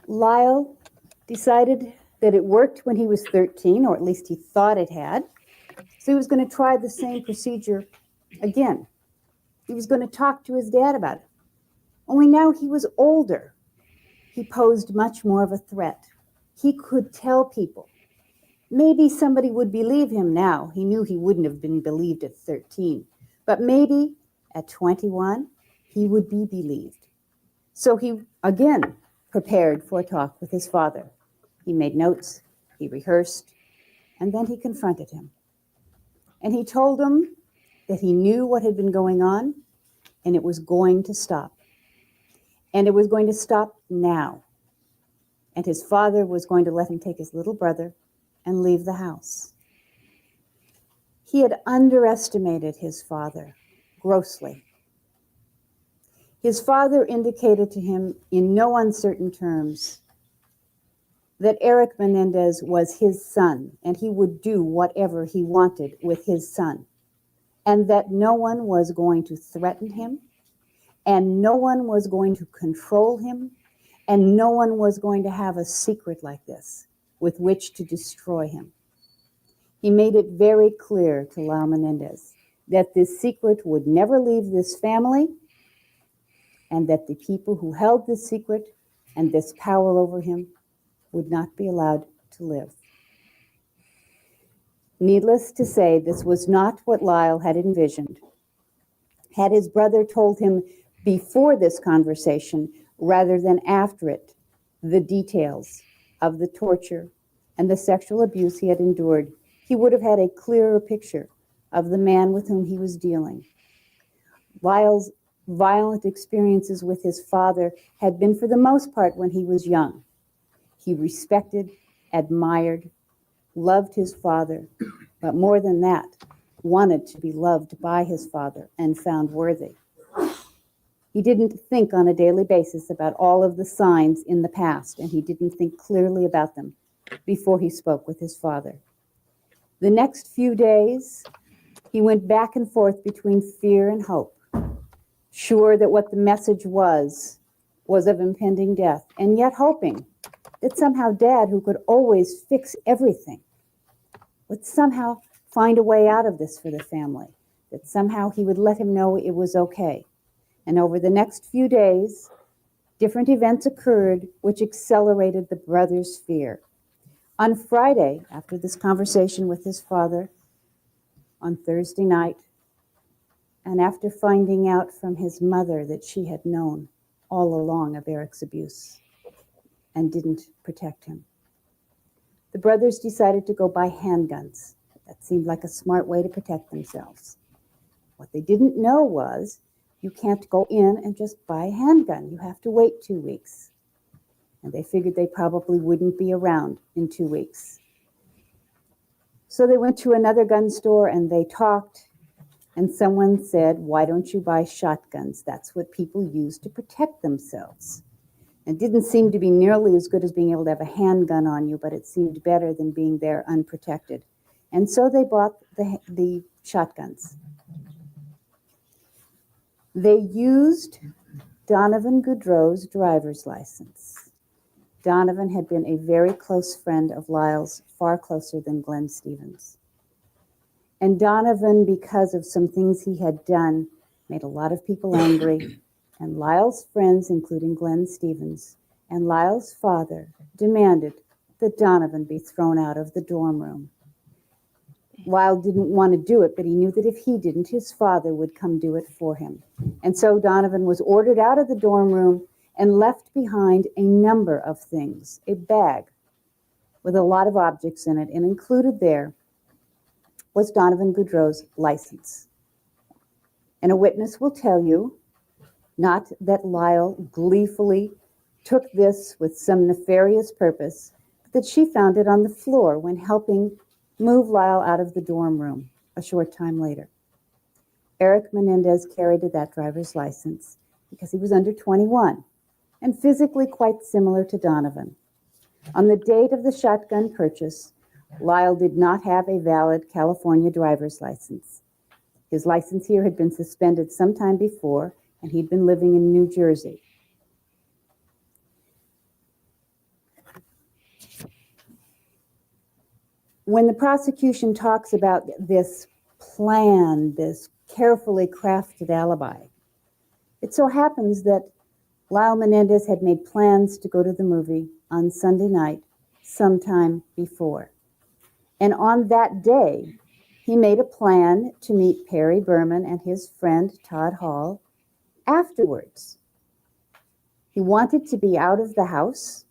Lyle decided that it worked when he was 13, or at least he thought it had. So he was going to try the same procedure again. He was going to talk to his dad about it. Only now he was older. He posed much more of a threat. He could tell people. Maybe somebody would believe him now. He knew he wouldn't have been believed at 13. But maybe at 21, he would be believed. So he, again, prepared for a talk with his father. He made notes, he rehearsed, and then he confronted him. And he told him that he knew what had been going on, and it was going to stop. And it was going to stop now. And his father was going to let him take his little brother and leave the house. He had underestimated his father grossly. His father indicated to him in no uncertain terms that Erik Menendez was his son and he would do whatever he wanted with his son, and that no one was going to threaten him, and no one was going to control him, and no one was going to have a secret like this with which to destroy him. He made it very clear to Lyle Menendez that this secret would never leave this family, and that the people who held this secret and this power over him would not be allowed to live. Needless to say, this was not what Lyle had envisioned. Had his brother told him before this conversation, rather than after it, the details of the torture and the sexual abuse he had endured, he would have had a clearer picture of the man with whom he was dealing. Lyle's violent experiences with his father had been, for the most part, when he was young. He respected, admired, loved his father, but more than that, wanted to be loved by his father and found worthy. He didn't think on a daily basis about all of the signs in the past, and he didn't think clearly about them before he spoke with his father. The next few days, he went back and forth between fear and hope, sure that what the message was of impending death, and yet hoping that somehow Dad, who could always fix everything, would somehow find a way out of this for the family, that somehow he would let him know it was okay. And over the next few days, different events occurred which accelerated the brother's fear. On Friday, after this conversation with his father, on Thursday night, and after finding out from his mother that she had known all along of Erik's abuse and didn't protect him, the brothers decided to go buy handguns. That seemed like a smart way to protect themselves. What they didn't know was you can't go in and just buy a handgun. You have to wait 2 weeks. And they figured they probably wouldn't be around in 2 weeks. So they went to another gun store and they talked, and someone said, "Why don't you buy shotguns? That's what people use to protect themselves." It didn't seem to be nearly as good as being able to have a handgun on you, but it seemed better than being there unprotected. And so they bought the shotguns. They used Donovan Goudreau's driver's license. Donovan had been a very close friend of Lyle's, far closer than Glenn Stevens. And Donovan, because of some things he had done, made a lot of people angry. And Lyle's friends, including Glenn Stevens, and Lyle's father demanded that Donovan be thrown out of the dorm room. Lyle didn't want to do it, but he knew that if he didn't, his father would come do it for him. And so Donovan was ordered out of the dorm room and left behind a number of things, a bag with a lot of objects in it, and included there was Donovan Goudreau's license. And a witness will tell you, not that Lyle gleefully took this with some nefarious purpose, but that she found it on the floor when helping move Lyle out of the dorm room a short time later. Erik Menendez carried that driver's license because he was under 21 and physically quite similar to Donovan. On the date of the shotgun purchase, Lyle did not have a valid California driver's license. His license here had been suspended sometime before, and he'd been living in New Jersey. When the prosecution talks about this plan, this carefully crafted alibi, it so happens that Lyle Menendez had made plans to go to the movie on Sunday night sometime before. And on that day, he made a plan to meet Perry Berman and his friend Todd Hall afterwards. He wanted to be out of the house.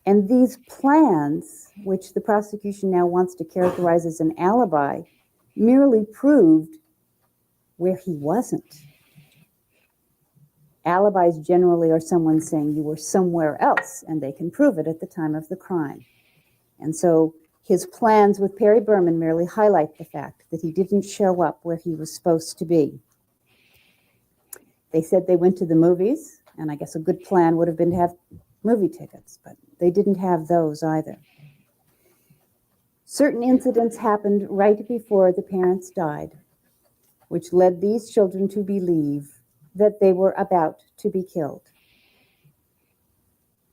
And these plans, which the prosecution now wants to characterize as an alibi, merely proved where he wasn't. Alibis generally are someone saying you were somewhere else, and they can prove it at the time of the crime. And so his plans with Perry Berman merely highlight the fact that he didn't show up where he was supposed to be. They said they went to the movies, and I guess a good plan would have been to have movie tickets, but they didn't have those either. Certain incidents happened right before the parents died, which led these children to believe that they were about to be killed.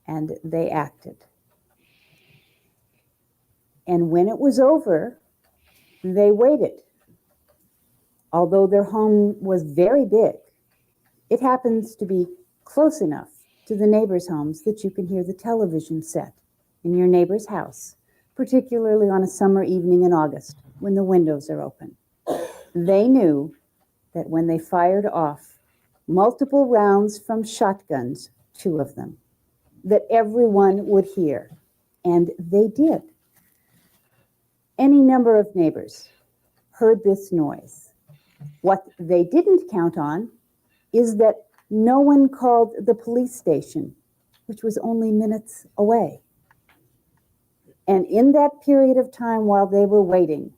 And they acted. And when it was over, they waited. Although their home was very big, it happens to be close enough to the neighbors' homes that you can hear the television set in your neighbor's house, particularly on a summer evening in August when the windows are open. They knew that when they fired off multiple rounds from shotguns, 2 of them, that everyone would hear, and they did. Any number of neighbors heard this noise. What they didn't count on is that no one called the police station, which was only minutes away. And in that period of time while they were waiting,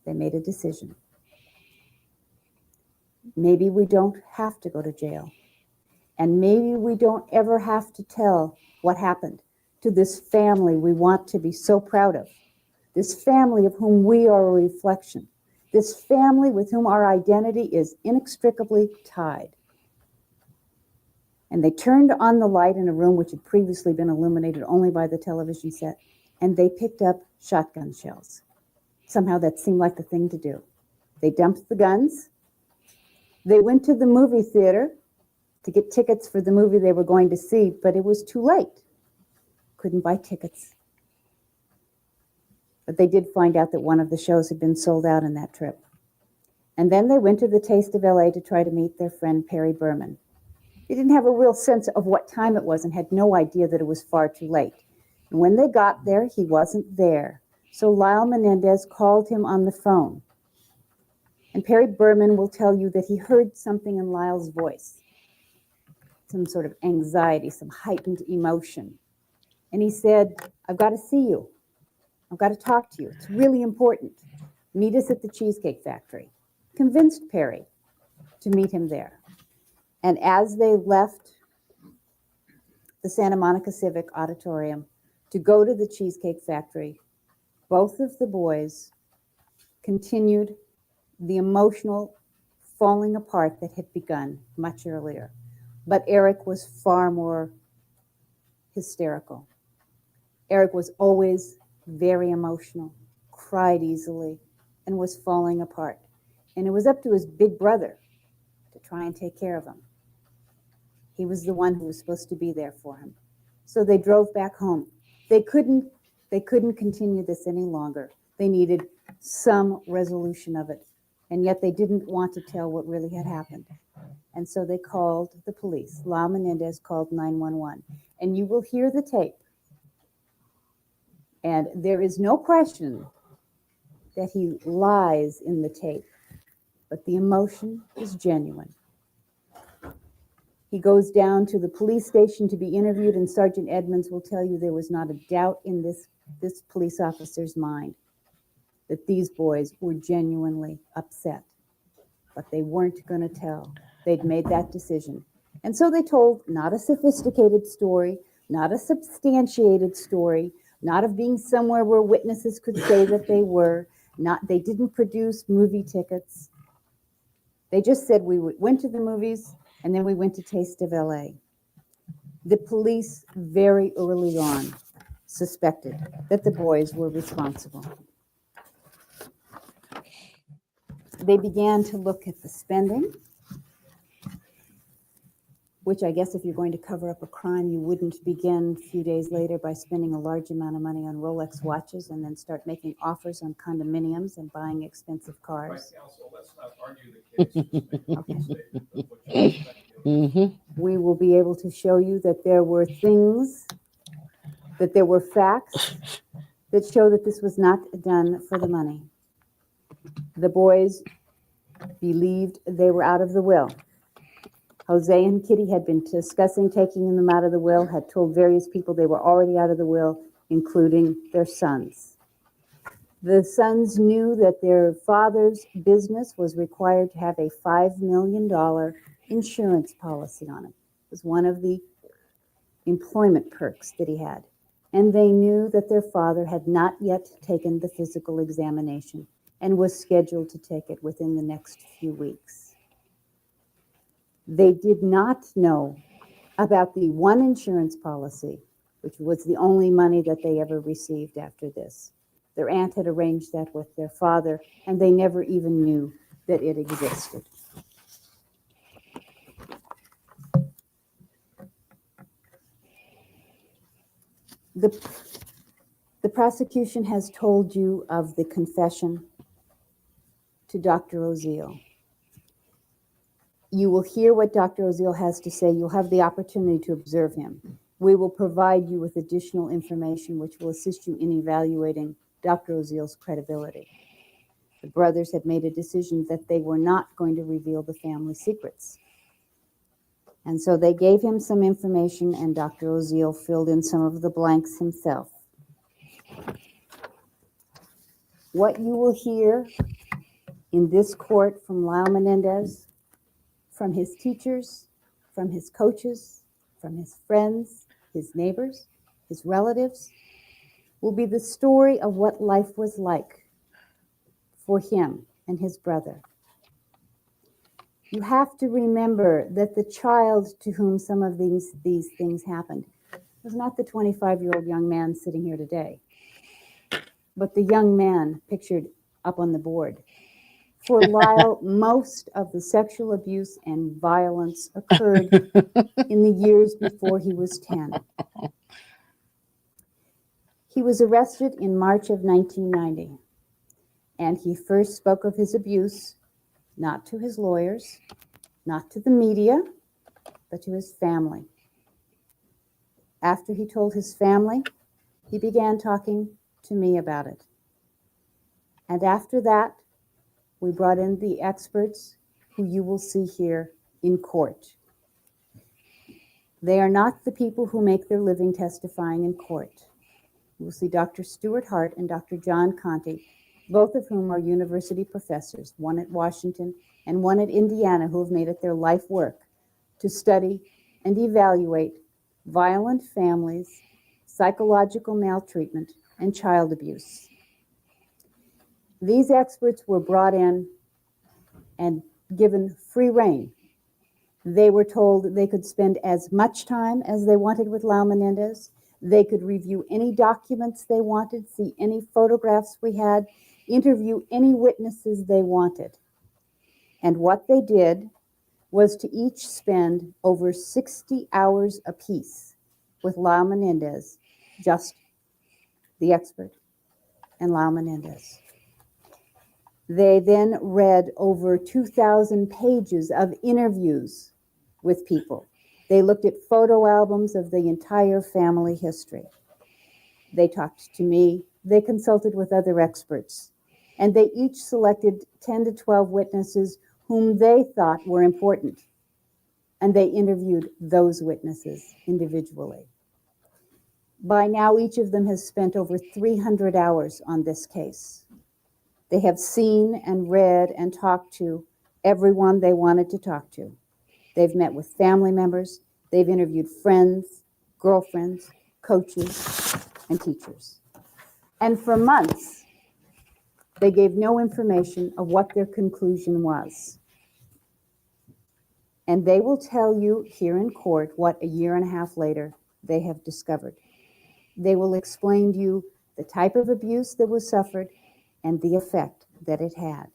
they made a decision. Maybe we don't have to go to jail. And maybe we don't ever have to tell what happened to this family we want to be so proud of. This family of whom we are a reflection. This family with whom our identity is inextricably tied. And they turned on the light in a room which had previously been illuminated only by the television set, and they picked up shotgun shells. Somehow that seemed like the thing to do. They dumped the guns. They went to the movie theater to get tickets for the movie they were going to see, but it was too late. Couldn't buy tickets. But they did find out that one of the shows had been sold out on that trip. And then they went to the Taste of LA to try to meet their friend Perry Berman. They didn't have a real sense of what time it was and had no idea that it was far too late. And when they got there, he wasn't there. So Lyle Menendez called him on the phone. And Perry Berman will tell you that he heard something in Lyle's voice. Some sort of anxiety, some heightened emotion. And he said, I've got to see you. I've got to talk to you. It's really important. Meet us at the Cheesecake Factory. Convinced Perry to meet him there. And as they left the Santa Monica Civic Auditorium to go to the Cheesecake Factory, both of the boys continued the emotional falling apart that had begun much earlier. But Erik was far more hysterical. Erik was always very emotional, cried easily, and was falling apart. And it was up to his big brother to try and take care of him. He was the one who was supposed to be there for him. So they drove back home. They couldn't continue this any longer. They needed some resolution of it. And yet they didn't want to tell what really had happened. And so they called the police. Lyle Menendez called 911. And you will hear the tape. And there is no question that he lies in the tape, but the emotion is genuine. He goes down to the police station to be interviewed, and Sergeant Edmonds will tell you there was not a doubt in this police officer's mind that these boys were genuinely upset, but they weren't going to tell. They'd made that decision. And so they told not a sophisticated story, not a substantiated story, not of being somewhere where witnesses could say that they were, they didn't produce movie tickets. They just said we went to the movies and then we went to Taste of LA. The police very early on suspected that the boys were responsible. They began to look at the spending, which I guess if you're going to cover up a crime, you wouldn't begin a few days later by spending a large amount of money on Rolex watches and then start making offers on condominiums and buying expensive cars. Right, counsel, let's not argue the case. Just make a statement of what you expect. We will be able to show you that there were things, that there were facts that show that this was not done for the money. The boys believed they were out of the will. Jose and Kitty had been discussing taking them out of the will, had told various people they were already out of the will, including their sons. The sons knew that their father's business was required to have a $5 million insurance policy on it. It was one of the employment perks that he had. And they knew that their father had not yet taken the physical examination and was scheduled to take it within the next few weeks. They did not know about the one insurance policy, which was the only money that they ever received after this. Their aunt had arranged that with their father, and they never even knew that it existed. The prosecution has told you of the confession to Dr. Oziel. You will hear what Dr. Oziel has to say. You'll have the opportunity to observe him. We will provide you with additional information which will assist you in evaluating Dr. Oziel's credibility. The brothers had made a decision that they were not going to reveal the family secrets. And so they gave him some information, and Dr. Oziel filled in some of the blanks himself. What you will hear in this court from Lyle Menendez, from his teachers, from his coaches, from his friends, his neighbors, his relatives, will be the story of what life was like for him and his brother. You have to remember that the child to whom some of these things happened was not the 25-year-old young man sitting here today, but the young man pictured up on the board. For Lyle, most of the sexual abuse and violence occurred in the years before he was 10. He was arrested in March of 1990, and he first spoke of his abuse not to his lawyers, not to the media, but to his family. After he told his family, he began talking to me about it. And after that, we brought in the experts who you will see here in court. They are not the people who make their living testifying in court. You will see Dr. Stuart Hart and Dr. John Conte, both of whom are university professors, one at Washington and one at Indiana, who have made it their life work to study and evaluate violent families, psychological maltreatment, and child abuse. These experts were brought in and given free rein. They were told they could spend as much time as they wanted with Lyle Menendez. They could review any documents they wanted, see any photographs we had, interview any witnesses they wanted. And what they did was to each spend over 60 hours apiece with Lyle Menendez, just the expert and Lyle Menendez. They then read over 2,000 pages of interviews with people. They looked at photo albums of the entire family history. They talked to me. They consulted with other experts. And they each selected 10 to 12 witnesses whom they thought were important. And they interviewed those witnesses individually. By now, each of them has spent over 300 hours on this case. They have seen and read and talked to everyone they wanted to talk to. They've met with family members. They've interviewed friends, girlfriends, coaches, and teachers. And for months, they gave no information of what their conclusion was. And they will tell you here in court what a year and a half later they have discovered. They will explain to you the type of abuse that was suffered and the effect that it had.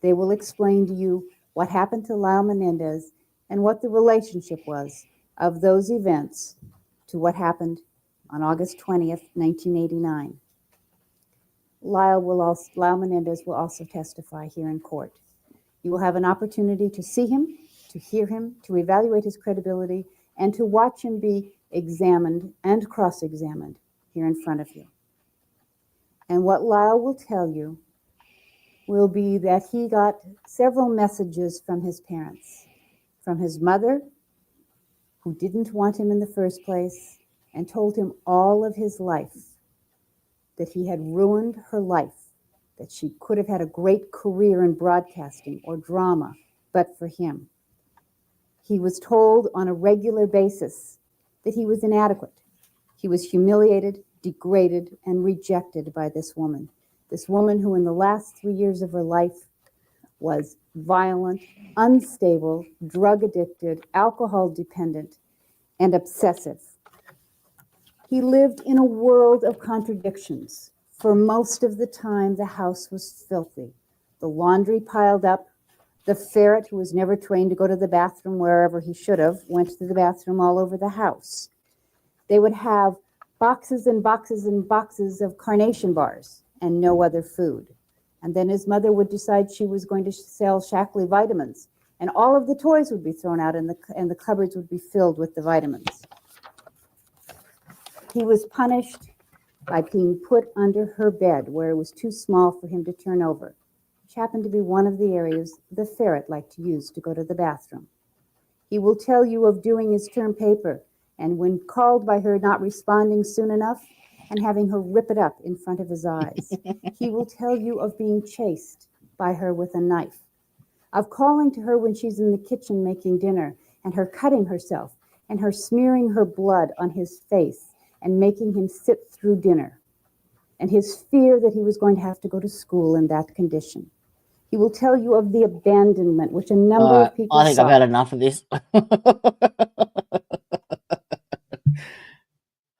They will explain to you what happened to Lyle Menendez and what the relationship was of those events to what happened on August 20th, 1989. Lyle Menendez will also testify here in court. You will have an opportunity to see him, to hear him, to evaluate his credibility, and to watch him be examined and cross-examined here in front of you. And what Lyle will tell you will be that he got several messages from his parents, from his mother, who didn't want him in the first place, and told him all of his life, that he had ruined her life, that she could have had a great career in broadcasting or drama, but for him. He was told on a regular basis that he was inadequate. He was humiliated, degraded, and rejected by this woman who in the last 3 years of her life was violent, unstable, drug addicted, alcohol dependent, and obsessive. He lived in a world of contradictions. For most of the time, the house was filthy. The laundry piled up. The ferret, who was never trained to go to the bathroom wherever he should have, went to the bathroom all over the house. They would have boxes and boxes and boxes of carnation bars and no other food. And then his mother would decide she was going to sell Shackley vitamins, and all of the toys would be thrown out and the cupboards would be filled with the vitamins. He was punished by being put under her bed where it was too small for him to turn over, which happened to be one of the areas the ferret liked to use to go to the bathroom. He will tell you of doing his term paper, and when called by her not responding soon enough, and having her rip it up in front of his eyes. He will tell you of being chased by her with a knife, of calling to her when she's in the kitchen making dinner, and her cutting herself, and her smearing her blood on his face and making him sit through dinner, and his fear that he was going to have to go to school in that condition. He will tell you of the abandonment which a number of people I think I've saw. had enough of this.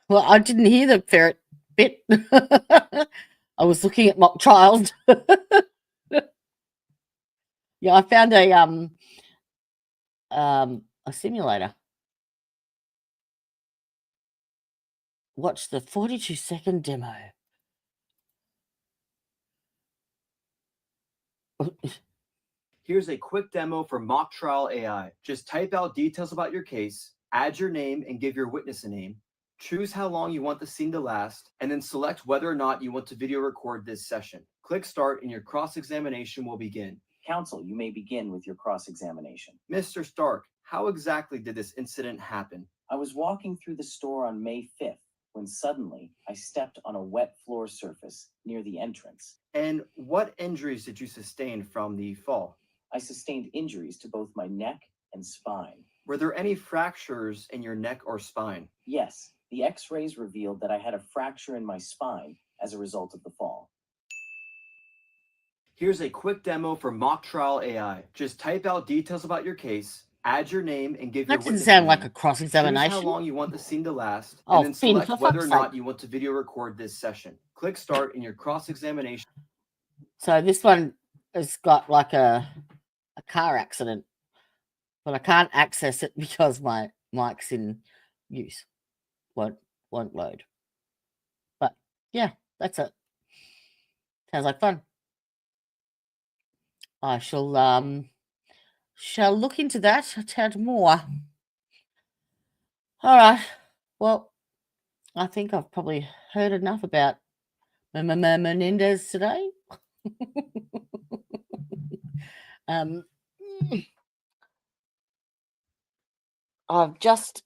Well, I didn't hear the ferret bit. I was looking at mock trials. Yeah, I found a simulator. Watch the 42-second demo. Here's a quick demo for Mock Trial AI. Just type out details about your case, add your name and give your witness a name, choose how long you want the scene to last, and then select whether or not you want to video record this session. Click start and your cross-examination will begin. Counsel, you may begin with your cross-examination. Mr. Stark, how exactly did this incident happen? I was walking through the store on May 5th when suddenly I stepped on a wet floor surface near the entrance. And what injuries did you sustain from the fall? I sustained injuries to both my neck and spine. Were there any fractures in your neck or spine? Yes, the x-rays revealed that I had a fracture in my spine as a result of the fall. Here's a quick demo for Mock Trial AI. Just type out details about your case, add your name, and give your That doesn't witness sound a like name. a cross-examination. Choose how long you want the scene to last, Oh, and then Finn, select for whether or fuck's not sake. you want to video record this session. Click start in your cross-examination. So this one has got like a car accident, but I can't access it because my mic's in use. Won't load. But yeah, that's it. Sounds like fun. I shall look into that a tad more. All right. Well, I think I've probably heard enough about Menendez today. I've just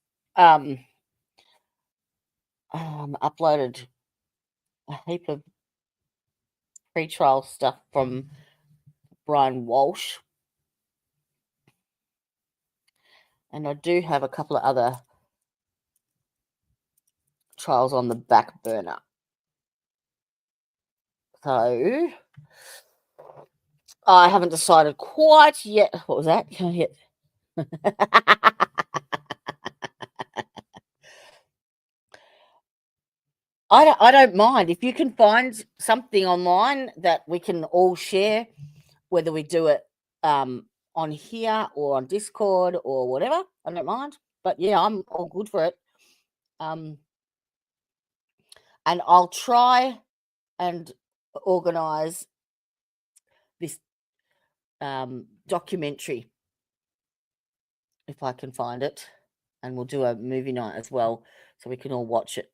uploaded a heap of pre-trial stuff from Brian Walsh, and I do have a couple of other trials on the back burner. So I haven't decided quite yet. What was that? Can't hit. I don't mind if you can find something online that we can all share, whether we do it on here or on Discord or whatever. I don't mind, but yeah, I'm all good for it. And I'll try and organize this documentary if I can find it, and we'll do a movie night as well so we can all watch it.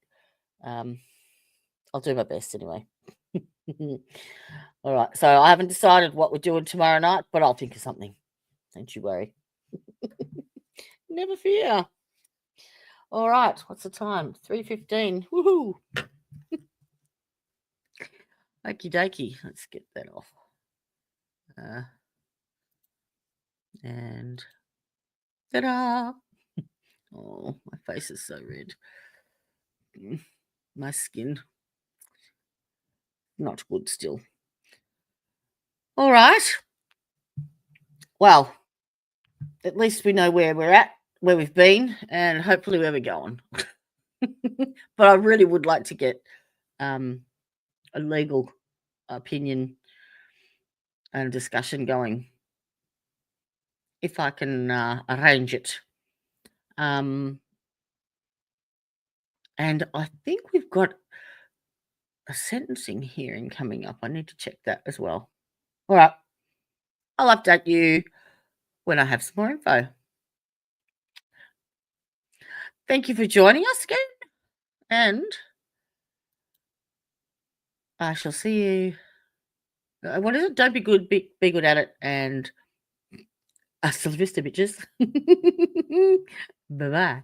I'll do my best anyway. All right, so I haven't decided what we're doing tomorrow night, but I'll think of something. Don't you worry. Never fear. All right, what's the time? 3:15. Woohoo! Okie dokie. Let's get that off. And ta-da! Oh, my face is so red. My skin. Not good still. All right. Well, at least we know where we're at, where we've been, and hopefully where we're going. But I really would like to get a legal opinion and discussion going, if I can arrange it. And I think we've got a sentencing hearing coming up. I need to check that as well. All right. I'll update you when I have some more info. Thank you for joining us again. And I shall see you. What is it? Don't be good, be good at it. And hasta la vista, bitches. Bye-bye.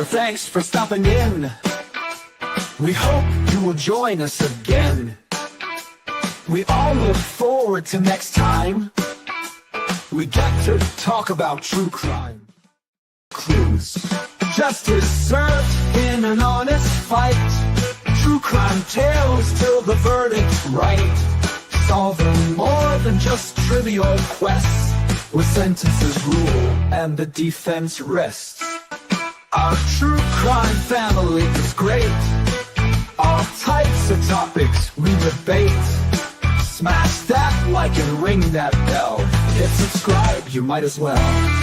listener, thanks for stopping in. We hope you will join us again. We all look forward to next time. We get to talk about true crime. Clues. Justice served in an honest fight. True crime tales till the verdict's right. Solving more than just trivial quests, where sentences rule and the defense rests. Our true crime family is great. All types of topics we debate. Smash that like and ring that bell. Hit subscribe, you might as well.